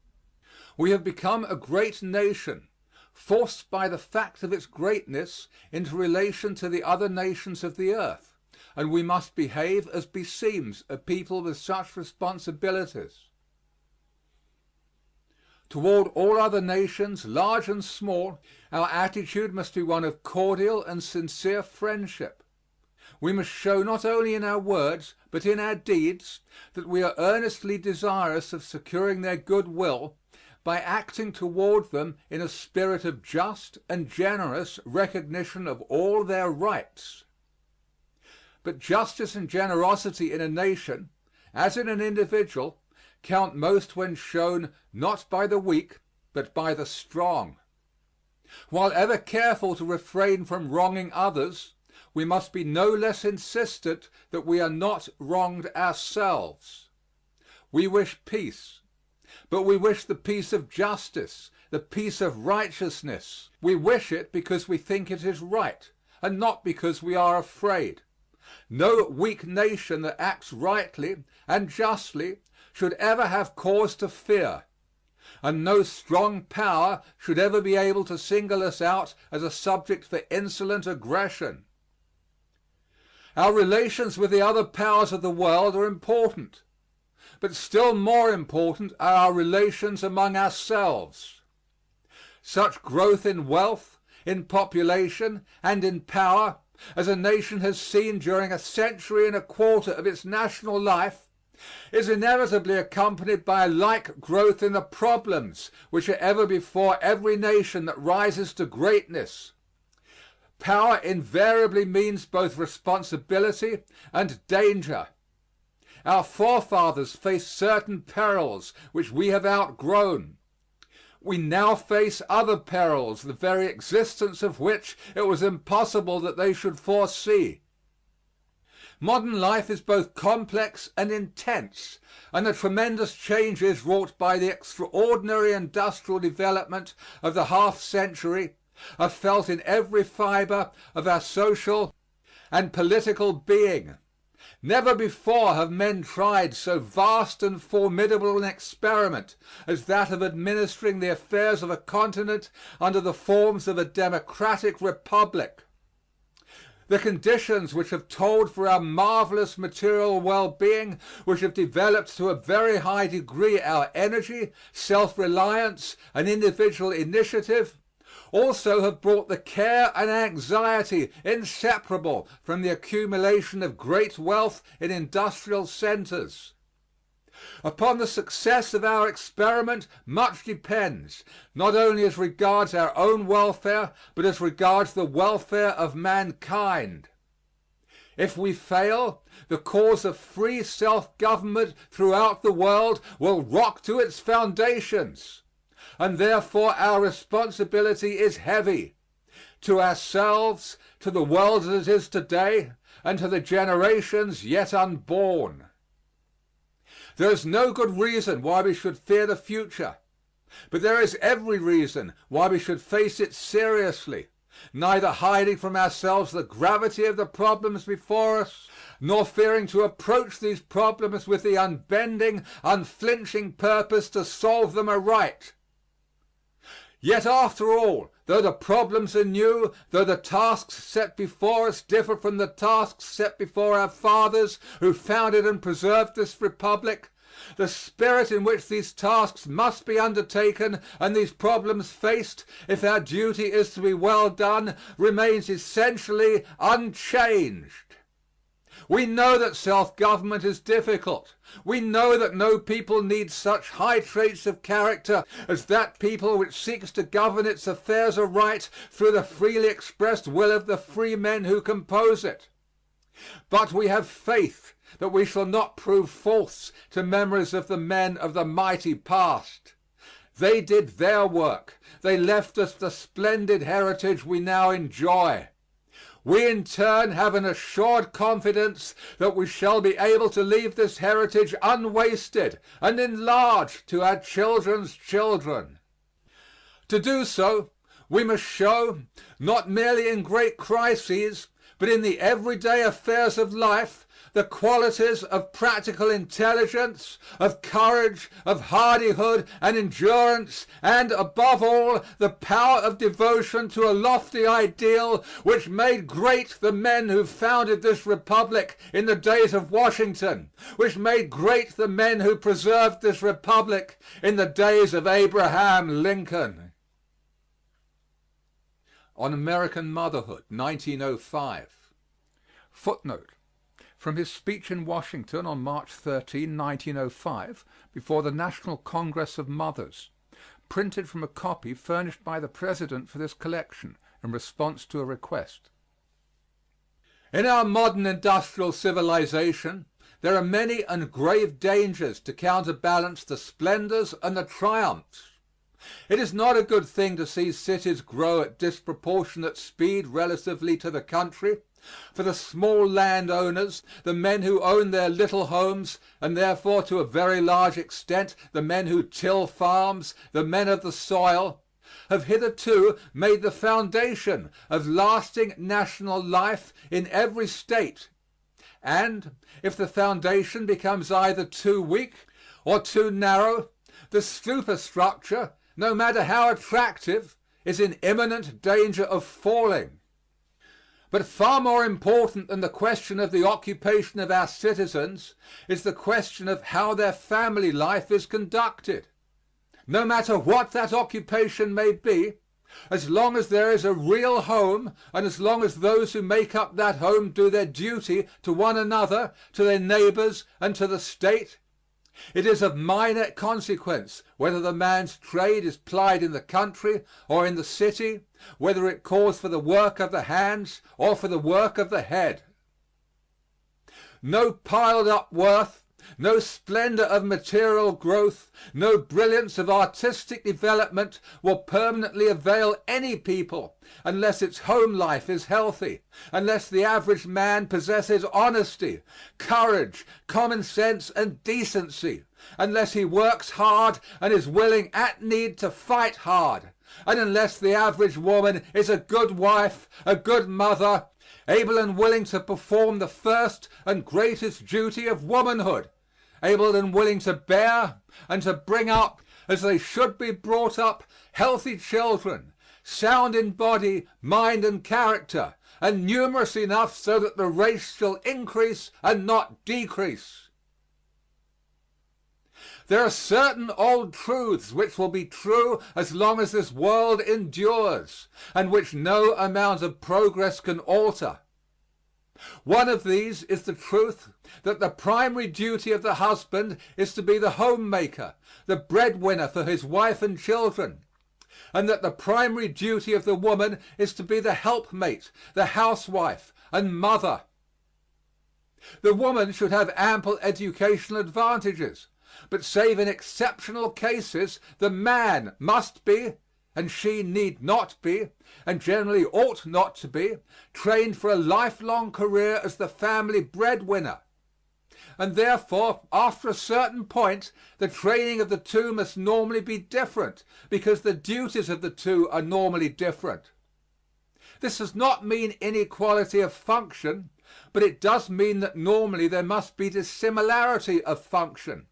We have become a great nation, forced by the fact of its greatness into relation to the other nations of the earth, and we must behave as beseems a people with such responsibilities. Toward all other nations, large and small, our attitude must be one of cordial and sincere friendship. We must show not only in our words, but in our deeds, that we are earnestly desirous of securing their good will by acting toward them in a spirit of just and generous recognition of all their rights. But justice and generosity in a nation, as in an individual, count most when shown not by the weak, but by the strong. While ever careful to refrain from wronging others, we must be no less insistent that we are not wronged ourselves. We wish peace, but we wish the peace of justice, the peace of righteousness. We wish it because we think it is right, and not because we are afraid. No weak nation that acts rightly and justly should ever have cause to fear, and no strong power should ever be able to single us out as a subject for insolent aggression. Our relations with the other powers of the world are important, but still more important are our relations among ourselves. Such growth in wealth, in population, and in power as a nation has seen during a century and a quarter of its national life is inevitably accompanied by a like growth in the problems which are ever before every nation that rises to greatness. Power invariably means both responsibility and danger. Our forefathers faced certain perils which we have outgrown. We now face other perils, the very existence of which it was impossible that they should foresee. Modern life is both complex and intense, and the tremendous changes wrought by the extraordinary industrial development of the half century are felt in every fiber of our social and political being. Never before have men tried so vast and formidable an experiment as that of administering the affairs of a continent under the forms of a democratic republic. The conditions which have told for our marvelous material well-being, which have developed to a very high degree our energy, self-reliance, and individual initiative, also have brought the care and anxiety inseparable from the accumulation of great wealth in industrial centers. Upon the success of our experiment much depends, not only as regards our own welfare, but as regards the welfare of mankind. If we fail, the cause of free self-government throughout the world will rock to its foundations. And therefore our responsibility is heavy to ourselves, to the world as it is today, and to the generations yet unborn. There is no good reason why we should fear the future, but there is every reason why we should face it seriously, neither hiding from ourselves the gravity of the problems before us, nor fearing to approach these problems with the unbending, unflinching purpose to solve them aright. Yet after all, though the problems are new, though the tasks set before us differ from the tasks set before our fathers who founded and preserved this republic, the spirit in which these tasks must be undertaken and these problems faced, if our duty is to be well done, remains essentially unchanged. We know that self-government is difficult. We know that no people needs such high traits of character as that people which seeks to govern its affairs aright through the freely expressed will of the free men who compose it. But we have faith that we shall not prove false to memories of the men of the mighty past. They did their work. They left us the splendid heritage we now enjoy. We in turn have an assured confidence that we shall be able to leave this heritage unwasted and enlarged to our children's children. To do so, we must show, not merely in great crises, but in the everyday affairs of life, the qualities of practical intelligence, of courage, of hardihood and endurance, and, above all, the power of devotion to a lofty ideal which made great the men who founded this republic in the days of Washington, which made great the men who preserved this republic in the days of Abraham Lincoln. On American Motherhood, 1905. Footnote. From his speech in Washington on March 13, 1905, before the National Congress of Mothers, printed from a copy furnished by the President for this collection in response to a request. In our modern industrial civilization, there are many and grave dangers to counterbalance the splendors and the triumphs. It is not a good thing to see cities grow at disproportionate speed relatively to the country. For the small landowners, the men who own their little homes, and therefore to a very large extent the men who till farms, the men of the soil, have hitherto made the foundation of lasting national life in every state. And if the foundation becomes either too weak or too narrow, the superstructure, no matter how attractive, is in imminent danger of falling. But far more important than the question of the occupation of our citizens is the question of how their family life is conducted. No matter what that occupation may be, as long as there is a real home and as long as those who make up that home do their duty to one another, to their neighbors and to the state, it is of minor consequence whether the man's trade is plied in the country or in the city, whether it calls for the work of the hands or for the work of the head. No piled up wealth, no splendor of material growth, no brilliance of artistic development will permanently avail any people unless its home life is healthy, unless the average man possesses honesty, courage, common sense and decency, unless he works hard and is willing at need to fight hard, and unless the average woman is a good wife, a good mother, able and willing to perform the first and greatest duty of womanhood, able and willing to bear and to bring up, as they should be brought up, healthy children, sound in body, mind and character, and numerous enough so that the race shall increase and not decrease. There are certain old truths which will be true as long as this world endures, and which no amount of progress can alter. One of these is the truth that the primary duty of the husband is to be the homemaker, the breadwinner for his wife and children, and that the primary duty of the woman is to be the helpmate, the housewife and mother. The woman should have ample educational advantages, but save in exceptional cases, the man must be, and she need not be, and generally ought not to be, trained for a lifelong career as the family breadwinner. And therefore, after a certain point, the training of the two must normally be different, because the duties of the two are normally different. This does not mean inequality of function, but it does mean that normally there must be dissimilarity of function.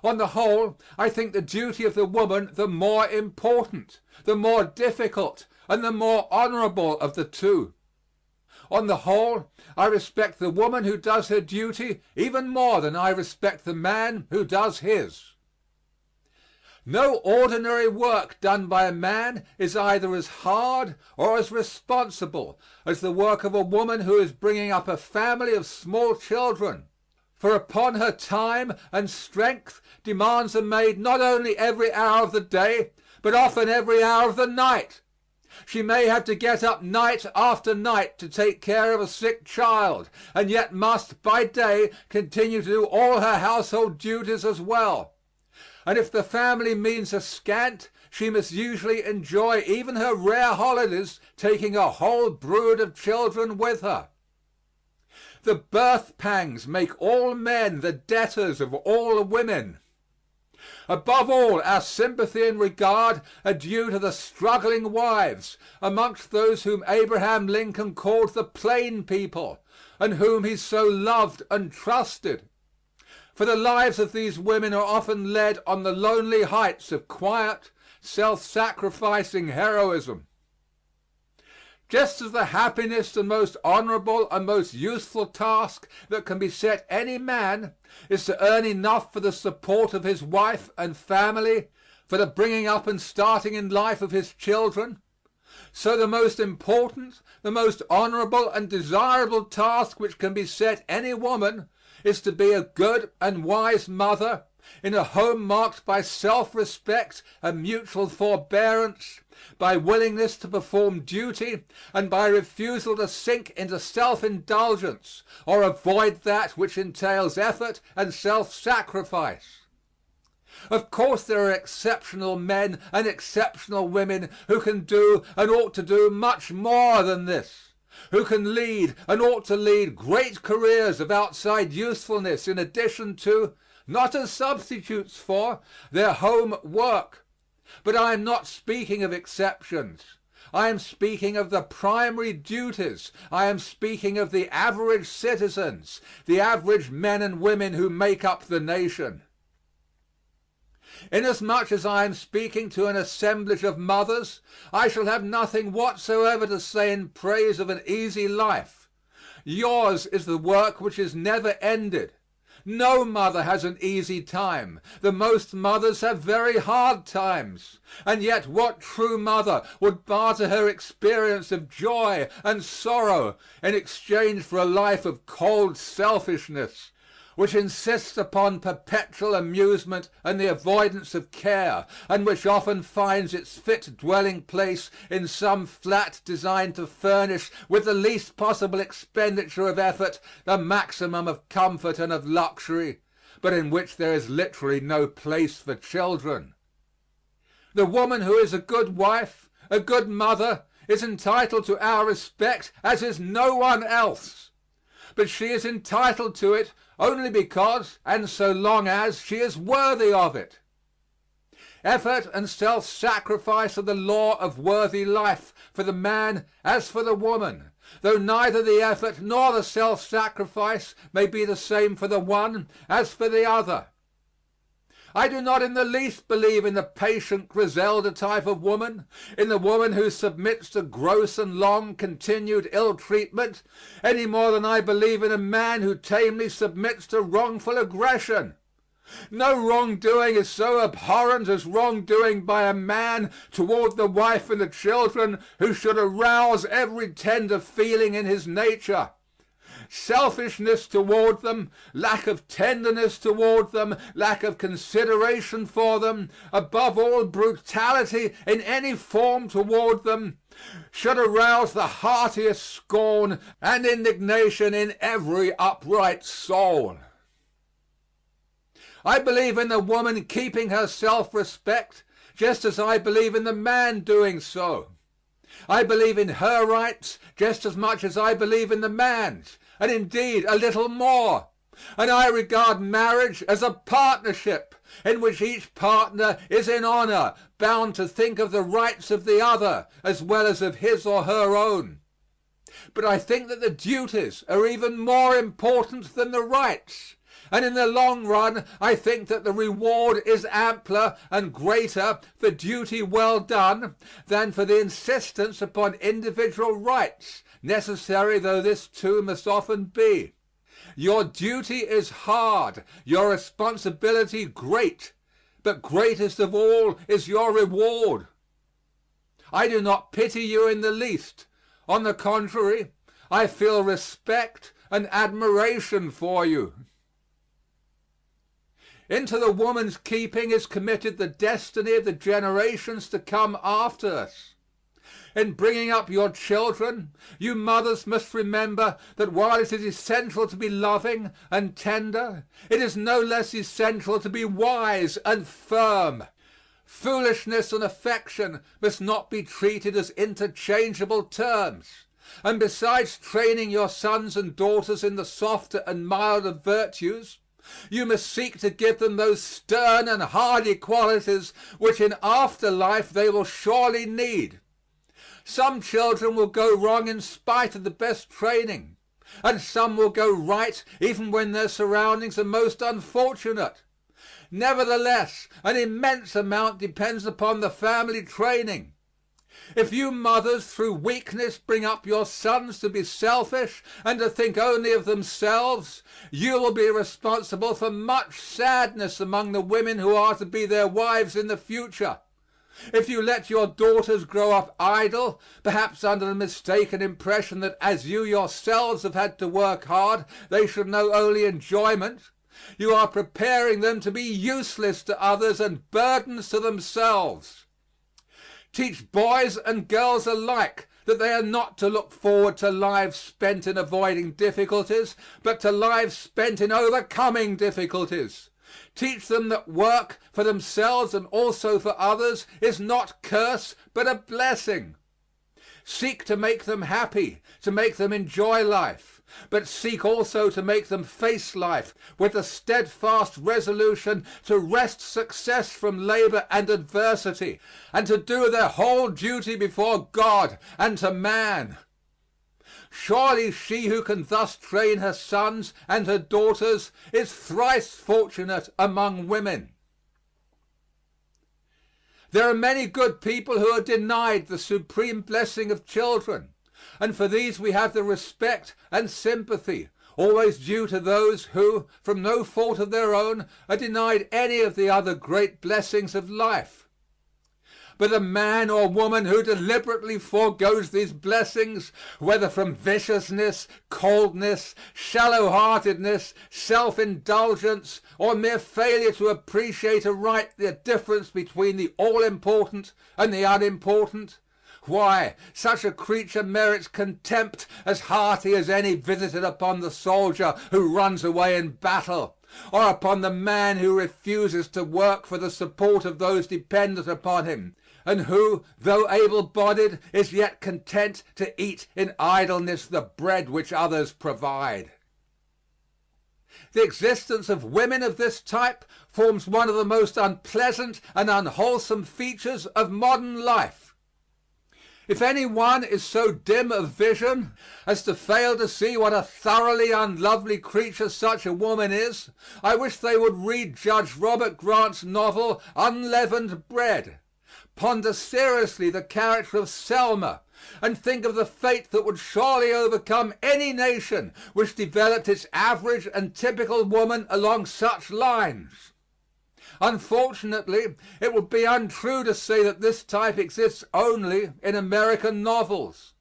On the whole, I think the duty of the woman the more important, the more difficult, and the more honorable of the two. On the whole, I respect the woman who does her duty even more than I respect the man who does his. No ordinary work done by a man is either as hard or as responsible as the work of a woman who is bringing up a family of small children. For upon her time and strength demands are made not only every hour of the day, but often every hour of the night. She may have to get up night after night to take care of a sick child, and yet must by day continue to do all her household duties as well. And if the family means are scant, she must usually enjoy even her rare holidays taking a whole brood of children with her. The birth pangs make all men the debtors of all women. Above all, our sympathy and regard are due to the struggling wives amongst those whom Abraham Lincoln called the plain people, and whom he so loved and trusted. For the lives of these women are often led on the lonely heights of quiet, self-sacrificing heroism. Just as the happiest and most honorable and most useful task that can be set any man is to earn enough for the support of his wife and family, for the bringing up and starting in life of his children, so the most important, the most honorable and desirable task which can be set any woman is to be a good and wise mother in a home marked by self-respect and mutual forbearance, by willingness to perform duty, and by refusal to sink into self-indulgence or avoid that which entails effort and self-sacrifice. Of course there are exceptional men and exceptional women who can do and ought to do much more than this, who can lead and ought to lead great careers of outside usefulness in addition to, not as substitutes for, their home work. But I am not speaking of exceptions. I am speaking of the primary duties. I am speaking of the average citizens, the average men and women who make up the nation. Inasmuch as I am speaking to an assemblage of mothers, I shall have nothing whatsoever to say in praise of an easy life. Yours is the work which is never ended. No mother has an easy time. The most mothers have very hard times. And yet what true mother would barter her experience of joy and sorrow in exchange for a life of cold selfishness, which insists upon perpetual amusement and the avoidance of care, and which often finds its fit dwelling place in some flat designed to furnish with the least possible expenditure of effort the maximum of comfort and of luxury, but in which there is literally no place for children? The woman who is a good wife, a good mother, is entitled to our respect as is no one else. But she is entitled to it only because and so long as she is worthy of it. Effort and self-sacrifice are the law of worthy life for the man as for the woman, though neither the effort nor the self-sacrifice may be the same for the one as for the other. I do not in the least believe in the patient Griselda type of woman, in the woman who submits to gross and long continued ill treatment, any more than I believe in a man who tamely submits to wrongful aggression. No wrongdoing is so abhorrent as wrongdoing by a man toward the wife and the children who should arouse every tender feeling in his nature. Selfishness toward them, lack of tenderness toward them, lack of consideration for them, above all brutality in any form toward them, should arouse the heartiest scorn and indignation in every upright soul. I believe in the woman keeping her self-respect just as I believe in the man doing so. I believe in her rights just as much as I believe in the man's, and indeed a little more. And I regard marriage as a partnership in which each partner is in honor bound to think of the rights of the other as well as of his or her own. But I think that the duties are even more important than the rights. And in the long run I think that the reward is ampler and greater for duty well done than for the insistence upon individual rights, necessary though this too must often be. Your duty is hard, your responsibility great, but greatest of all is your reward. I do not pity you in the least. On the contrary, I feel respect and admiration for you. Into the woman's keeping is committed the destiny of the generations to come after us. In bringing up your children, you mothers must remember that while it is essential to be loving and tender, it is no less essential to be wise and firm. Foolishness and affection must not be treated as interchangeable terms. And besides training your sons and daughters in the softer and milder virtues, you must seek to give them those stern and hardy qualities which in after life they will surely need. Some children will go wrong in spite of the best training, and some will go right even when their surroundings are most unfortunate. Nevertheless, an immense amount depends upon the family training. If you mothers through weakness bring up your sons to be selfish and to think only of themselves, you will be responsible for much sadness among the women who are to be their wives in the future. If you let your daughters grow up idle, perhaps under the mistaken impression that as you yourselves have had to work hard, they should know only enjoyment, you are preparing them to be useless to others and burdens to themselves. Teach boys and girls alike that they are not to look forward to lives spent in avoiding difficulties, but to lives spent in overcoming difficulties. Teach them that work for themselves and also for others is not curse but a blessing. Seek to make them happy, to make them enjoy life, but seek also to make them face life with the steadfast resolution to wrest success from labor and adversity, and to do their whole duty before God and to man. Surely she who can thus train her sons and her daughters is thrice fortunate among women. There are many good people who are denied the supreme blessing of children, and for these we have the respect and sympathy always due to those who, from no fault of their own, are denied any of the other great blessings of life. But a man or woman who deliberately foregoes these blessings, whether from viciousness, coldness, shallow-heartedness, self-indulgence, or mere failure to appreciate aright the difference between the all-important and the unimportant, why, such a creature merits contempt as hearty as any visited upon the soldier who runs away in battle, or upon the man who refuses to work for the support of those dependent upon him, and who, though able-bodied, is yet content to eat in idleness the bread which others provide. The existence of women of this type forms one of the most unpleasant and unwholesome features of modern life. If any one is so dim of vision as to fail to see what a thoroughly unlovely creature such a woman is, I wish they would read Judge Robert Grant's novel Unleavened Bread, ponder seriously the character of Selma, and think of the fate that would surely overcome any nation which developed its average and typical woman along such lines. Unfortunately, it would be untrue to say that this type exists only in American novels.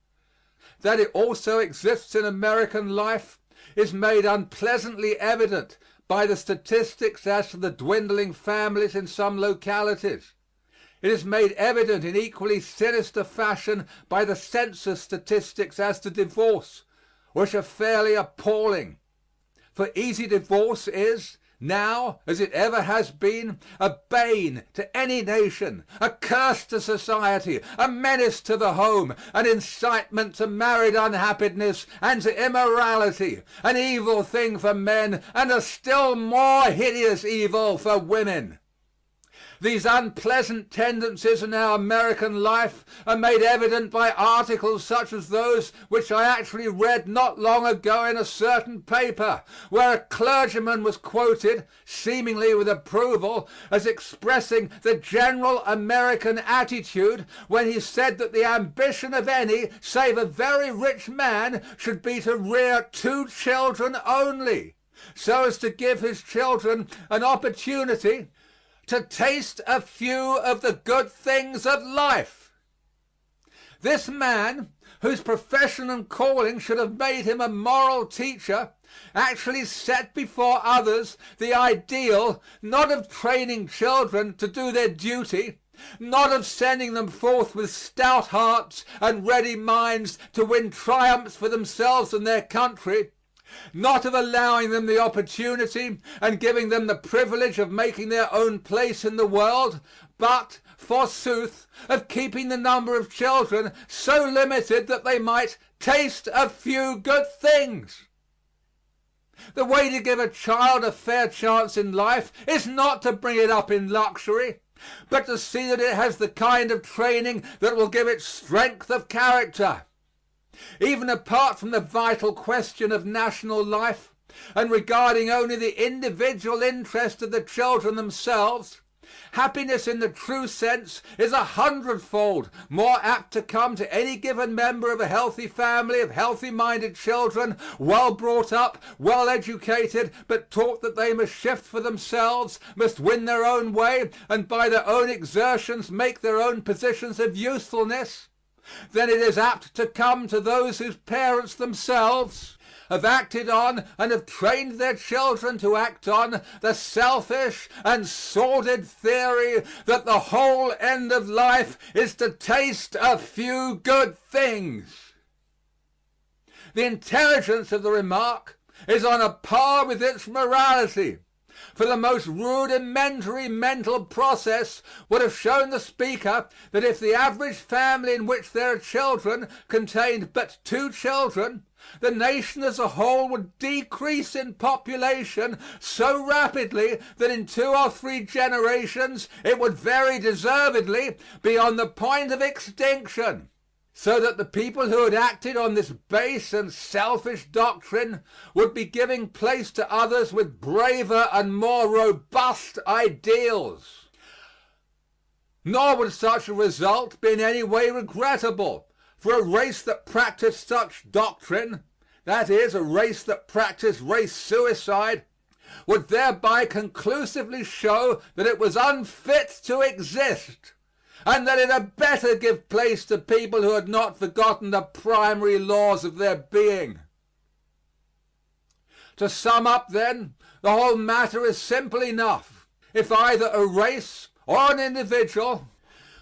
That it also exists in American life is made unpleasantly evident by the statistics as to the dwindling families in some localities. It is made evident in equally sinister fashion by the census statistics as to divorce, which are fairly appalling. For easy divorce is, now, as it ever has been, a bane to any nation, a curse to society, a menace to the home, an incitement to married unhappiness and to immorality, an evil thing for men, and a still more hideous evil for women. These unpleasant tendencies in our American life are made evident by articles such as those which I actually read not long ago in a certain paper, where a clergyman was quoted, seemingly with approval, as expressing the general American attitude when he said that the ambition of any, save a very rich man, should be to rear 2 children only, so as to give his children an opportunity to taste a few of the good things of life. This man, whose profession and calling should have made him a moral teacher, actually set before others the ideal, not of training children to do their duty, not of sending them forth with stout hearts and ready minds to win triumphs for themselves and their country, not of allowing them the opportunity and giving them the privilege of making their own place in the world, but, forsooth, of keeping the number of children so limited that they might taste a few good things. The way to give a child a fair chance in life is not to bring it up in luxury, but to see that it has the kind of training that will give it strength of character. Even apart from the vital question of national life, and regarding only the individual interest of the children themselves, happiness in the true sense is 100-fold more apt to come to any given member of a healthy family of healthy-minded children, well brought up, well educated, but taught that they must shift for themselves, must win their own way, and by their own exertions make their own positions of usefulness, than it is apt to come to those whose parents themselves have acted on and have trained their children to act on the selfish and sordid theory that the whole end of life is to taste a few good things. The intelligence of the remark is on a par with its morality, for the most rudimentary mental process would have shown the speaker that if the average family in which there are children contained but 2 children, the nation as a whole would decrease in population so rapidly that in 2 or 3 generations it would very deservedly be on the point of extinction. So that the people who had acted on this base and selfish doctrine would be giving place to others with braver and more robust ideals. Nor would such a result be in any way regrettable, for a race that practiced such doctrine, that is, a race that practiced race suicide, would thereby conclusively show that it was unfit to exist, and that it had better give place to people who had not forgotten the primary laws of their being. To sum up, then, the whole matter is simple enough. If either a race or an individual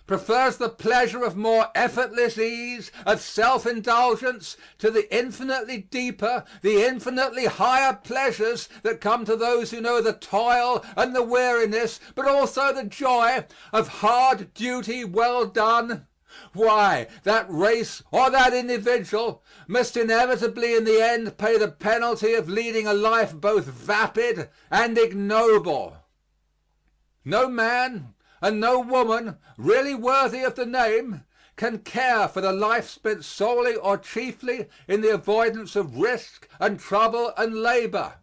prefers the pleasure of more effortless ease, of self-indulgence, to the infinitely deeper, the infinitely higher pleasures that come to those who know the toil and the weariness, but also the joy of hard duty well done, why, that race or that individual must inevitably in the end pay the penalty of leading a life both vapid and ignoble. No man and no woman really worthy of the name can care for the life spent solely or chiefly in the avoidance of risk and trouble and labor.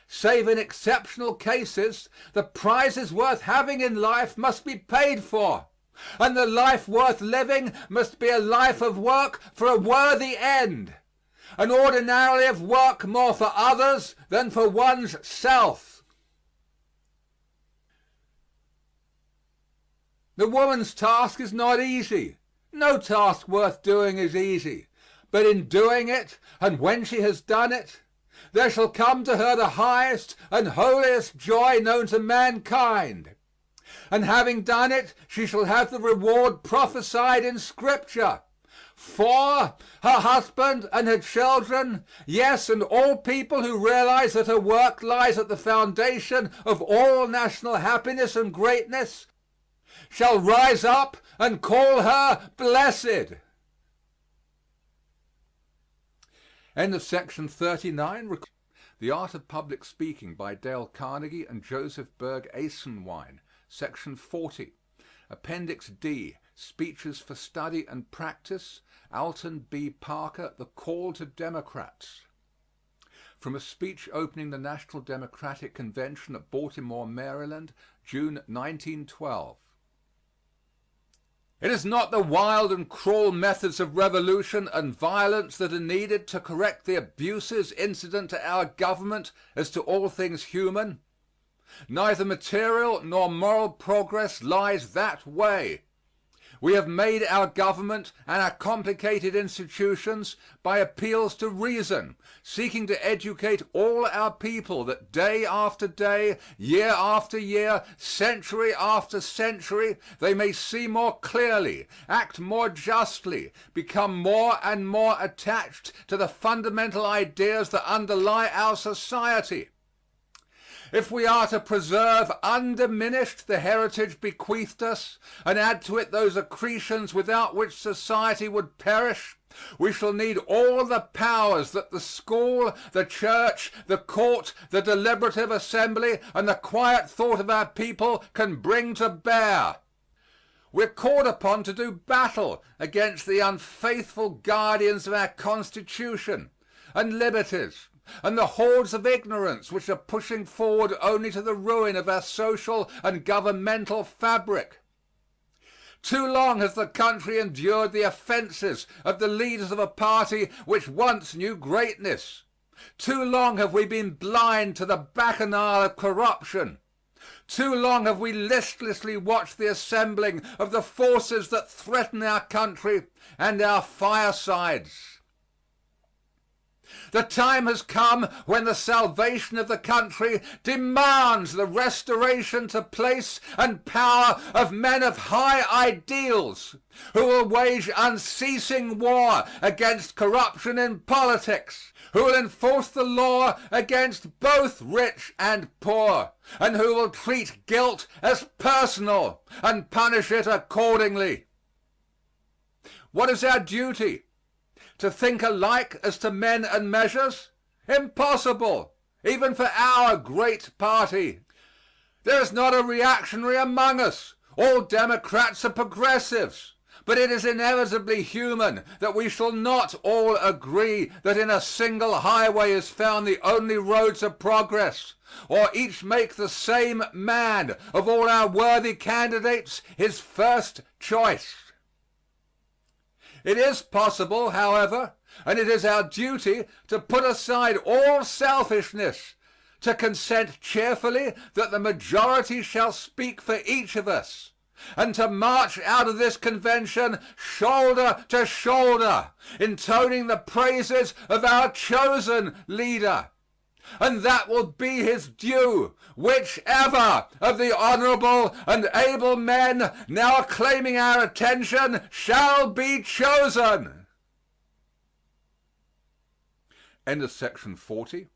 Save in exceptional cases, the prizes worth having in life must be paid for, and the life worth living must be a life of work for a worthy end, and ordinarily of work more for others than for one's self. The woman's task is not easy. No task worth doing is easy. But in doing it, and when she has done it, there shall come to her the highest and holiest joy known to mankind. And having done it, she shall have the reward prophesied in Scripture. For her husband and her children, yes, and all people who realize that her work lies at the foundation of all national happiness and greatness, shall rise up and call her blessed. End of section 39. The Art of Public Speaking by Dale Carnegie and Joseph Berg Eisenwine. Section 40. Appendix D. Speeches for Study and Practice. Alton B. Parker, The Call to Democrats. From a speech opening the National Democratic Convention at Baltimore, Maryland, June 1912. It is not the wild and cruel methods of revolution and violence that are needed to correct the abuses incident to our government as to all things human, Neither material nor moral progress lies that way. We have made our government and our complicated institutions by appeals to reason, seeking to educate all our people that day after day, year after year, century after century, they may see more clearly, act more justly, become more and more attached to the fundamental ideas that underlie our society. If we are to preserve undiminished the heritage bequeathed us, and add to it those accretions without which society would perish, we shall need all the powers that the school, the church, the court, the deliberative assembly, and the quiet thought of our people can bring to bear. We're called upon to do battle against the unfaithful guardians of our Constitution and liberties, and the hordes of ignorance which are pushing forward only to the ruin of our social and governmental fabric. Too long has the country endured the offenses of the leaders of a party which once knew greatness. Too long have we been blind to the bacchanal of corruption. Too long have we listlessly watched the assembling of the forces that threaten our country and our firesides. The time has come when the salvation of the country demands the restoration to place and power of men of high ideals who will wage unceasing war against corruption in politics, who will enforce the law against both rich and poor, and who will treat guilt as personal and punish it accordingly. What is our duty? To think alike as to men and measures? Impossible, even for our great party. There is not a reactionary among us. All Democrats are progressives. But it is inevitably human that we shall not all agree that in a single highway is found the only road to progress, or each make the same man of all our worthy candidates his first choice. It is possible, however, and it is our duty to put aside all selfishness, to consent cheerfully that the majority shall speak for each of us, and to march out of this convention shoulder to shoulder, intoning the praises of our chosen leader. And that will be his due, whichever of the honorable and able men now claiming our attention shall be chosen. End of section 40.